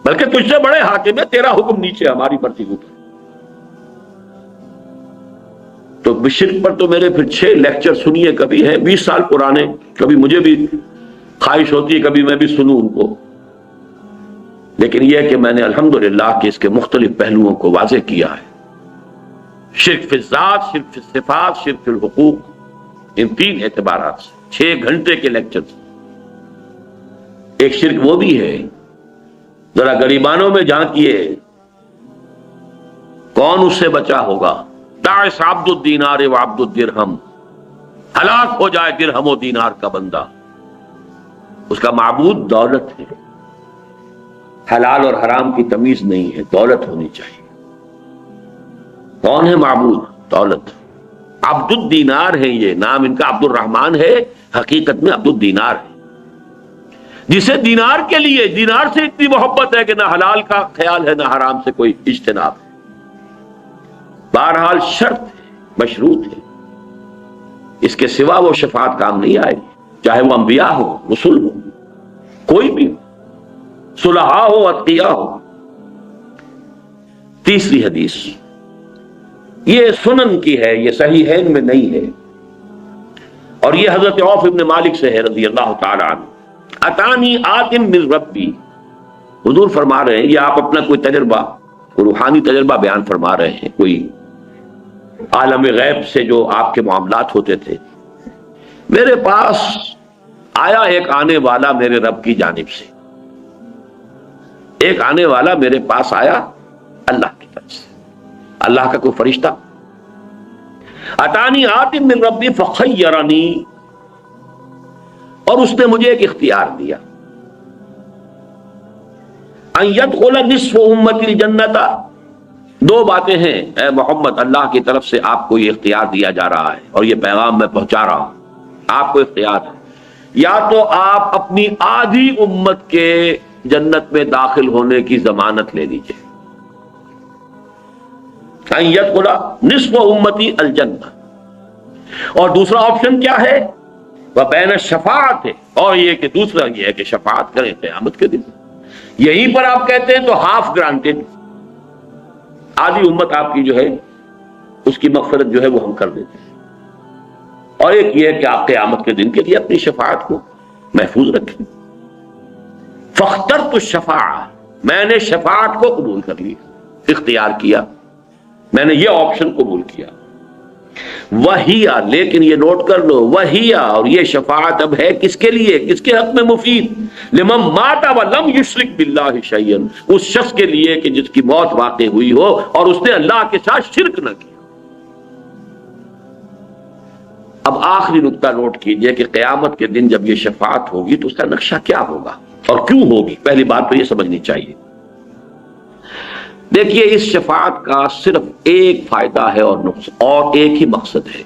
بلکہ تجھ سے بڑے حاکم ہے، تیرا حکم نیچے ہماری مرضی اوپر۔ تو شرک پر تو میرے پھر 6 لیکچر سنیے، کبھی ہیں 20 سال پرانے، کبھی مجھے بھی خواہش ہوتی ہے کبھی میں بھی سنوں ان کو، لیکن یہ کہ میں نے الحمدللہ کہ اس کے مختلف پہلوؤں کو واضح کیا ہے۔ شرک فی الذات، شرک فی الصفات، شرک فی الحقوق، ان 3 اعتبارات سے 6 گھنٹے کے لیکچر۔ ایک شرک وہ بھی ہے، ذرا غریبانوں میں جھانکیے، کون اس سے بچا ہوگا؟ تعس عبد الدینار و عبد الدرہم، ہلاک ہو جائے درہم و دینار کا بندہ، اس کا معبود دولت ہے، حلال اور حرام کی تمیز نہیں ہے، دولت ہونی چاہیے۔ کون ہے معبود؟ دولت۔ عبد الدینار ہے، یہ نام ان کا عبد الرحمن ہے، حقیقت میں عبد الدینار ہے، جسے دینار کے لیے، دینار سے اتنی محبت ہے کہ نہ حلال کا خیال ہے نہ حرام سے کوئی اجتناب ہے۔ بہرحال شرط ہے، مشروط ہے، اس کے سوا وہ شفاعت کام نہیں آئے گی، چاہے وہ انبیاء ہو، رسول ہو، کوئی بھی ہو، صلحاء ہو، اتقیاء ہو۔ تیسری حدیث یہ سنن کی ہے، یہ صحیحین میں نہیں ہے، اور یہ حضرت عوف ابن مالک سے ہے رضی اللہ تعالی عنہ۔ اتانی آتم من ربی، حضور فرما رہے ہیں، یہ آپ اپنا کوئی تجربہ، کوئی روحانی تجربہ بیان فرما رہے ہیں، کوئی عالم غیب سے جو آپ کے معاملات ہوتے تھے۔ میرے پاس آیا ایک آنے والا میرے رب کی جانب سے، ایک آنے والا میرے پاس آیا اللہ کی طرف سے، اللہ کا کوئی فرشتہ۔ اتانی آتم من ربی فخیرنی، اور اس نے مجھے ایک اختیار دیا، ان یدخل نصف امتی الجنت۔ 2 باتیں ہیں اے محمد، اللہ کی طرف سے آپ کو یہ اختیار دیا جا رہا ہے، اور یہ پیغام میں پہنچا رہا ہوں، آپ کو اختیار ہے، یا تو آپ اپنی آدھی امت کے جنت میں داخل ہونے کی ضمانت لے لیجیے، ان یدخل نصف امتی الجنہ، اور دوسرا آپشن کیا ہے؟ وبین الشفاعت ہے، اور یہ کہ دوسرا یہ ہے کہ شفاعت کریں قیامت کے دن۔ یہیں پر آپ کہتے ہیں تو ہاف گرانٹیڈ، آدھی امت آپ کی جو ہے اس کی مغفرت جو ہے وہ ہم کر دیتے ہیں، اور ایک یہ ہے کہ آپ قیامت کے دن کے لیے اپنی شفاعت کو محفوظ رکھیں۔ فاخترت الشفاعہ، میں نے شفاعت کو قبول کر لیا، اختیار کیا، میں نے یہ آپشن قبول کیا۔ وہیا، لیکن یہ نوٹ کر لو، وہیا، اور یہ شفاعت اب ہے کس کے لیے، کس کے حق میں مفید؟ لمن مات ولم یشرک باللہ شیئا، اس شخص کے لیے کہ جس کی موت واقع ہوئی ہو اور اس نے اللہ کے ساتھ شرک نہ کیا۔ اب آخری نقطہ نوٹ کیجئے کہ قیامت کے دن جب یہ شفاعت ہوگی تو اس کا نقشہ کیا ہوگا اور کیوں ہوگی۔ پہلی بات تو یہ سمجھنی چاہیے۔ دیکھیے، اس شفاعت کا صرف ایک فائدہ ہے اور ایک ہی مقصد ہے،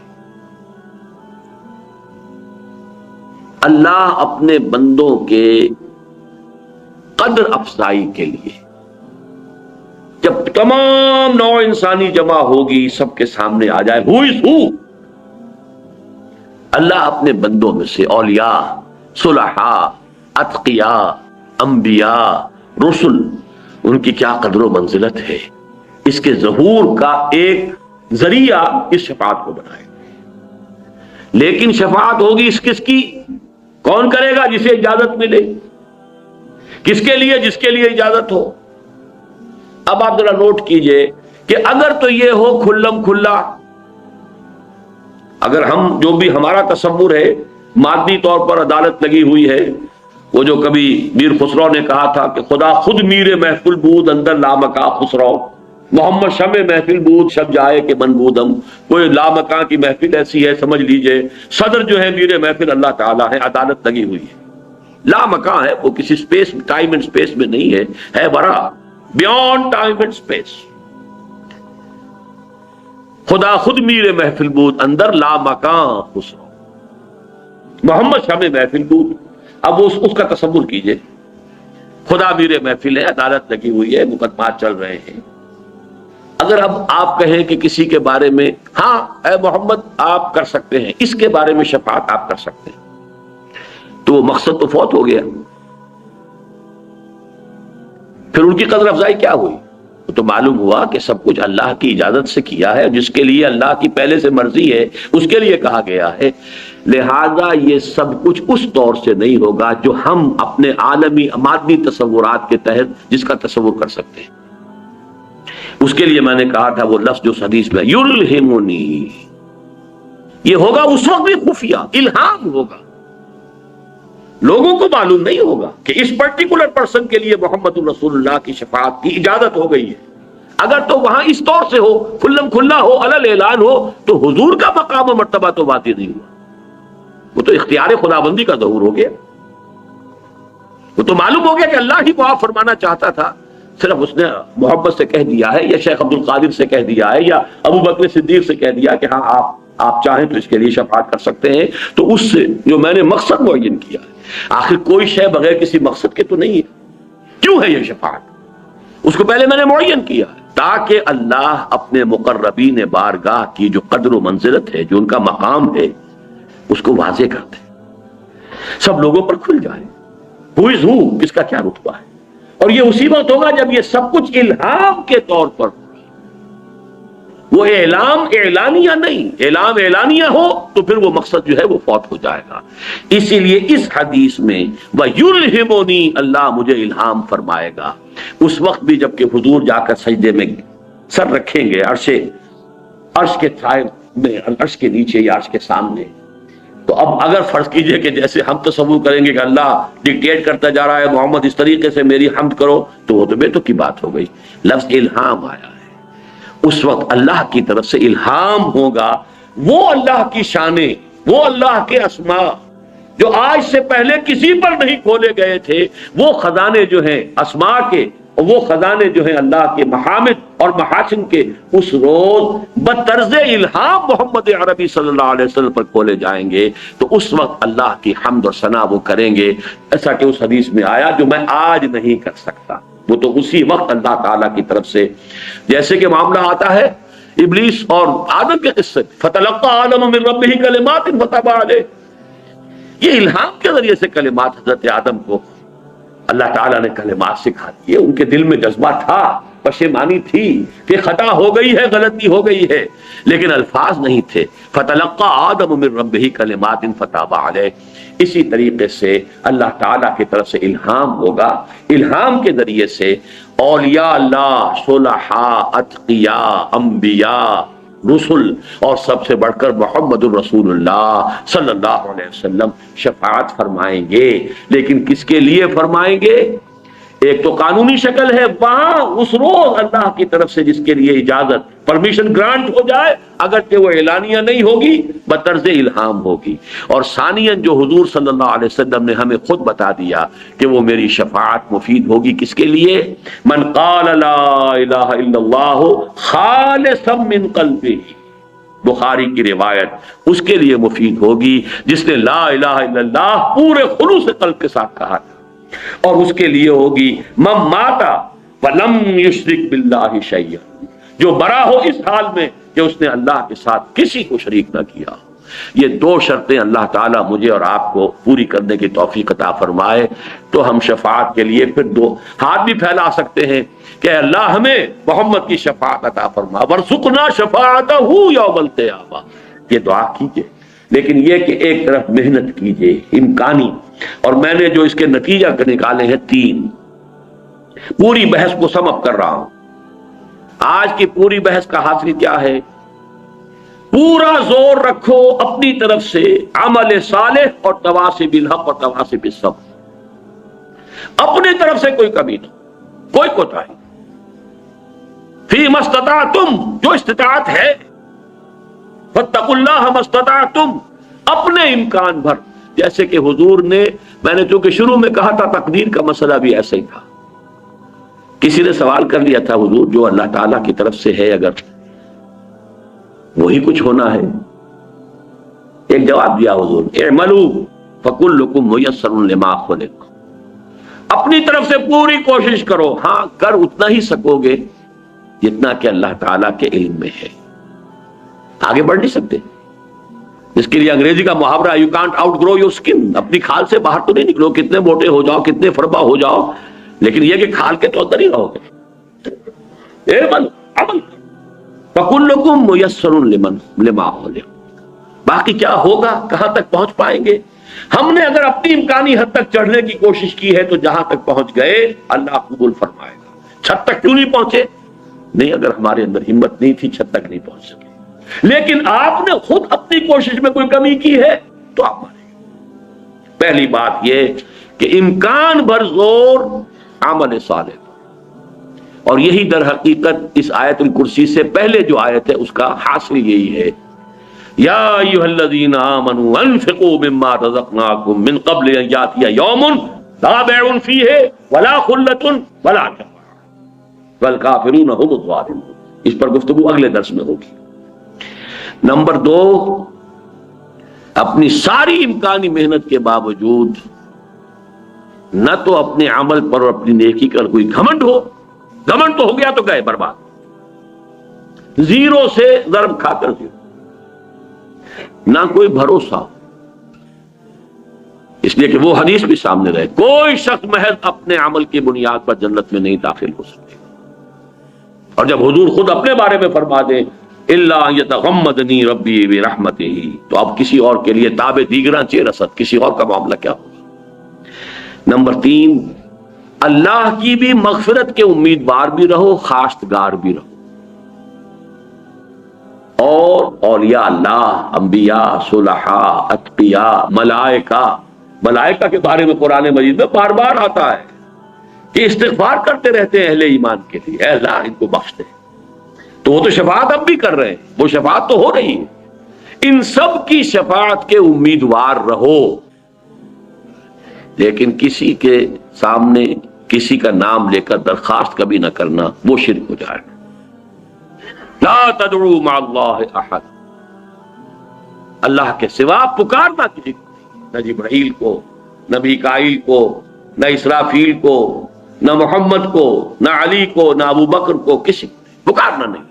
اللہ اپنے بندوں کے قدر افزائی کے لیے، جب تمام نوع انسانی جمع ہوگی، سب کے سامنے آ جائے ہو از ہو، اللہ اپنے بندوں میں سے اولیاء، صلحاء، اتقیاء، انبیاء، رسل، ان کی کیا قدر و منزلت ہے، اس کے ظہور کا ایک ذریعہ اس شفاعت کو بنائے۔ لیکن شفاعت ہوگی اس کس کی؟ کون کرے گا؟ جسے اجازت ملے۔ کس کے لیے؟ جس کے لیے اجازت ہو۔ اب آپ ذرا نوٹ کیجئے کہ اگر تو یہ ہو کھلم کھلا، اگر ہم جو بھی ہمارا تصور ہے مادی طور پر عدالت لگی ہوئی ہے، وہ جو کبھی میر خسرو نے کہا تھا کہ خدا خود میر محفل بود اندر لامکا خسرو، محمد شمع محفل بود شب جائے کہ من بودم، کوئی لامکاں کی محفل ایسی ہے، سمجھ لیجئے صدر جو ہے میر محفل اللہ تعالیٰ ہے، عدالت لگی ہوئی ہے، لامکاں ہے، وہ کسی سپیس، ٹائم اینڈ سپیس میں نہیں ہے بڑا بیونڈ ٹائم اینڈ سپیس۔ خدا خود میر محفل بود اندر لامکاں خسرو، محمد شمع محفل بود۔ اب اس کا تصور کیجئے، خدا میر محفل ہے، عدالت لگی ہوئی ہے، مقدمات چل رہے ہیں، اگر اب آپ کہیں کہ کسی کے بارے میں ہاں اے محمد آپ کر سکتے ہیں، اس کے بارے میں شفاعت آپ کر سکتے ہیں، تو وہ مقصد تو فوت ہو گیا، پھر ان کی قدر افزائی کیا ہوئی؟ تو معلوم ہوا کہ سب کچھ اللہ کی اجازت سے کیا ہے، جس کے لیے اللہ کی پہلے سے مرضی ہے اس کے لیے کہا گیا ہے، لہذا یہ سب کچھ اس طور سے نہیں ہوگا جو ہم اپنے عالمی مادی تصورات کے تحت جس کا تصور کر سکتے ہیں۔ اس کے لیے میں نے کہا تھا وہ لفظ جو حدیث میں یلہمنی، یہ ہوگا اس وقت بھی خفیہ، الہام ہوگا، لوگوں کو معلوم نہیں ہوگا کہ اس پرٹیکولر پرسن کے لیے محمد الرسول اللہ کی شفاعت کی اجازت ہو گئی ہے۔ اگر تو وہاں اس طور سے ہو، کھلم کھلا ہو، علل اعلان ہو، تو حضور کا مقام و مرتبہ تو واقع نہیں ہوا، وہ تو اختیار خدابندی کا ظہور ہو گیا، وہ تو معلوم ہو گیا کہ اللہ ہی معاف فرمانا چاہتا تھا، صرف اس نے محبت سے کہہ دیا ہے، یا شیخ عبد القادر سے کہہ دیا ہے، یا ابو بکر صدیق سے کہہ دیا کہ ہاں آپ چاہیں تو اس کے لیے شفاعت کر سکتے ہیں، تو اس سے جو میں نے مقصد معین کیا ہے، آخر کوئی شے بغیر کسی مقصد کے تو نہیں ہے، کیوں ہے یہ شفاعت؟ اس کو پہلے میں نے معین کیا ہے تاکہ اللہ اپنے مقربین بارگاہ کی جو قدر و منزلت ہے، جو ان کا مقام ہے، اس کو واضح کر دے، سب لوگوں پر کھل جائے، ہو از ہو، کس کا کیا رتبہ ہے۔ اور یہ اسی وقت ہوگا جب یہ سب کچھ الہام کے طور پر ہوگا، وہ اعلام اعلانیہ نہیں، اعلام اعلانیہ ہو تو پھر وہ مقصد جو ہے وہ فوت ہو جائے گا۔ اسی لیے اس حدیث میں وَيُلْهِمُنِي، اللہ مجھے الہام فرمائے گا، اس وقت بھی جب کہ حضور جا کر سجدے میں سر رکھیں گے عرش کے سائے میں، عرش کے نیچے یا عرش کے سامنے، تو اب اگر فرض کیجئے کہ جیسے ہم تصور کریں گے کہ اللہ ڈکٹیٹ کرتا جا رہا ہے محمد اس طریقے سے میری حمد کرو، تو وہ تو بے تو کی بات ہو گئی، لفظ الہام آیا ہے، اس وقت اللہ کی طرف سے الہام ہوگا، وہ اللہ کی شانیں، وہ اللہ کے اسماء جو آج سے پہلے کسی پر نہیں کھولے گئے تھے، وہ خزانے جو ہیں اسماء کے، وہ خزانے جو ہیں اللہ کے محامد اور محاسن کے، اس روز بطرز الہام محمد عربی صلی اللہ علیہ وسلم پر کھولے جائیں گے، تو اس وقت اللہ کی حمد اور ثنا وہ کریں گے، ایسا کہ اس حدیث میں آیا جو میں آج نہیں کر سکتا، وہ تو اسی وقت اللہ تعالیٰ کی طرف سے، جیسے کہ معاملہ آتا ہے ابلیس اور آدم کے قصے، فتلقى آدم من ربہ کلمات فتاب علیہ، یہ الہام کے ذریعے سے کلمات حضرت آدم کو اللہ تعالیٰ نے کلمات سکھا دیے، ان کے دل میں جذبہ تھا، پشیمانی تھی کہ خطا ہو گئی ہے، غلطی ہو گئی ہے، لیکن الفاظ نہیں تھے، فتلقى آدم من ربہ کلمات فتاب علیہ۔ اسی طریقے سے اللہ تعالیٰ کی طرف سے الہام ہوگا، الہام کے ذریعے سے اولیاء اللہ، صلحاء، اتقیاء، انبیاء، رسل اور سب سے بڑھ کر محمد الرسول اللہ صلی اللہ علیہ وسلم شفاعت فرمائیں گے، لیکن کس کے لیے فرمائیں گے؟ ایک تو قانونی شکل ہے، وہاں اس روز اللہ کی طرف سے جس کے لیے اجازت پرمیشن گرانٹ ہو جائے، اگرچہ وہ اعلانیہ نہیں ہوگی، بطرز الہام ہوگی، اور ثانیاً جو حضور صلی اللہ علیہ وسلم نے ہمیں خود بتا دیا کہ وہ میری شفاعت مفید ہوگی کس کے لیے؟ من قال لا الہ الا اللہ خالصا من قلبہ، بخاری کی روایت، اس کے لیے مفید ہوگی جس نے لا الہ الا اللہ پورے خلوص قلب کے ساتھ کہا تھا، اور اس کے لیے ہوگی من مات ولم یشرک باللہ شیئا، جو مرا ہو اس حال میں کہ اس نے اللہ کے ساتھ کسی کو شریک نہ کیا۔ یہ دو شرطیں اللہ تعالیٰ مجھے اور آپ کو پوری کرنے کی توفیق عطا فرمائے، تو ہم شفاعت کے لیے پھر دو ہاتھ بھی پھیلا سکتے ہیں کہ اللہ ہمیں محمد کی شفاعت عطا فرما، ورزقنا شفاعتہ یوم القیامہ، یہ دعا کیجئے، لیکن یہ کہ ایک طرف محنت کیجئے امکانی، اور میں نے جو اس کے نتیجہ نکالے ہیں 3، پوری بحث کو سم اپ کر رہا ہوں۔ آج کی پوری بحث کا حاصل کیا ہے؟ پورا زور رکھو اپنی طرف سے عمل صالح اور تواصی بالحق اور تواصی بالصبر، اپنی طرف سے کوئی کمی نہ، کوئی کوتاہی، فیما استطعتم، جو استطاعت ہے، فاتقوا اللہ ما استطعتم، اپنے امکان بھر، جیسے کہ حضور نے، میں نے چونکہ شروع میں کہا تھا تقدیر کا مسئلہ بھی ایسا ہی تھا، کسی نے سوال کر لیا تھا حضور جو اللہ تعالیٰ کی طرف سے ہے اگر وہی کچھ ہونا ہے، ایک جواب دیا حضور، اعملوا فکلکم میسر لما خلق، اپنی طرف سے پوری کوشش کرو، ہاں کر اتنا ہی سکو گے جتنا کہ اللہ تعالیٰ کے علم میں ہے. آگے بڑھ نہیں سکتے. جس کے لیے انگریزی کا محاورہ you can't outgrow your skin, اپنی کھال سے باہر تو نہیں نکلو، کتنے موٹے ہو جاؤ، کتنے فربا ہو جاؤ، لیکن یہ کہ کھال کے تو اندر ہی رہو گے. عمل فَكُلُّكُمْ مُيَسَّرٌ لِمَا خُلِقَ. باقی کیا ہوگا، کہاں تک پہنچ پائیں گے. ہم نے اگر اپنی امکانی حد تک چڑھنے کی کوشش کی ہے تو جہاں تک پہنچ گئے اللہ قبول فرمائے گا. چھت تک کیوں نہیں پہنچے؟ نہیں، اگر ہمارے اندر ہمت نہیں تھی چھت تک نہیں پہنچ سکے. لیکن آپ نے خود اپنی کوشش میں کوئی کمی کی ہے تو آپ مانیں گے. پہلی بات یہ کہ امکان بھر زور عمل صالح پر، اور یہی در حقیقت اس آیت الکرسی سے پہلے جو آیت ہے اس کا حاصل یہی ہے. یا ایھا الذین آمنوا انفقوا مما رزقناکم من قبل ان یاتی یوم لا بیع فیہ ولا خلۃ ولا شفاعۃ والکافرون هم الظالمون. اس پر گفتگو اگلے درس میں ہوگی. نمبر 2، اپنی ساری امکانی محنت کے باوجود نہ تو اپنے عمل پر اور اپنی نیکی کا کوئی گھمنڈ ہو. گھمنڈ تو ہو گیا تو گئے برباد، زیرو سے ضرب کھا کر زیرو. نہ کوئی بھروسہ، اس لیے کہ وہ حدیث بھی سامنے رہے، کوئی شخص محض اپنے عمل کی بنیاد پر جنت میں نہیں داخل ہو سکے. اور جب حضور خود اپنے بارے میں فرما دیں الا یتغمدنی ربی برحمتہ، تو اب کسی اور کے لیے تاب دیگراں چہ رسد، کسی اور کا معاملہ کیا ہوگا. نمبر 3، اللہ کی بھی مغفرت کے امیدوار بھی رہو، خواستگار بھی رہو. اور اولیاء اللہ، انبیاء، صلحاء، اتقیاء، ملائکہ کے بارے میں قرآن مجید میں بار بار آتا ہے کہ استغفار کرتے رہتے ہیں اہل ایمان کے لیے، اے اللہ ان کو بخش دے. تو وہ تو شفاعت اب بھی کر رہے ہیں، وہ شفاعت تو ہو رہی ہے. ان سب کی شفاعت کے امیدوار رہو، لیکن کسی کے سامنے کسی کا نام لے کر درخواست کبھی نہ کرنا، وہ شرک ہو جائے گا. لا تدعوا مع اللہ احد، اللہ کے سوا پکارنا کسی کو نہیں، نہ جبرائیل کو، نہ میکائیل کو، نہ اسرافیل کو، نہ محمد کو، نہ علی کو، نہ ابو بکر کو، کسی کو پکارنا نہیں.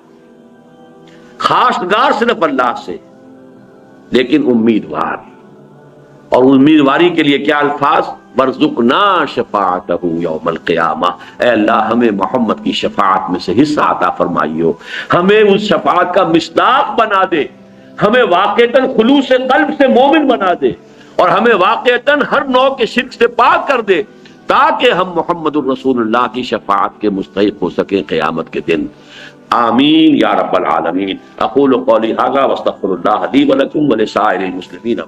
خواستگار صرف اللہ سے، لیکن امیدوار. اور امیدواری کے لیے کیا الفاظ؟ وارزقنا شفاعتہ یوم القیامہ، اے اللہ ہمیں محمد کی شفاعت میں سے حصہ عطا فرمائیو، ہمیں اس شفاعت کا مصداق بنا دے، ہمیں واقعتاً خلوص قلب سے مومن بنا دے، اور ہمیں واقعتاً ہر نوع کے شرک سے پاک کر دے، تاکہ ہم محمد الرسول اللہ کی شفاعت کے مستحق ہو سکیں قیامت کے دن. آمین یا رب العالمین. اقول قولی ھذا واستغفر اللہ لی ولکم ولسائر المسلمین.